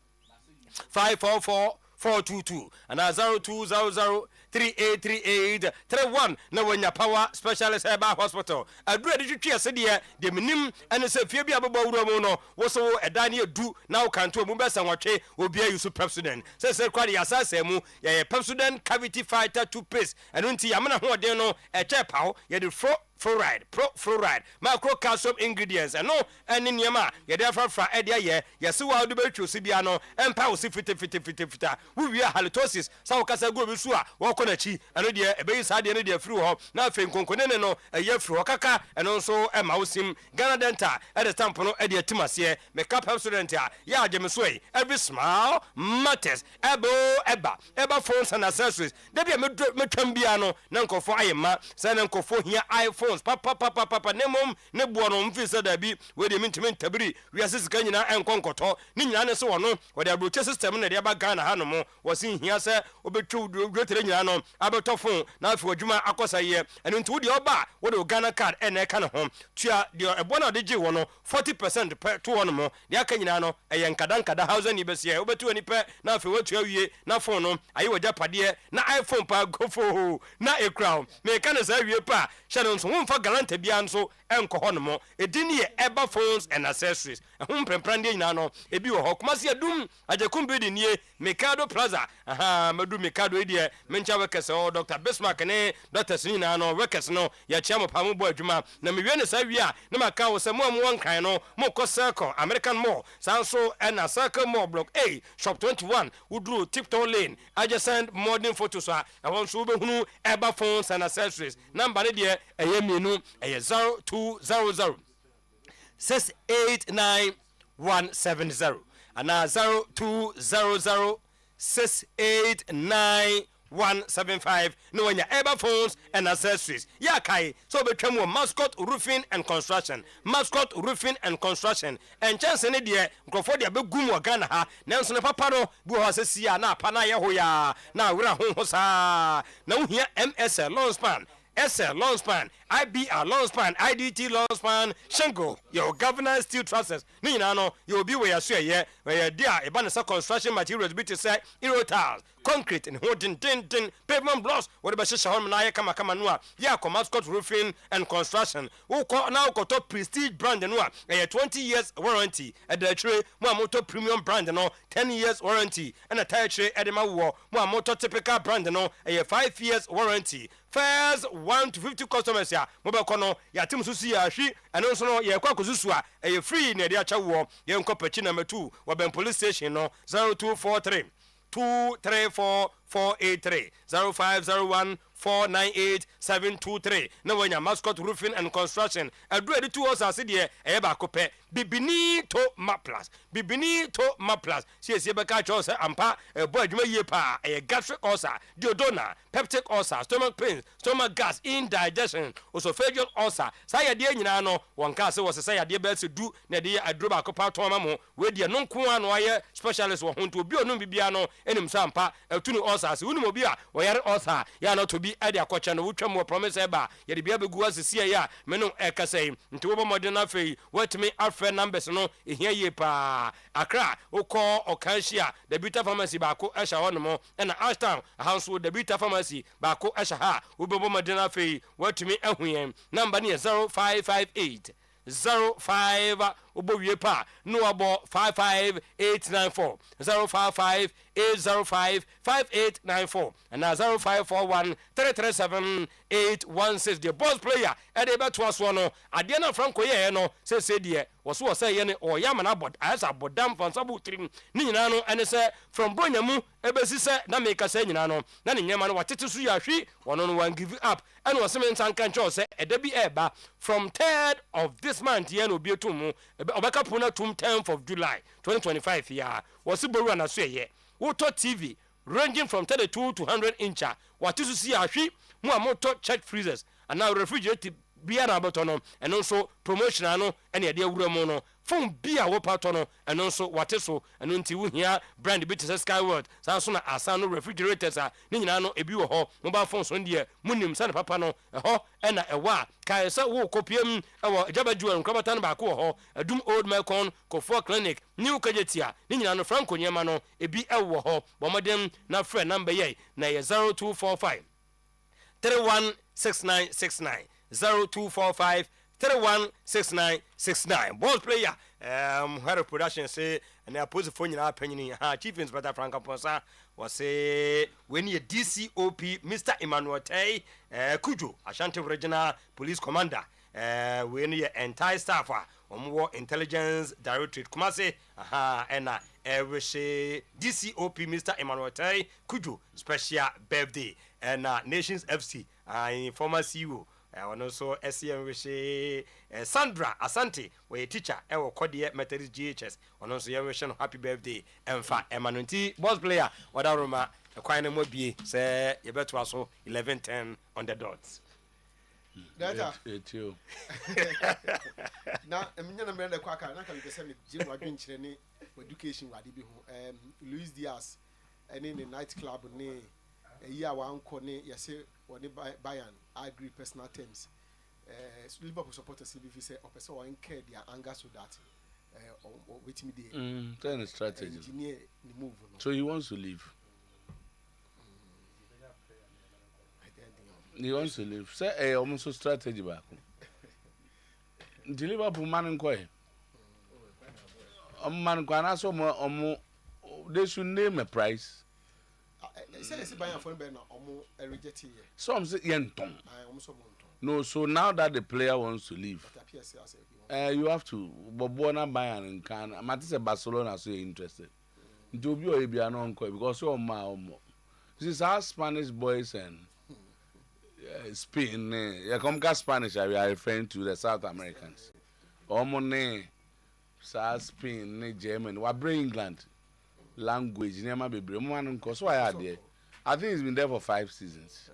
544-422 and 0200-3838-31 na wanya power specialist herbal hospital adura de twetwe asede de minim ene se fie bia baba wuro mu no wo so edane edu na wo kanto mu besa nwatwe obi ayusu Pepsodent se kwade yasasa mu ye Pepsodent cavity fighter toothpaste eno nti yamna ho den no eche paw ye de fluoride macro calcium ingredients and no any niema ye dey fra e dey ye yesi wa do betwu si bia no empa wo si fita wo wi halitosis sa wo kasa go bi su a wo kɔ na chi eno dey e be sa dey no dey firi ho na afi nkonkone no ye firi ho kaka eno nso e ma wo sim Ghana Dental e dey stamp no e dey timase me ka Pepsodent a ya ageme so e every smile matters eba phones and accessories dey be me twam bia no na nkofo ayema sa na nkofo hia iPhone papa nemom ne buono mfisa da bi we de mintimi tabiri we asisika nyina enkonkoto ni nyina ne so wono we de abroche system ne de ba Ghana ha no mo wosin hia se obetwu gretere nyina no abetofon na afi adwuma akosa ye eno nti wo de oba wo de Ghana card ene ka ne ho tua de ebo na de gi wono 40% per to wono mo de aka nyina no eye nkada house ni besie obetu ani pe na afi wotu awie na phone no ayi wagya pade na iPhone pa gofo na e crown me ka ne sa wie pa hye no so mfa galanta bia nso enko ho no mo edini ye eba phones and accessories ehum premprande nyina no ebi wo ho komase adum ajekum bi de nie Mikado Plaza madu Mikado edie mencha wekese o Dr. Bismarck ne Dr. Sinina no wekese no ya chiamo pa mo bo adwuma na mewie ne sa wi a na maka wo se mo wonkan no mo ko circle American Mall sanso na Circle Mall Block A Shop 21 Woodrow Tipton Lane adjacent modern photos so won so behunu eba phones and accessories number ne de eye mienu eye 0200 689170 and 0200 689-175 no when your ever phones and accessories ya kai so betwam Mascot Roofing and Construction and chance ne de nkrofo de begum wo Ghana ha nanso ne papa no bu ho asesia na apa na ye ho ya na wura ho sa na wo hia MSL Longspan SL Longspan, IBR Longspan, IDT Longspan, Shingle, your governor steel trusses. No, you'll be where you say, where dear, a banner construction materials, be to say, tiles, concrete, and holding tin, pavement blocks, whatever Shaham Naya Kamakanua, Mascot Roofing and Construction, who now got top prestige brand and one, a 20 years warranty at the tray, Moto premium brand and all, 10 years warranty, and a tire tray at the Mawa, Moto typical brand and all, a 5 years warranty. First 1 to 50 customers ya mobile kono ya tim susi ya hwi eno so no ye kwa kosusu a e free na dia cha wo ye nko pechi number 2 wa ben police station no 0243 234 483 0501 498-723. No when your mascot roofing and construction. I do it 2 hours as idea. Eba kope. Bibini to maplas. Bibini to maplas. See beka chose ampa. Boy juma yepa. A gastric ulcer, duodenal, peptic ulcer, stomach pains, stomach gas, indigestion, esophageal ulcer. Say idea nyina no. One case was say idea best to do. Na dia adroba kopa to mamo. We dia non kuwa no aye specialist wo honto bi onu bibia no. Enim sampa. Tunu ulcers. Unu mo bia. Oyare ulcer. Ya no to be ade akocha no wotwa mo promise eba ye de bia begu asisi ya me no ekasai nti wo bomode na fei watimi afre numbers no ehia ye pa akra ukọ okanhia the Bita pharmacy ba ko ehya ho no mo na ashtown house the Bita pharmacy ba ko ehya ha wo bomode na fei watimi ahuyen number ne 0558 05 obowie pa no abo 55894 055 805 5894 and now 0541 337 816 the boss player and able to us one Adiana Franco ye no say de was say ye or yamana bod as a bodam from sabu trim ni nyina no and say from Bronyamu ebesi say na make say nyina no na ne nyama no watete su ya hwi wono no wan give up and was men san kan cho say e da bi eba from 3rd of this month ye no bi otum obeka puna tum 10th of July 2025 ya was boru na so ye Woto TV ranging from 32 to 100 incher. What is to see a sheep? Moto check freezers and now refrigerated beer abatono and also promotional any idea Uramono. Phone beer wopatono and also what is so and until we hear brand bit skyward. Sansona asano refrigerators are Ninano ebu ho mobile phones on dear Munim San Papano a ho and a wa Kaisa wo copium our Jabaju and Krabatan Bako ho a doom old Melcon Kofor Clinic New Kajetia Ninano Franco Yamano a be a wo ho Bomadem na friend number ye na 0245 316969 0245 316969 ball player where production say and I pose phone in our opinion chief inspector Frank Ponsa was say when you DCOP Mr. Emmanuel Tay Kujo Ashanti Regional Police Commander when you entire staff war intelligence directorate Kumase and we say DCOP Mr. Emmanuel Tay Kujo special birthday and Nations FC former CEO and also SCM wish Sandra Asante we a teacher ewo Kodie Methodist GHS and also you wish happy birthday and Emmanuel boss player wadaroma kwai mo bie say you better also 11:10 on the dots data etio na eminya na mrenda kwa aka na ka be say me je wadwen kire ni education wade bi ho Luis Diaz ene ni night club ni eyi a wanko ni yese woni Bayern agree personal terms Liverpool supporters CBV say o person wan care their anger so that wait me dey turn a strategy engineer the move no. So he wants to leave he wants to leave say almost strategy back the Liverpool man nko man nko na so mo they should name a price. Some say yenton. No, so now that the player wants to leave, you have to. Bobona Bayern and can. Matisse Barcelona so interested. Jobi or Ebia no uncle because so this is how Spanish boys and Spain. You come Spanish. We are referring to the South Americans. Omone, South Spain, German. We bring England. Language never be brave. So I had there. I think he's been there for 5 seasons.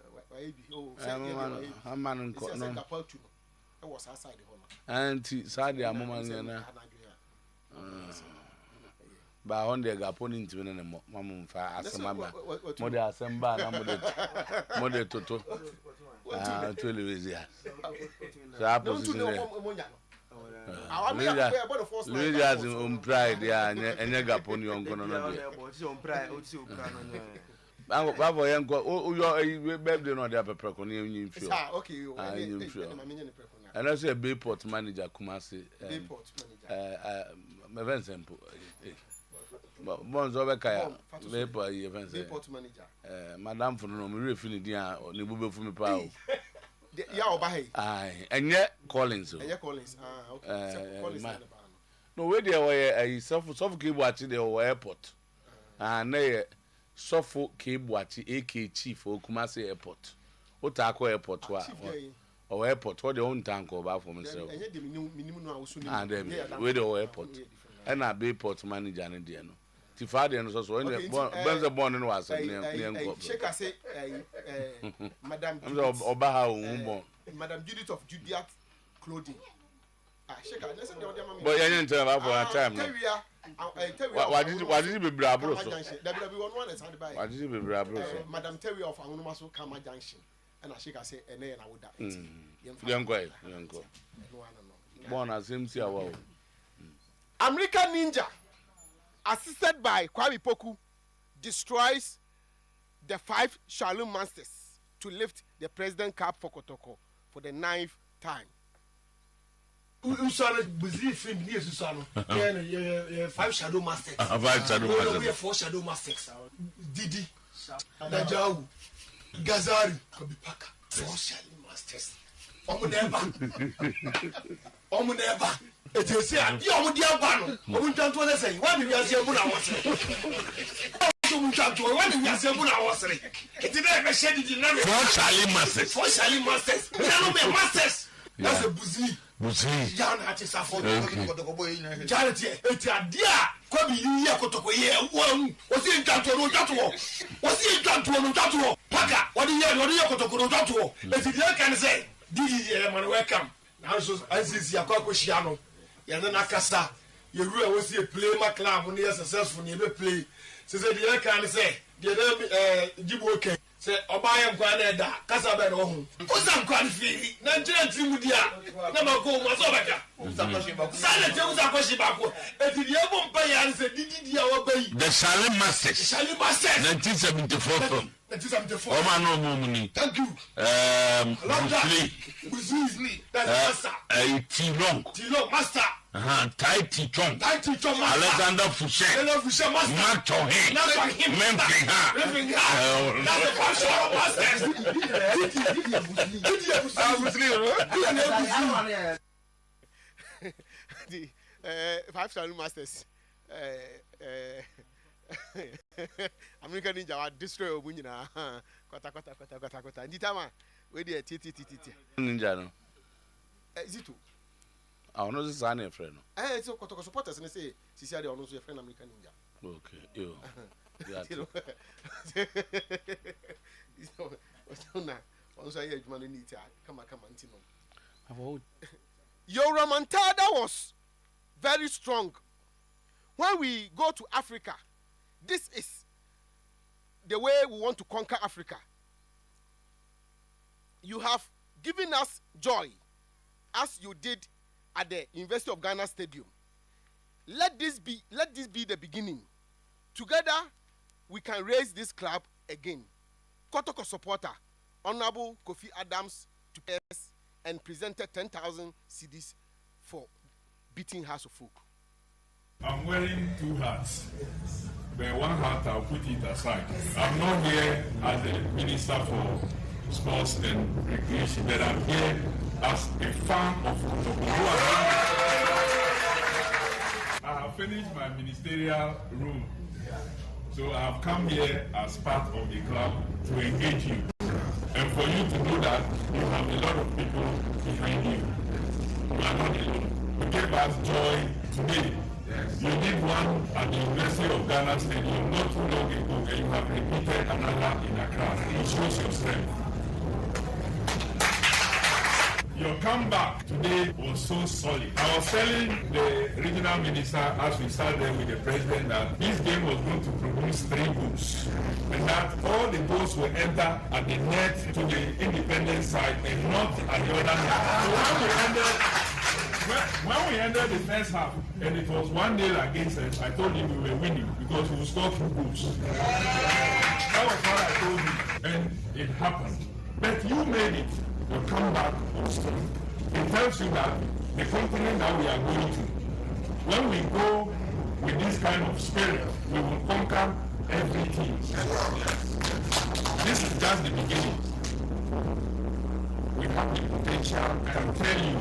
And Saudi Amman ba on the Gapon into the Mamma Asamba, Mode Asamba, Mode Toto. Louis has his pride, yeah, and you got pony on Gono. Babo Yanko, your baby, no, they have a preconium. Okay, and I say a Bayport manager, Kumasi, event sample. Bonds over Kaya, Bayport manager, Madame for no, we refilling the Nibu for me power. Aye, and yet Collins. No, where they were a suffocate watching the airport. And they Sofo Kebuachi AK Chief Okumasi Airport. Otako Airport or airport what the own tank over for myself. And then with the airport. And I be port manager and Indiano. Tifadi and also when the born and was Shake I say Madam Obaha Madam Judith of Judiat Clothing. Shake I listen to the mammy. But I didn't tell about a time. Why did you be bravo? Why did you be bravo? Madam Terry of Anumaso Kama Junction. And I shake I say and then I would die. Young boy. Born as him see a American Ninja, assisted by Kwame Poku, destroys the 5 Shalom Masters to lift the President Cup for Kotoko for the 9th time. Usana Brazil film near Susano. 5 Shadow Masters. 5 Shadow Masters. We have 4 Shadow Masters. Didi, Najau, Gazari, Kobipaka. 4 Shadow Masters. Omuneba. It is here. You are the Abano. Who don't want to say, what did you say? What was it? What did you say? What was it? It didn't ever shed it in every 4 Charlie Masters. 4 Charlie Masters. No Masters. That's a buzi. Buzi. Jan had his afford. Charity. It's a dear. Come you here. One was in Tanto Tatuo. Was in Tanto Paka. What do you Kotoko Tatuo? Let it can say. Didi man welcome. Now so as is Yakoshiano. Yana Kasa. You really was a play my club when you're successful. You play. So the can say the Jiboke. Say Obaya Granada, Casabet home. What's up, Granfee? Nigerian Timudia. Never go, Mazovaka. Silent Joseph. If you ever pay and say, Didi, obey the Salim Masters. Salim Masters. 1974 film. 1974. Thank you. That's Master. Tilong, Master. Tai Tichong. Alexander Fouché. Mark Tohin. Memphis. That's the 5 Shadow Masters. The 5 Shadow Masters. American Ninja wa destroy Obunyina. Kota. Nditama we dey titi. Ninja no. Zito. I know this is an friend. So Kotoko supporters and say Sisi are also a friend American Ninja. Okay. Yo. Also here man need come Ntino. Your remontada was very strong. When we go to Africa, this is the way we want to conquer Africa. You have given us joy as you did at the University of Ghana Stadium. Let this be the beginning. Together we can raise this club again. Kotoko supporter Honorable Kofi Adams to us and presented 10,000 CDs for beating House of Folk. I'm wearing 2 hats, but one hat I'll put it aside. I'm not here as the Minister for Sports and Recreation, but I'm here as a fan of Kotoko. I have finished my ministerial role, so I have come here as part of the club to engage you. And for you to know that you have a lot of people behind you. You are not alone. You gave us joy today. You did one at the University of Ghana Stadium not too long ago, and you have repeated another in Accra. It shows your strength. Your comeback today was so solid. I was telling the regional minister as we started with the president that this game was going to produce 3 goals, and that all the goals will enter at the net to the independent side and not at the other net. So when we ended the first half and it was 1-0 against us, I told him we were winning because we would score 2 goals. That was what I told you, and it happened. But you made it. Your comeback was strong. It tells you that the continent that we are going to, when we go with this kind of spirit, we will conquer everything. This is just the beginning. We have the potential. I can tell you,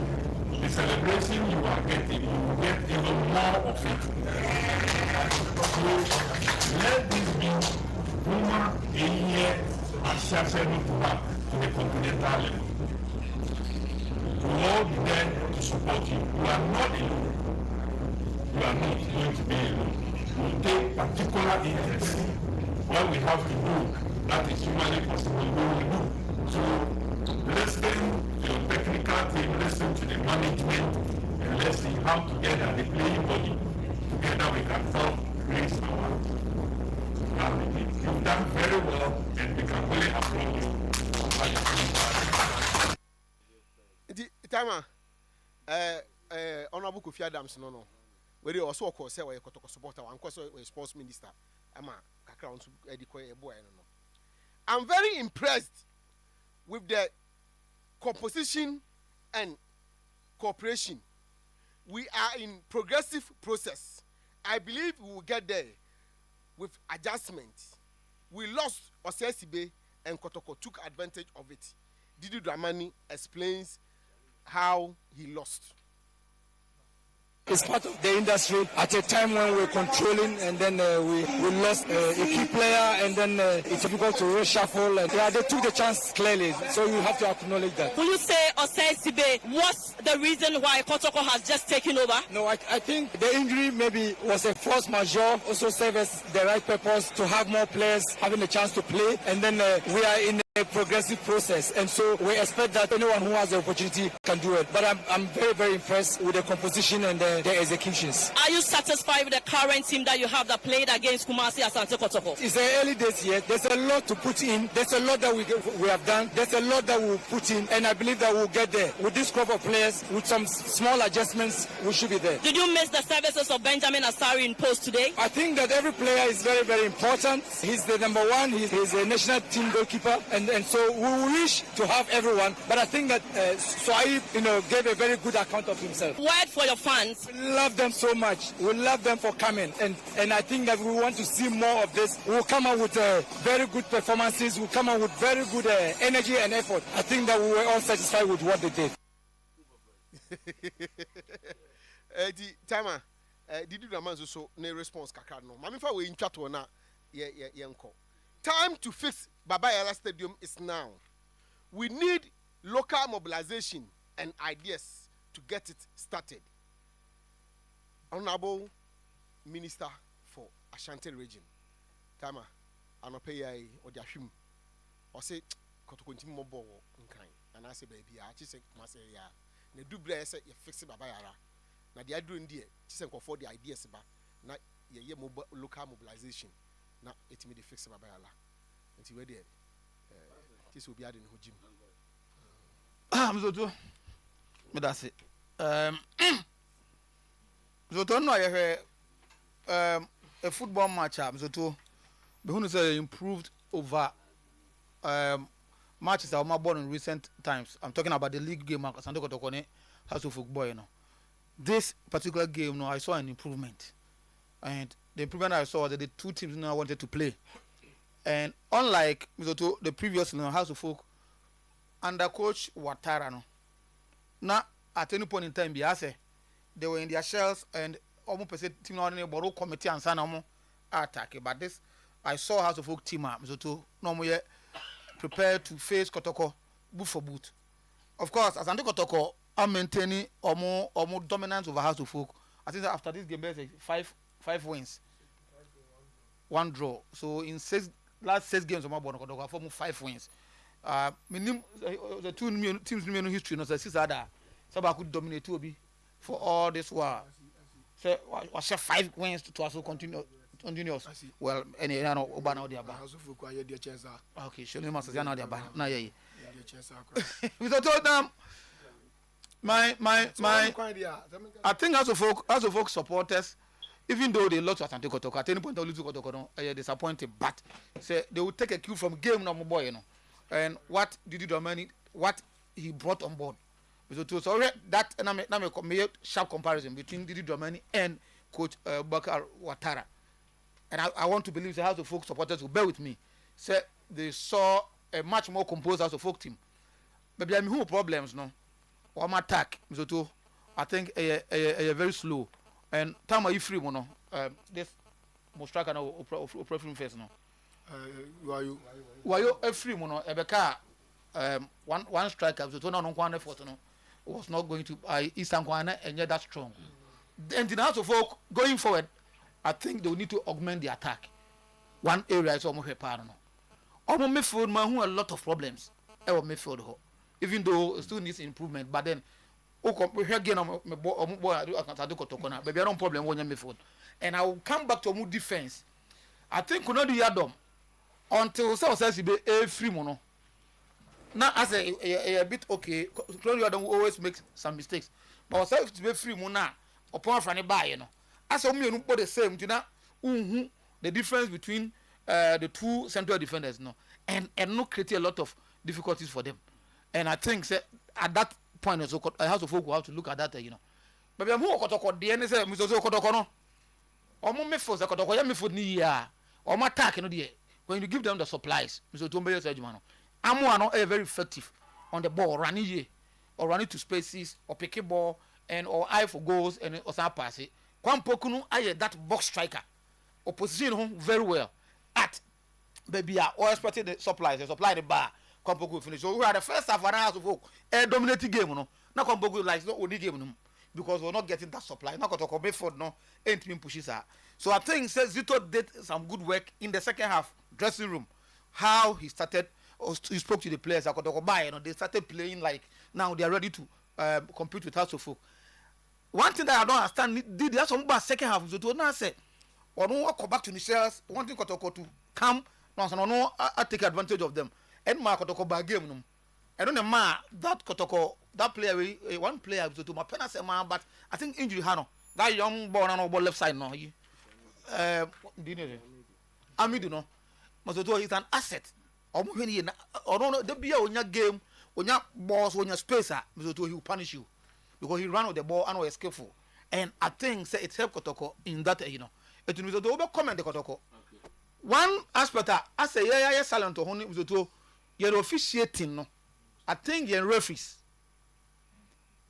the celebration you are getting, you will get even more of it. So let this be Puma e Acheampong to the continental level. We will all be there to support you. You are not alone. You are not going to be alone. We will take particular interest. What we have to do, that is humanly possible, we will do. So listen to your technical team, listen to the management, and let's see how together, the playing body, together we can help raise our family. You've done very well, and we can really applaud you. Tama, Honorable Kofi Adams, no. Where you also call say we Kotoko supporter, and also a sports minister. I'm very impressed with the composition and cooperation. We are in progressive process. I believe we will get there with adjustment. We lost Osesibe and Kotoko took advantage of it. Didi Dramani explains how he lost. It's part of the industry at a time when we're controlling, and then we lost a key player, and then it's difficult to reshuffle. And they took the chance clearly, so you have to acknowledge that. Will you say Osesibe was the reason why Kotoko has just taken over? No, I think the injury maybe was a force majeure, also served as the right purpose to have more players having a chance to play, and then we are in a progressive process, and so we expect that anyone who has the opportunity can do it. But I'm very, very impressed with the composition and the executions. Are you satisfied with the current team that you have that played against Kumasi Asante Kotoko? It's the early days yet. There's a lot to put in. There's a lot that we have done. There's a lot that we'll put in, and I believe that we'll get there. With this crop of players, with some small adjustments, we should be there. Did you miss the services of Benjamin Asari in post today? I think that every player is very, very important. He's the number one. He's a national team goalkeeper, and so we wish to have everyone. But I think that Swahib, gave a very good account of himself. Word for your fans. We love them so much. We love them for coming, and I think that we want to see more of this. We'll come out with very good performances. We'll come out with very good energy and effort. I think that we were all satisfied with what they did. Tama, did you demand so no response kakra no? Mami fa we in chat na yenko. Time to fix Baba Yara Stadium is now. We need local mobilization and ideas to get it started. Honorable Minister for Ashanti Region, Tama, Anopeya or Jashim, or say, Kotokuntim Mobo, and I say, baby, I just say, Masaya, the Dubre say, you fix it Baba Yara. Now they are doing there, just for the ideas about not your local mobilization. Now it may fix Baba Yara. Until we're there, this will be adding Hujim. Mzoto, that's it. Mzoto, no, I heard a football match. Mzoto, the who say improved over matches that were born in recent times. I'm talking about the league game. Santo Kotokone House of Football. This particular game, I saw an improvement, and the improvement I saw was that the two teams now wanted to play. And unlike Mzoto, the previous House of Folk, under coach Ouattara, now at any point in time, they were in their shells and almost team on the Boro committee and Sanamo attack. But this, I saw House of Folk team, Mzoto, normally prepared to face Kotoko boot for boot. Of course, as Andy Kotoko, I'm maintaining or more dominance over House of Folk. I think that after this game, there's five wins, 1 draw. So in last 6 games of my born Kotoko, for 5 wins. The two teams in history, no, 6 other. So I could dominate 2B for all this while. So I said 5 wins to also continuous. Well, any no Obana dia ba. Okay, show me must say na dia ba. Na ye. We told them my I think as of folk supporters, even though they lost to Asante Kotoko, at any point they lose to Kotoko, they disappointed, but say they will take a cue from game number boy, and what did Domani, what he brought on board. So that and I made sharp comparison between Didi Dramani and Coach Bakar Ouattara. And I want to believe the House of Folk supporters will bear with me. Say they saw a much more composed House of Folk team. But I mean, who problems no? One attack, Mzoto. I think a very slow. And time are you free, mono? This most strike and operation face no. Wayo every mono ebeka one striker so no one effort no was not going to Eastern Kwana and yet that strong. Then the House of Folk going forward, I think they will need to augment the attack. One area is almost a partner. Almost midfield man who a lot of problems. Midfield, even though it still needs improvement, but then again baby I don't problem when you midfield. And I will come back to more defense. I think we not do yadom until so says be a free mono. Now as a bit okay, Claudio don't always make some mistakes. But say to be free mono upon Fanny buy, you know. As a me put the same, you know, the difference between the two central defenders, no, and no create a lot of difficulties for them. And I think say, at that point also House of Folk will have to look at that, you know. But I'm who kotoko the end say Mr. Kotoko no. Omo me for kotoko ya me for ni ya. Omo attack no there. When you give them the supplies, Mr. Tombe say you know. Amu are not very effective on the ball, running here or running to spaces or picking ball and or eye for goals and or some pass it. Kwampokunu aye that box striker. Opposition home very well at baby or expecting the supplies, they supply the bar. Kwampoku finish. So we are the first half of House of Folk dominating game, no. Now Kwampoku like not only game no, because we're not getting that supply. Now Kotoko Bedford no ain't been pushes her. So I think says Zito did some good work in the second half dressing room. How he started. He spoke to the players. You know, they started playing like now they are ready to compete with House of Folk. One thing that I don't understand, did there some second half? So now say, or no go back to the shells. One thing Kotoko to come, no, I take advantage of them. And my Kotoko bag game no. I don't know that Kotoko that player one player to my penalty man, but I think injury hano that young boy on the left side no. Amidu no, Mazoto is an asset. Or no, the be on your game, on your balls, on your spacer, he will punish you because he ran with the ball and was skillful. And I think say it helped Kotoko in that, you know. It was the over comment the Kotoko. One aspect, I say, yeah, silent to Honey Mizoto, you're officiating, no. I think you're referees.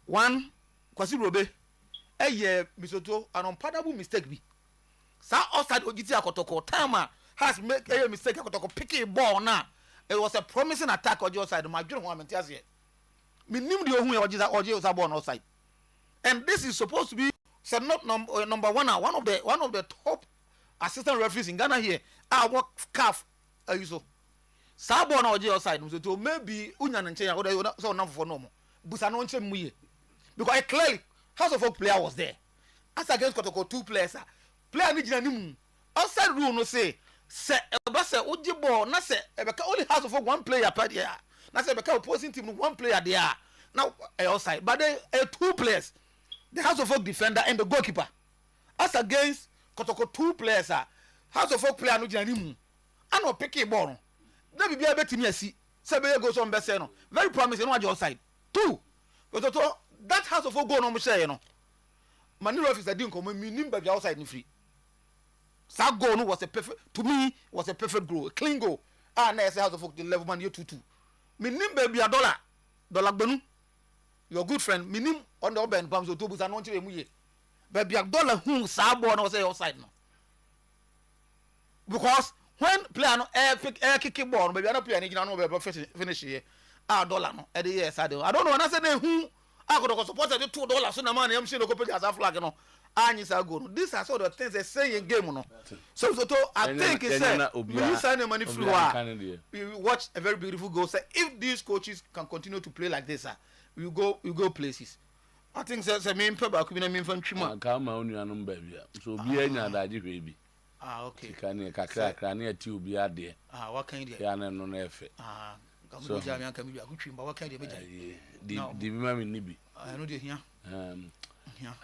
One, Kwasi Robe, Mizoto, an unpardonable mistake be. Sa outside Ogitia Kotoko, Tama. Has made a mistake. Pick a ball now. It was a promising attack on your side. My dream woman tells you. Outside. And this is supposed to be said not number one. One of the top assistant referees in Ghana here. I work calf. So Sabon or outside. So maybe Unyan and Chenya or so number for no more. Busanon Muye. Because clearly House of Folk player was there. As against Kotoko 2 players. Player need outside rule no say. Say ebasa ojibo na say ebeka only House of Folk one player per there. Na say ebeka opposing team one player there. Now outside, but they 2 players. The House of Folk defender and the goalkeeper. As against Kotoko 2 players House of Folk player no janimu. Ano pick a ball. There be a bet me see. Say be go some best no. Very promising on your side. 2. But that House of Folk go no say no. Mani referee say didn't come me nimba be outside ni free. That goal was a perfect, to me, was a perfect goal, a clean goal. Now I say House of Folk the level man year 2-2. Minim baby a dollar benu. Your good friend, minim on the open palms to bus and one muye. Baby a dollar whom Sabo no say outside no. Because when player no air kicking ball, baby I don't play any no finish here. $1 no at the year side. I don't know when I say who I could support $2 so na man am saying no go as a flag no. These are sort of things they say in game. No? So I think it's when you sign a money floor, we watch a very beautiful goal. Say if these coaches can continue to play like this, we go places. I think that's a main purpose. I mean from Chima. Come on, you are no baby. So be any other baby. Okay. Can you can you two be out there? What kind of? Yeah, no effort. So can be a good trim, but what kind of? The mammy nibi. I know here.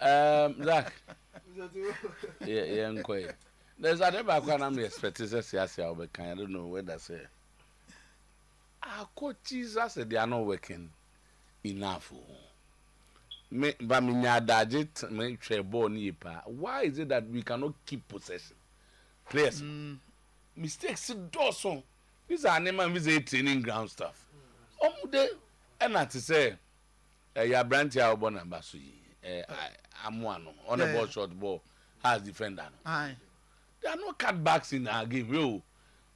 Zach. Yeah, quite. There's a never can I'm expecting to see us. I don't know where that's it. Our coaches said they are not working enough. But me nyadaje make sure ball ni pa. Why is it that we cannot keep possession? Players mistakes do. These are never visit training ground stuff. And I to say, your branch are born and basu. I'm one on the ball short ball has defender. There are no cutbacks in our game.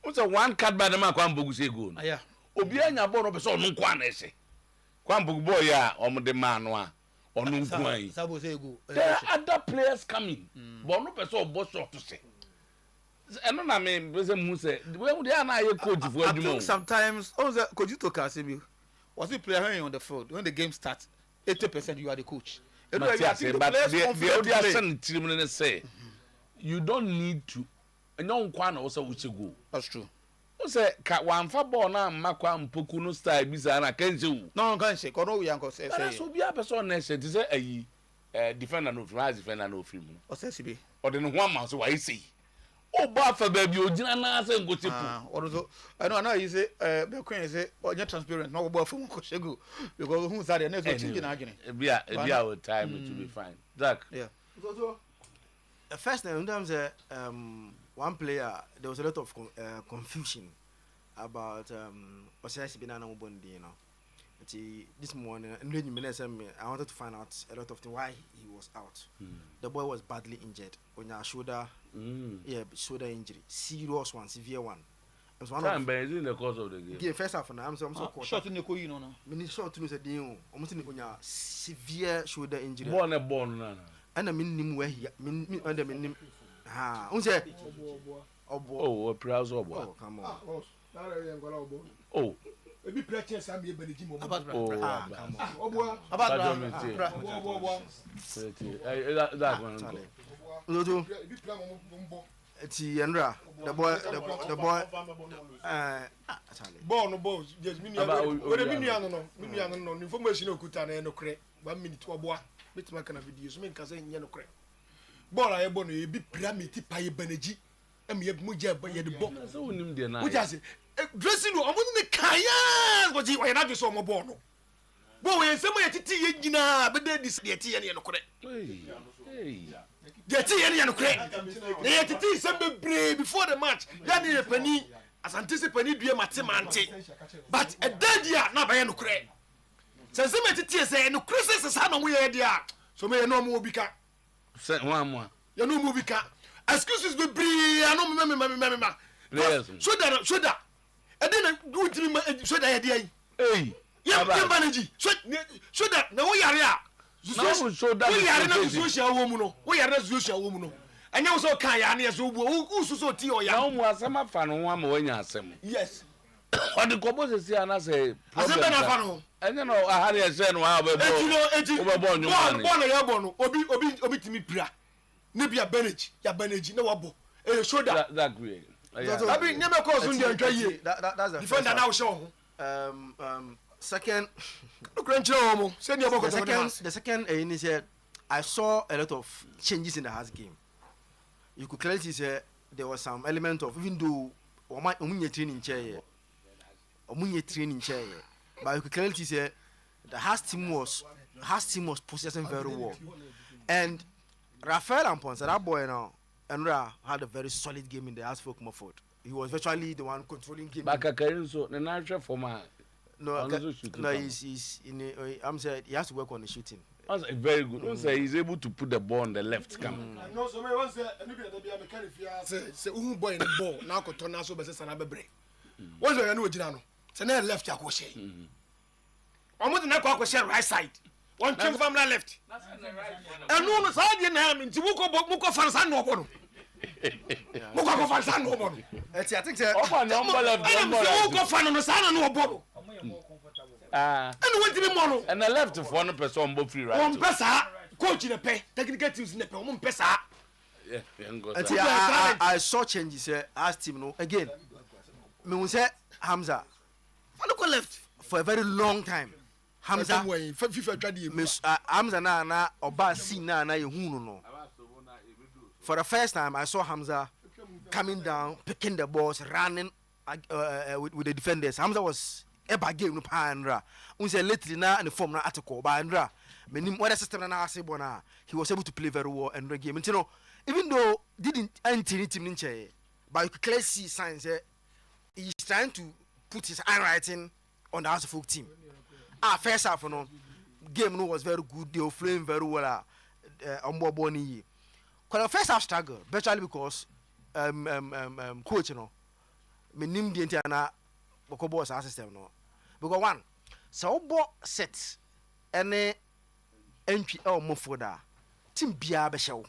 What's a one card by the man Kwambogu say go? Yeah. Obi anya ball no be so no kwan ese. Kwambogu boy ya the man wa onu kwan. Sabo say go. There are other players coming. But no person boss short to say. I know na me be mu say we dey na ye coach for adwuma. I think sometimes coach to Kasimi was the player on the field when the game starts 80% you are the coach. But the say you don't need to. No one also which go. That's true. O say ka wan fa ball na makwa mpoku no style bi sa na kan se wu. No kan se ko no we yanko say. So bi a person na say say ayi defender no free, defender no free mu. O say sibe. O de no one man so why say. O ba fa ba bi o gina na say ngo tepu. O so I know you say be queen say o nya transparent no go from ko shegu because who say na so change na agene. Be our time it will be fine. Zach. Yeah. So first time one player, there was a lot of confusion about Osasi Binana Mubondi, you know. This morning, I wanted to find out a lot of things why he was out. The boy was badly injured on your shoulder, shoulder injury, serious one, severe one. It was one of in the course of the game. Yeah, first half, I'm so short in the coin, no. Many short to lose a deal, almost in severe shoulder injury. Born, and I mean, where he under me. Ah, unse oh, proud of oh, come on. Oh, ebi preacher sam ye beneji mo. About that one. Lodo. Eti Andra, the boy ball no ball just mini no information okuta na no kre 1 minute oboa betima kana video so me nka say nye no kre ball aye ball no e bi pyramid pa ye beneji am ye mu je ye de ball so wonim de na we just dressing no omo ne kaya go ji we na so omo ball no ball we nsem ye titi ye nyina be de dis de ti ye no kre de ti ye no kre ye titi sem be brave before the match ya ne pani as anticipate due matemante but a dead year na ba ye no kre sense me titi say no crisis sa no mo ye dia so me no mo obika say one more you no mo obika excuses be brave I no me so that e dey do tiri so that ye dia hey yeah manage so that na wo yare a so that we yare na social wo mu no we yare na social wo mu no anya wo so kan ya na so bu usu so ti o ya na mu asema fa no wa ma wanya asem yes o de kobo se si ana say problem na fa no enya no ahari e say no ha be bo no ya bo no obi timi pira ne bia banage na wabo shoulder that great abi nyeme ko so ndi antwa yie that's the defender now show second the second is I saw a lot of changes in the house game. You could clearly see there was some element of, even though training chair, but you could clearly see the house team was processing very well. And Raphael Ampon said that boy now Enra had a very solid game in the house for Comfort. He was virtually the one controlling game. So the natural former. No, he's in. I'm saying he has to work on the shooting. That's very good. Say he's able to put the ball on the left cam. No, so me once say who boy in the ball now ko turn so be say na be break. Once you know ojina no. Say na left ya ko share. Omo na ko share right side. One team from the left. And no side na am nti muko fansa no obo no. Muko fansa no obo no. I think say obo number left. Muko fansa no sana no obo no. And what did you and the left of 1% both free right. One pesa, coach in the pay, technical teams in the pay, one pesa. I saw changes. Asked him no again. Me say Hamza. Look left for a very long time. Hamza Hamza na oba si na yehunu no. For the first time I saw Hamza coming down, picking the balls, running with the defenders. Hamza was eba game no pandra unse lately na and the form na article ba andra menim what system na ase bona he was able to play very well and the game you know even though didn't enter team in chair but you could clearly see signs he's trying to put his handwriting on the house folk team first half no game no was very good they were playing very well on boni the first half struggle virtually because coach you know me nim the na bokobo sa system no because one so bo set ene entry mo foda team bia be hyew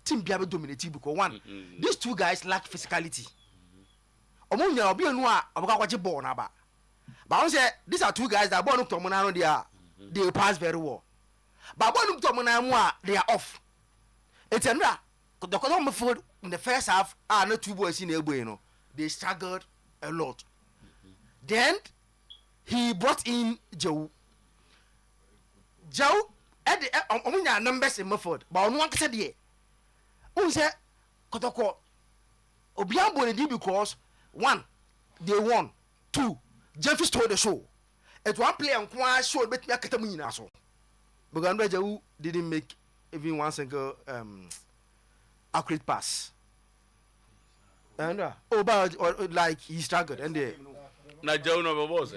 team bia be dominate because one these two guys lack physicality omo nya obi enu a oboka kwache ball na ba but say these are two guys that ball no to mo na no they pass very well but ball no to mo na mo a they are off it's another the column midfield in the first half no two boys in the you know they struggled a lot. Then he brought in Joe at the numbers in midfield but on one said yeah who said Kotoko Obiambo did because one they won, two Jeffrey stole the show at one player and quite short bet me Katamina so because Joe didn't make even one single accurate pass. And but like he struggled and na Joe no boss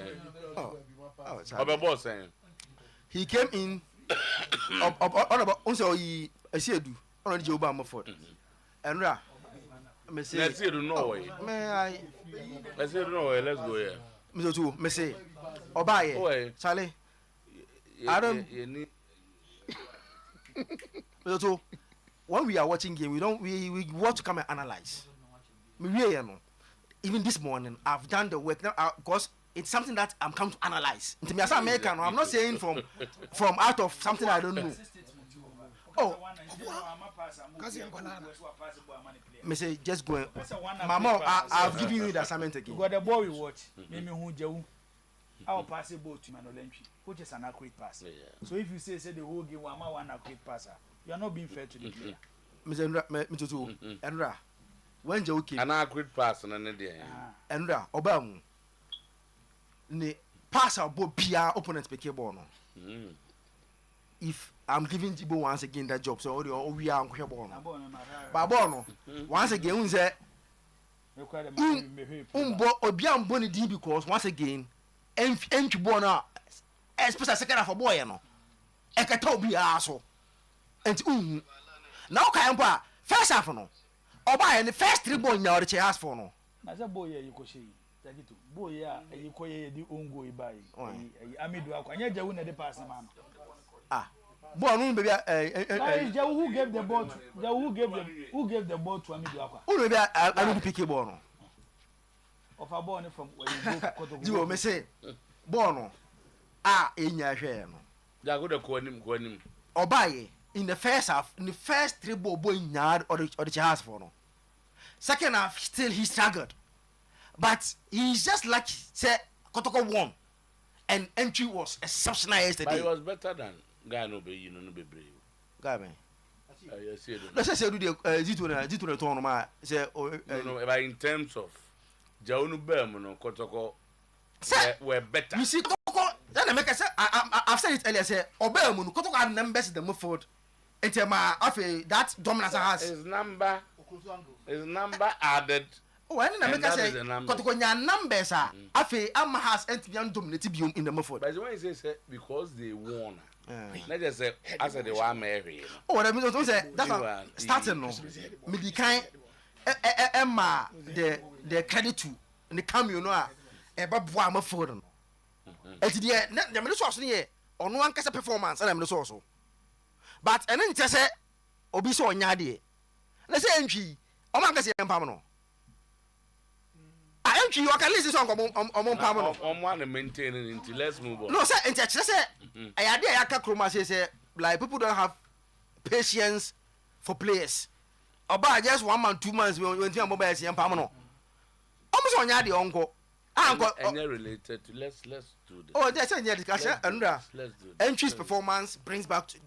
he came in on about also he said on Joe Bamford and me say let's see no way let's see no way let's go here me too me say obaye Charlie Adam me too when we are watching game we want to come and analyze even this morning I've done the work now because it's something that I'm come to analyze into me as American I'm not saying from out of something I don't know. Me say just go Mama I've given you the assignment again. Got the ball we watch me who Joe our pass a ball to Manolenchi which is an accurate pass. So if you say the whole game one accurate passer you are not being fair to the player. Me too Enra when Joe came an accurate pass and Enra Obam ne pass our ball Pia opponent pick ball no. If I'm giving Jibo once again that job so we are ball no. But ball no once again we say Obiambo ni di because once again entry ball na especially second half boy no ekata obi aso enti now kayampa first half no oba the first three ball na the chance for no na say boy you ko shey tagito boy ya you ko ye di ongo ibai amidu akwanya jawu na the pass man ball no baby who gave the ball to who gave the ball to amidu akwa who baby amidu pick ball no of a ball from where you go you me say ball no enya hwe no jago de ko anim obaye in the first half in the first three ball nyad or the chance for no second half still he struggled but he's just like say Kotoko won and entry was exceptional yesterday but he was better than guy no be brave guy man yes you let's say do the Zito turn ma say no but in terms of Jaunu Bem no Kotoko were better you see Kotoko then make say I've said it earlier say Obem no Kotoko had numbers in the midfield until that dominance has his number added when I make say Kotoko nya numbers afi has entibian dominate biom in the midfield but when he say because they won let just say as they were married that means don't say that's starting no me di kan emma the credit to the cameo no e ba boa ma for no enti de me so so ne ono ankasa performance na me so but ene nche se obi so onya de na se entwi o man kase empam no entwi you can listen song o pam no o mo na maintain it let's move on no say enti che se aya de aka kroma say like people don't have patience for players oba just 1 month 2 months when tin am ba say empam no o so onya de onko and related to let's do this. Oh, that's a discussion. Entry's performance brings back to,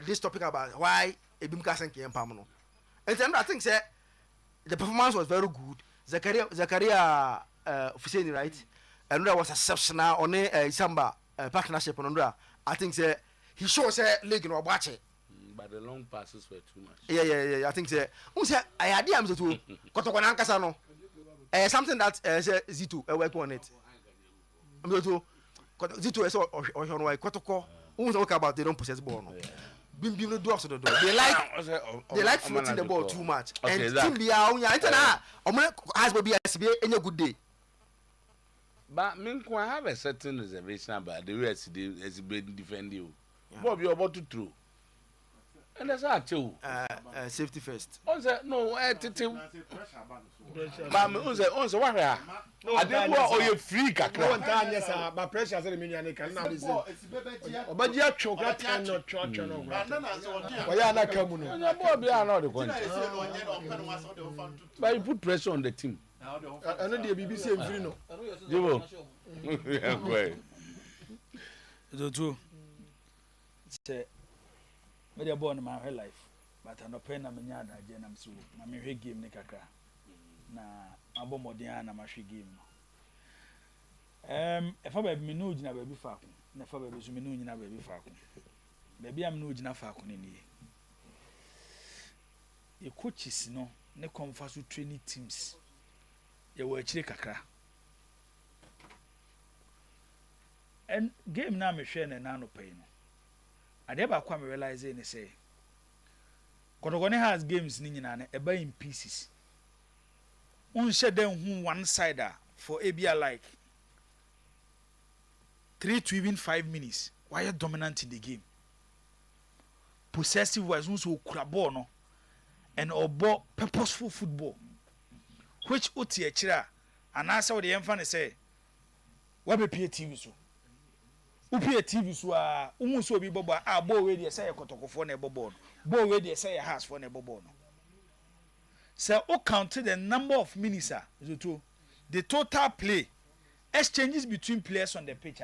this topic about why Ebimka Senki and Pamano. And then I think the performance was very good. Zakaria Fuseni, right? And that was exceptional on a Samba partnership on Andra. I think he shows a leg in Obache. But the long passes were too much. Yeah. I think who said I had the answer to Kotokonan Casano. Something that Zito work on it. Zito is or Kotoko. Who talk about they don't possess ball. Bim no do also do. They like floating the ball too much. And team be onya intana has be any good day. But Minku, I have a certain reservation about the way as been defend you. Bob, you're about to throw. And that's how too. Safety first. No, but what? I didn't go or you free cat. No one time, yes, but pressure as a million can now be said. But you have chocolate and not church. Why are not coming? Bob, you are not the one. But you put pressure on the team. I know the BBC and Frino. You will. The two. Say, but you're born in my life. But I'm not paying a million. I'm so. I'm a game, Nikaka. Na abo modern na mahwe game no if I be no gina baby faako na fa baby so me no gina baby faako baby am no gina faako ne nie e coaches no ne comfa so training teams ye wo akire kakra and game na me hwe na no pay no ade ba kwa me realize ne say Kotokone has games ni nyina na eba in pieces. Unshare them one sider for ABA like 3 to even 5 minutes. Why are dominant in the game? Possessive was also ball no, and obo purposeful football. Which uti echira and answer the infant say, what be TV so? Upi TV so umuso bi bobo abo we dey say kotoko for na bobo. Bo we dey say house for na bobo no. So, who counted the number of minutes? The total play exchanges between players on the pitch.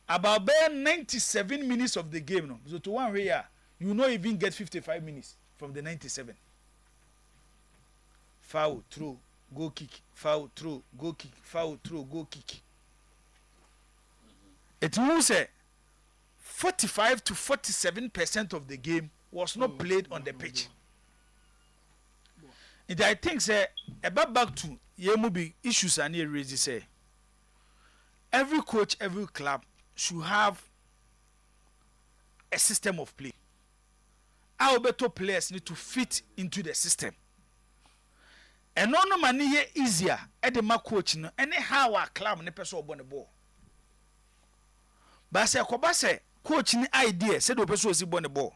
About 97 minutes of the game. No? So, to one way, you will not even get 55 minutes from the 97. Foul, throw, go kick. Foul, throw, go kick. Foul, throw, go kick. It means 45 to 47% of the game was not played on the pitch. And I think say about back to Yemubi issues and raised say every coach, every club should have a system of play. Our better players need to fit into the system. And no money here easier at the ma coach no anyhow our club ne person on the ball. But say Kobase coach ni idea said the person is on the ball.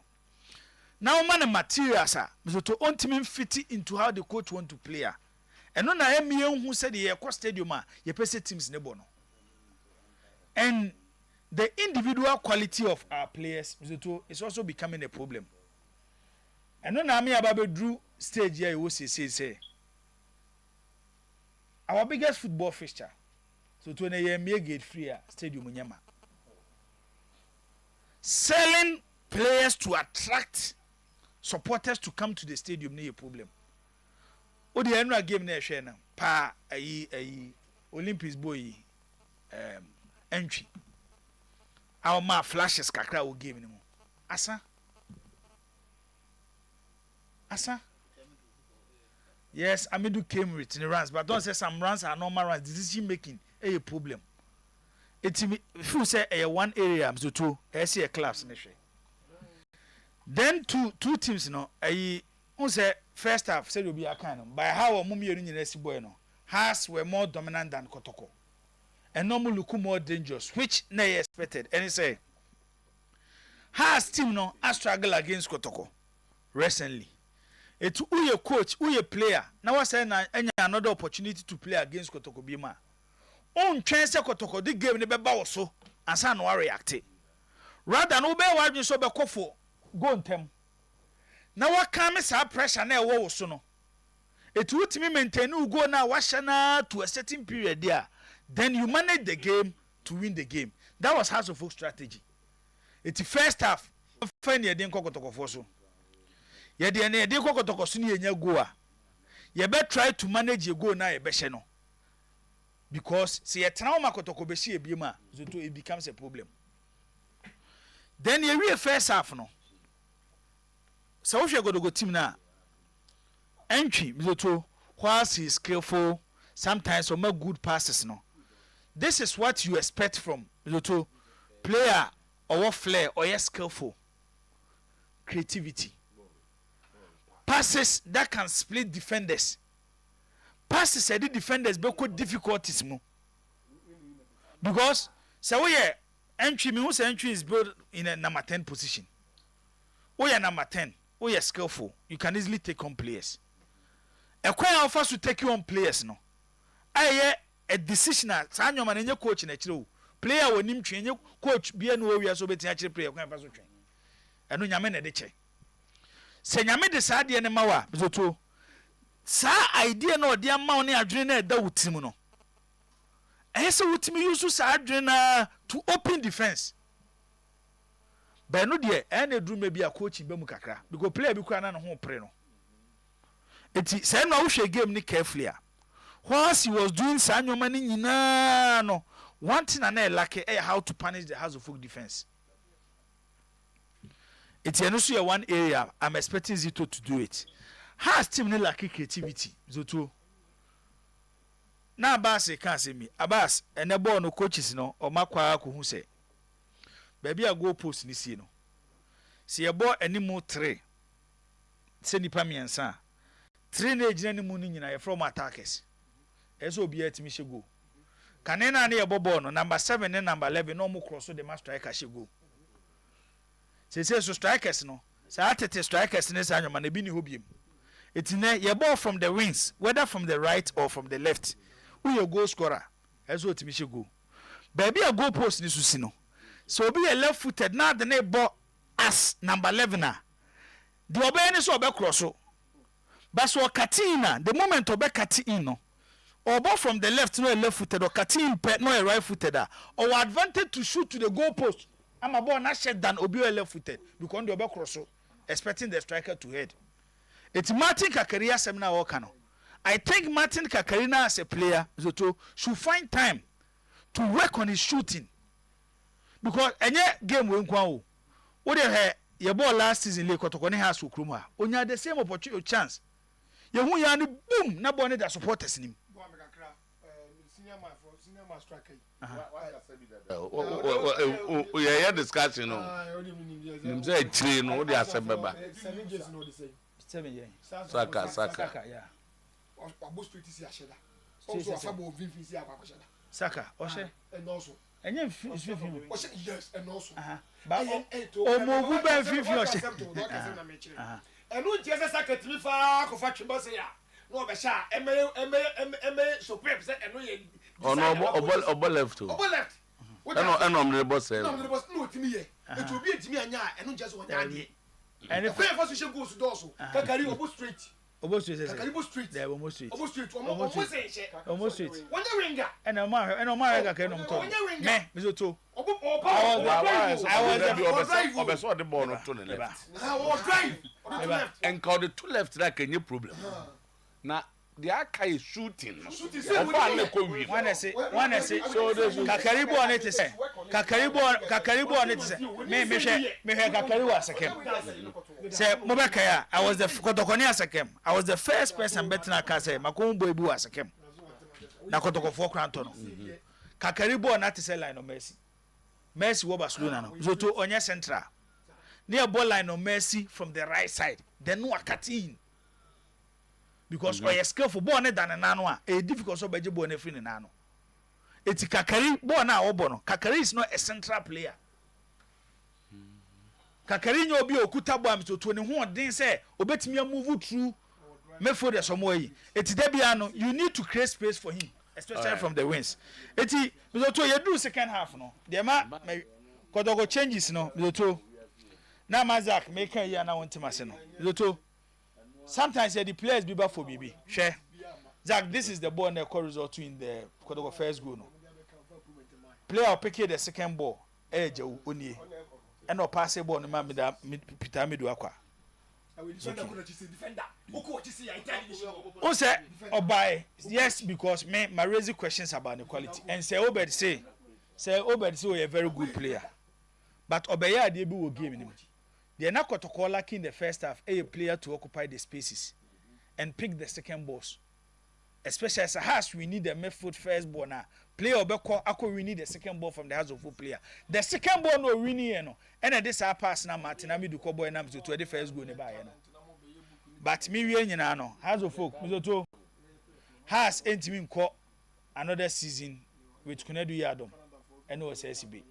Now man materials are to ultimately fit into how the coach want to play. And no na ME who said the stadium ye pese teams nebo no. And the individual quality of our players is also becoming a problem. And no na me ababe drew stage here you say our biggest football fixture. So to na me gate free stadium nyama. Selling players to attract supporters to come to the stadium near a problem. O the annual game na share na pa ayi Olympics boy entry. Our ma flashes kakra o game ni mo. Asa. Yes, Amidu came with the runs, but don't say some runs are normal runs. Decision making a problem. It if you say one area so two see a class na share. Then two teams say first half said will be a kind of by how Mummy University boy has were more dominant than Kotoko. And normal look more dangerous, which they expected. And he say has team a struggle against Kotoko recently. It's who your coach, who your player. Now I say another opportunity to play against Kotoko Bima. On chance Kotoko the game never bow so and son no react. Rather than obey what you saw by Kofo. Go on them. Now what comes our pressure now was no. It would me maintain you go now washana to a certain period there. Then you manage the game to win the game. That was House of Folk strategy. It's the first half. Find your den kokotoko foso. Ye den e den kokotoko so ni enya go a. Ye be try to manage your goal now e be hye no. Because see ye trauma kotoko be hye ebiem a, so it becomes a problem. Then ye real first half no. So if you go to go team now, entry, whilst he is skillful, sometimes or make good passes. No, this is what you expect from player or flair or yes skillful. creativity. Passes that can split defenders. Passes the defenders because difficulties mo. Because so entry me whose entry is built in a number 10 position. Number 10. Skillful. You can easily take on players. A quite offers to take you on players no. A decision sa nyoma na coach na chiro. Player we nim twen coach bia no we so beti akire player kwan fa so twen. Eno nyame na de che. Se nyame de sa de ne mawa bizoto. Sa idea no de amaw ne adwene na da wutim no. Ehse wutimi use sa adwene na to open defense. But no de ene drum be a coach be mu kakra because player bi kwa na no ho pre no. Eti say no wo hwe game ni carefully a. Whilst he was doing sa nyoma ni nyina no, one thing na like how to punish the House of Folk defense. It's also one area I'm expecting Zito to do it. Has team like creativity, Zoto. Na Abbas can't say me. Abbas and the ball no coaches no or Makwa who say. Baby I go post this no. See a ball any more 3. Send the Pami and San. 3 age any morning in from attackers. Eso be at me go. Kanena near Bobo no number 7 and number 11 no more cross so the master striker should go. Say so strikers no. Say atete strikers ne sa nyoma na bi ni hobiem. Etine ye ball from the wings, whether from the right or from the left. Who your goal scorer? Eso otimi should go. Baby a goal post ni susi no. So be a left footed now the ne ball as number 11 na. The obey ni so obe cross so. But so Katina, the moment obe Katina no. Or ball from the left no a left footed or Katina no a right footed or advantage to shoot to the goal post. I'm a ball not shed than Obi left footed because the back cross expecting the striker to head. It's Martin Kakaria seminar Okano. I think Martin Kakarina as a player Zoto should find time to work on his shooting. Because any game when kwa what they your ball last season le kotokone has ukruma. Onya the same opportunity chance. You hu ya ni boom na ball that supporters nim. Senior man striker. Yeah, discussion. You say 3 no they accept baba. 7 years no the same. 7 years. Saka, yeah. Abo street is Asheda. Also afabo Vinfi si akwakosheda. Saka, Oshe. And also. Enye Vinfi. Oshe yes and also. Ba omo ben Vinfi Oshe. And no Jesus Saka timi fa ko fa twemba se ya. No be sha eme so prep se eno ye. Oh no, obo left. Obo left. I'm the boss. No, the boss no timi ye. It will be timi anya eno just one anya. And if first position goes to also. Kakari obo straight. Obo street. Kakari street. There almost street. Obo street. Almost street. One ringer. And Omar ga ke no mto. Me, Bizoto. I was the ball not to the left. I was drive. And call the 2 left like any problem. Now the aka is shooting. One say Kakaribo on it say Kakaribo on it say me Kakaribo asekem. Say Mobakaya, I was the Kotokoni asekem. I was the first person betting aka say Makumbo Ibu asekem. Na Kotoko 4 Cranton. Kakaribo on that say line of Messi. Messi wo Barcelona no. So to onye central. Near ball line of Messi from the right side. Then no akatin. Because or skillful ball ne than nano a difficult so beje ball ne free nano. It's Kakari ball na obono. Kakari is not a central player. Kakari nyo obi okuta ball to 20 ho den say obetimi move through me for the some way. It's Debiano, you need to create space for him, especially from the wings. It's because you do second half no. The ma Kodogo changes no. Bizoto. Na Mazak make here na want to no. Bizoto. Sometimes the players be back for BB. Share. Zach, this is the ball that call result to in the Kodogo first goal. No. Player pick the second ball. Edge Oni. And no pass a ball no man Peter Miduakwa. Say Obai, yes, because my raising questions about the quality. And say Obed say a very good player. But Obaya they will give him. They are not going to call lucky in the first half a player to occupy the spaces and pick the second balls. Especially as a house, we need a midfield first ball now. player obeko akọ winning the second ball from the House of Folk player. The second ball no winning no. And this pass na Martin Amidu ko boy na Mzoto the first goal ne ba ye no. But me wie nyina no House of Folk Mzoto has entimi nko another season with Kunedu Yadom and was SCB.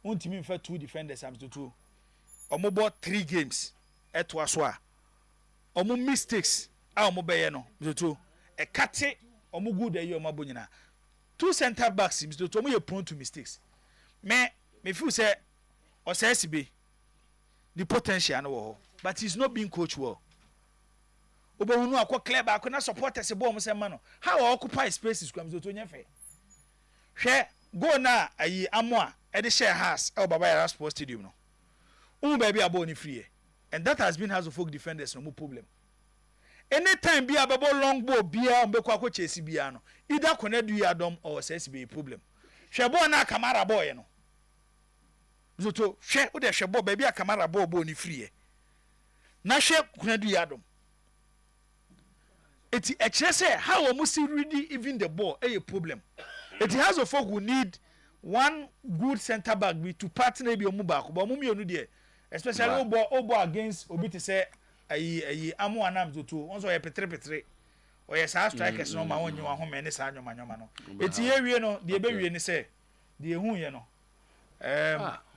Untimi mfa 2 defenders am Mzoto. Omo bought 3 games etwa so a. Omo mistakes a omo be ye no Mzoto. E kate omo good e omo abonyina. 2 center backs Mzoto omo ye prone to mistakes. Me feel say SCB the potential no wo. But he's not being coached well. Obehunu akwa club akwa na supporters bo mo se ma no. How occupy spaces kwam Mzoto nyefe. Hwe go na ayi amoa e de share house e Baba Yara Sports Stadium no. Baby abo ni free. And that has been House of Folk defenders no problem. Anytime be ababo long ball bia mbekwa ko chesi bia no. Either Kunedu Yadom or SSB problem. Hwe bo na Kamara boy no. Mzoto hwe o de hwe bo baby a Kamara bo ni free. Na hwe Kunedu Yadom. It actually say how almost really even the ball a problem. It has a folk who need one good center back to partner be omu back but omu mienu there especially obo against obi to say ayi amu anam Mzoto onso ye petre o ye sa strikers no ma wonyi wa ho me ne sa nyoma no eti ye wie no de be wie ni say de ehun ye no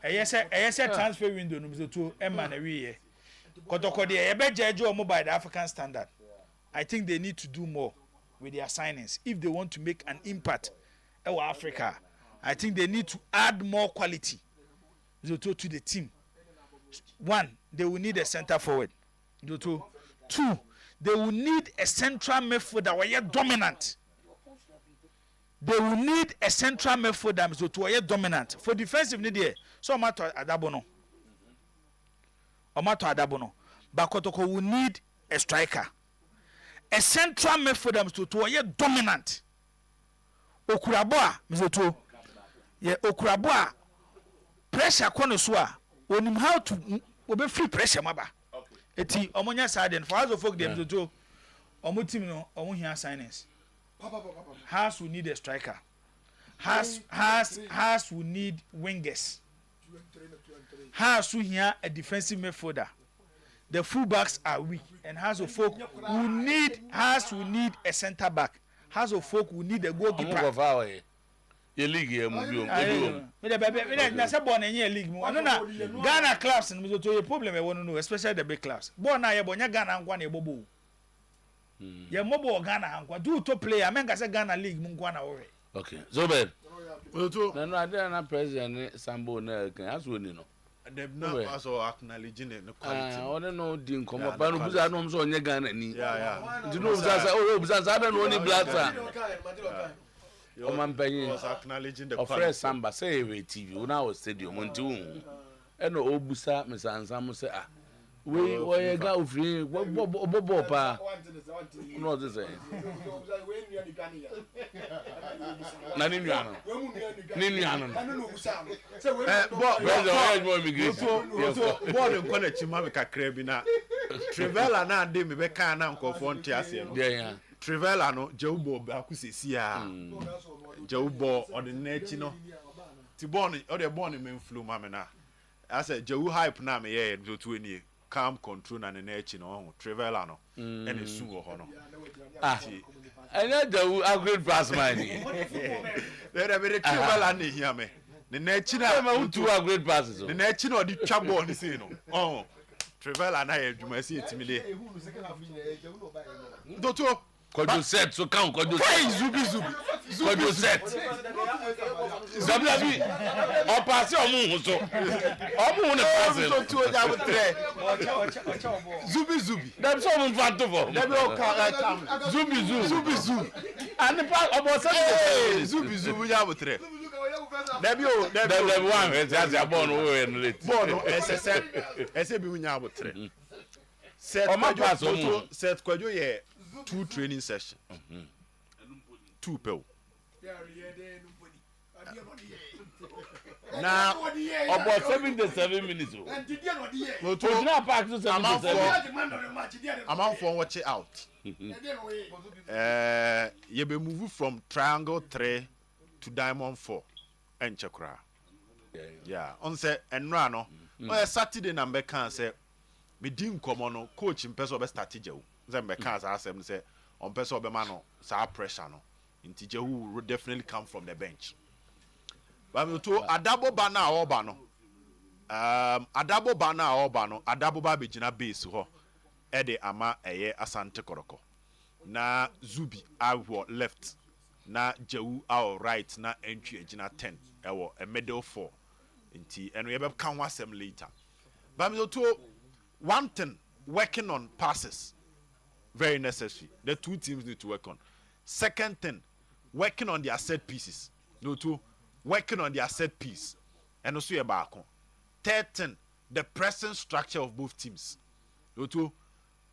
eye say transfer window no Mzoto e ma na wie ye kotoko de ye be jeje omu by the African standard. I think they need to do more with their signings if they want to make an impact in Africa. I think they need to add more quality to the team. 1, they will need a center forward. 2, they will need a central midfielder that will dominant. They will need a central midfielder that will dominant. For defensive need there, so Omato Adabono. But Kotoko will need a striker. A central midfielder to a dominant. Okuraboa Mzoto. Ye Okuraboa pressure kono so a onim how to obe free pressure maba. Eti omonya side for House of Folk dem Mzoto. Omo team no omo hia signings. Has we need a striker. Has we need wingers. Has we here a defensive midfielder. The fullbacks are weak, and House of Folk will need a center back. House of Folk will need a goalkeeper. Your league here, me na say born in league. No na Ghana clubs and Mzoto a problem I want to know, especially the big clubs. Born na ye bonya Ghana nkwa na ebobo. Ye mobo Ghana nkwa. Do to player, men ka say Ghana league mu nkwa na wo. Okay. Zoben. Mzoto. Na ade na president Sambo na kan aso ni no. They've not also acknowledging the quality. I don't know the income, but I don't know so Ghana ni. Yeah. Do you know that I don't know any black was acknowledging the quality. Of Samba say we TV, we now stadium until and Obusa, Miss Ansam say we go free, Bobo pa. No, this is Niniano. Born in Konechimavika Krebina. Trivella na de me beka na nkofonti ase no. Yeah. Trivella no Jaubo akusisia. Jaubo on the nechi no. Ti born or the born in flu mamena. I said Jau hype na me ye do to any calm control na nechi no. Trivella no. And a su ho no. I know the upgrade pass money. There are very Trivella ni here me. The nechi na 2 upgrade passes. The nechi no di chabo ni say no. Oh. Trivella na ye dwuma si etimile. Doto Kojo set so kan kojo zubi. Kojo set. Zabi o pass o mu so. O mu ne pass. So tu o ja bo tre. Zubi. Dem so mu fanto for. Dem o ka Zubi. And pass o bo set. Zubi ja bo tre. Debi one ese abon o we no late. Born ese bi nya bo tre. Set kwajo ye 2 training session. 2 pel. Now, about 77 minutes. I'm out for watch it out. You be moving from triangle 3 to diamond 4 and chakra. Yeah, on say and rano. Saturday number can say me dim common coach in person be strategy. Then be can say on person be mano sa pressure no. Intije who will definitely come from the bench. But me to adabo bana obano. Adabo bana obano. Adabo ba be jina base ho. Ede ama eye asante koroko. Na Zubi awo left. Na Jewu awo right. Na entry jina 10. Ewo a middle 4. Inti and we have can watch them later. But me to one thing working on passes. Very necessary. The two teams need to work on. Second thing, working on their set pieces. No two, working on their set piece. And also a back on. Third thing, the present structure of both teams. No two,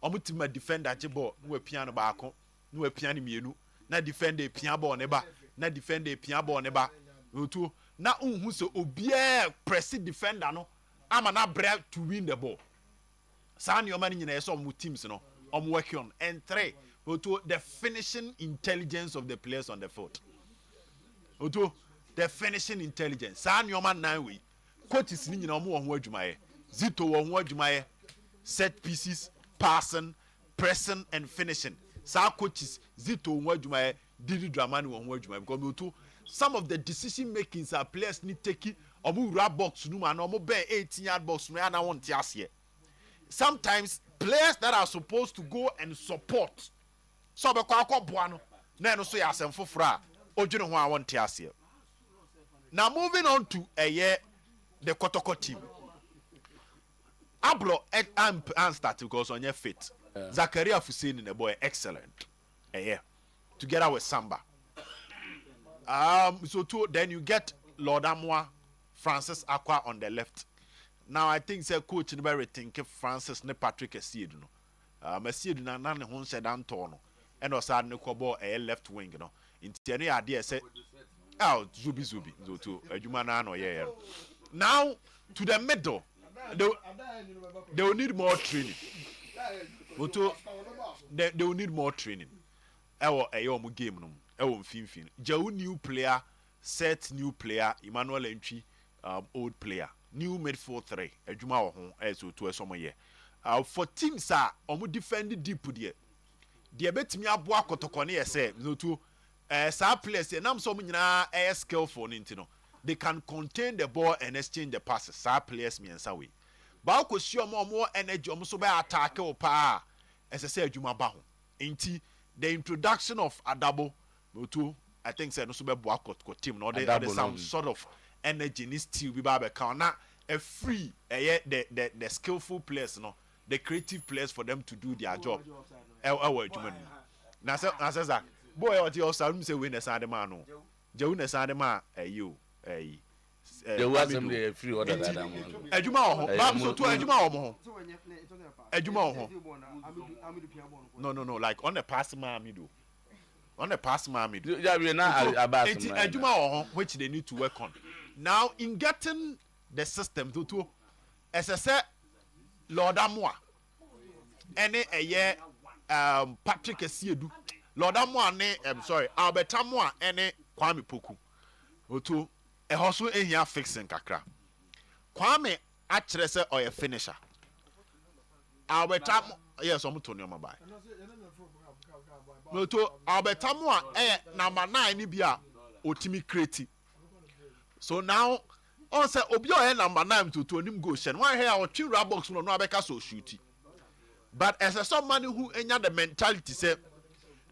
omutima defender jebo no piano back on, no piano mienu, na defend a piano neba, na defend a piano neba. No two, na who so obie press defender no, ama na break to win the ball. San your man in some teams no, I'm working on. And 3. Oto, the finishing intelligence of the players on the field. Oto, the finishing intelligence. San Yoma 9 way. Coach is in Omo Jumaye. Zito Omo Jumaye. Set pieces, passing, pressing, and finishing. Sa coaches Zito Omo Jumaye. Didi Dramani Omo Jumaye. Because Oto, some of the decision makings our players need taking. Omo rap box no man. Omo be 18-yard box no. I want to here. Sometimes players that are supposed to go and support. So be kwa buano na no so ya asemfo fra odwene ho a wonte ase. Now moving on to the Kotoko team. Ablo and start because on your fit. Zakaria Hussein the boy excellent. Together with Samba. Then you get Lord Amwa, Francis Aqua on the left. Now I think say coach in very think Francis ne Patrick Essiedu no. Essiedu na ne ho said Antonio. And also no kobo a left wing no. Inti any idea say Zubi to Jumana no yeah. Now to the middle. They will need more training. They will need more training. Ewo game no. Ewo mfimfin. Jau new player, set new player, Emmanuel Entry, old player. New midfield 3. Ejuma ho so to some year. For teams omo defend deep there. The betimi aboa Kotoko ne say no to sa players nam so nyina skillful no. They can contain the ball and exchange the passes. Sa players miensa we. Ba ko si omo energy omo so be attack o pa. As I say Ejuma ba ho. Enti the introduction of Adabo to I think say no so be boa Kotoko team no there some sort of energy needs to be ba count na a free the skillful players no, the creative players for them to do their job. Na say Zach boy what you also say win the side man no je win side man you the was some the free order that am ejuma ho ba so to ejuma ho ejuma ho no like on the pass man middle on the pass man middle yeah we na about ejuma ho which they need to work on now in getting the system to as I said Lord Amwa any Patrick Essiedu Lord Amwa ne Albert Amwa any Kwame Poku otu e hoso ehia fixing kakra Kwame akyere se oye finisher Albert Amwa yes omuto ne omabai otu Albert Amwa number 9 ni bia otimi create so now on say obi o number 9 to onim go shen one here or two box no abeka so shooty but as a somebody who enya the mentality say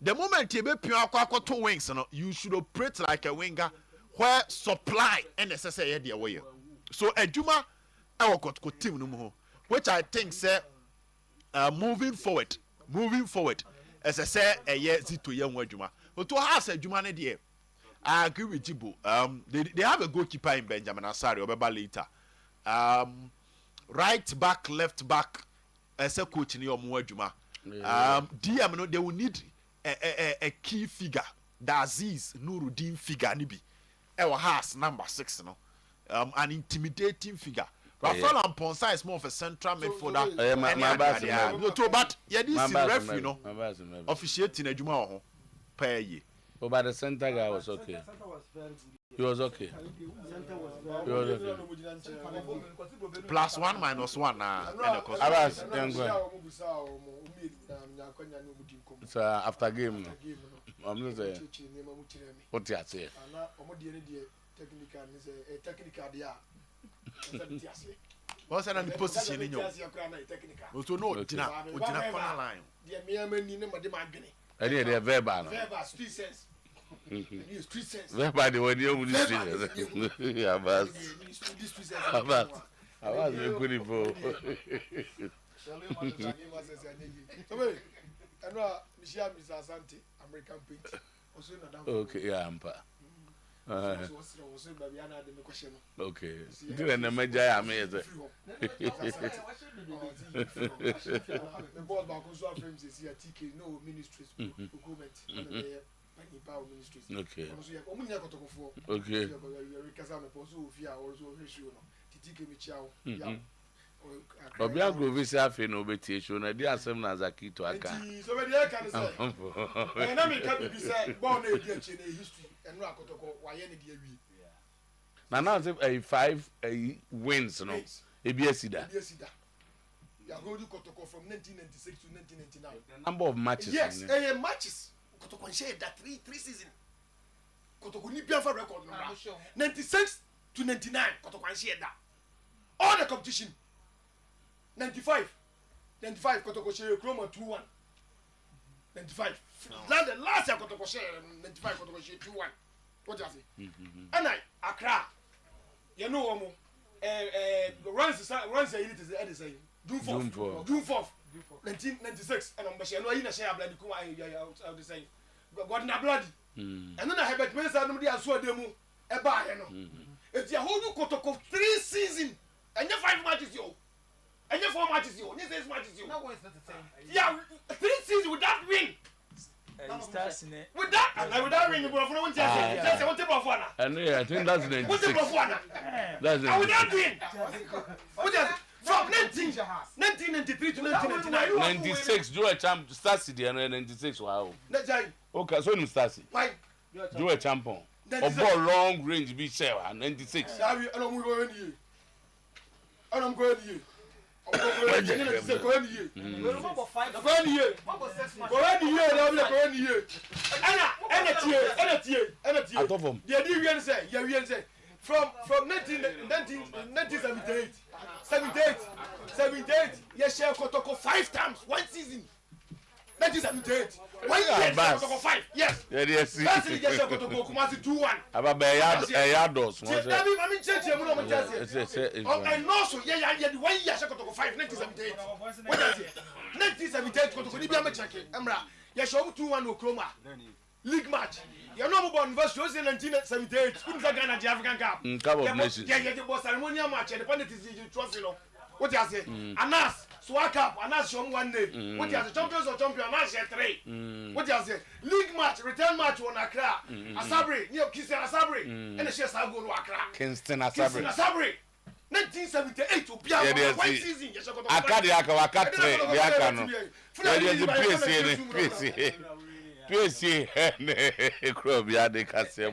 the moment you be pure akwakoto wings no you should operate like a winger where supply and necessary there way so adwuma e wokotko team no mu which I think say moving forward as I say zito ye nwa adwuma to has adwuma ne there I agree with Jibo. They have a goalkeeper in Benjamin Asari Obeba later. Right back, left back, as a coach in your Muajuma. DM no, they will need a key figure. The Aziz Nuruddin figure nibi. Ewa has number 6 no. an intimidating figure. Rafael Amponsa is more of a central midfielder. But yeah, this is referee, you know, officiating a Juma pay. Oh, but the center guy was okay. He was okay. +1 -1 so after game, I'm not saying what you say. What's the position in your? Also, no, corner line. I did a verbal. Verbal, the one you would see. Yeah, but I was good for. Okay, yeah, I'm okay. Didn't the major amazing. Okay. Okay. Obia groove is half in obetiation. I did assume as a key to a car. So, where the can say, and I mean, can be said, born a history and Rakotoko, why any dear we. Now, a 5 wins, no, a BSida. You are going to Kotoko from 1996 to 1999. The number of matches. Yes, matches. Kotoko shared that three seasons. Kotoko Nipian for record. 96 to 99, Kotoko shared that. All the competition. 95, Kotoko share Chroma 2-1. 95. The last year Kotoko share 95, Kotoko share 2-1. What does it? And Accra, you know, runs the elite is the same. June 4th, 1996, and I'm sure no share bloody come out the same. But not bloody. And then I have a place I know I saw them a buy. If you hold Kotoko 3 seasons and you 5 matches, you. And your 4 matches, you. This 6 matches, you. No, it's not the same. Yeah, 3 seasons without win. With that win, you go for 1 year. Just 1 table of 1. And I think that's 96. 1 table of 1. That's it. Without win. From 1993 to 1999. 96, Joe Champ, Stasi, and 96, wow. Okay, so you Stasi. Why? Joe Acheampong. A ball long range, be share, 96. I don't go in you. I don't go in you. Go in from 1978, 78, yes, share Kotoko 5 times, 1 season. 1978. 1 year, Kotoko 5, yes. Yes, that's it, yes, Kotoko Kumasi 2-1. About Bayados. I mean, change him, and also, yeah, 1 year, Kotoko 5, 1978. What is it? 1978, Kotoko Nibiama Chaki, Emra, Yasho 2-1 Oklahoma. League match. You know about University was in 1978. Couldn't Ghana the African Cup. Cup of Nations. Yeah, it was ceremonial match and the penalties you trust, you know. What you say? Anas, Swag Cup, Anas show 1 day. What you say? Champions or champion, Anas share 3. What you say? League match, return match on Accra. Asabri, near Kingston Asabri. And the shares are going to Accra. Kingston Asabri. 1978 to be a 1 season. Akadiaka, PSC, and Crobia de Cassia.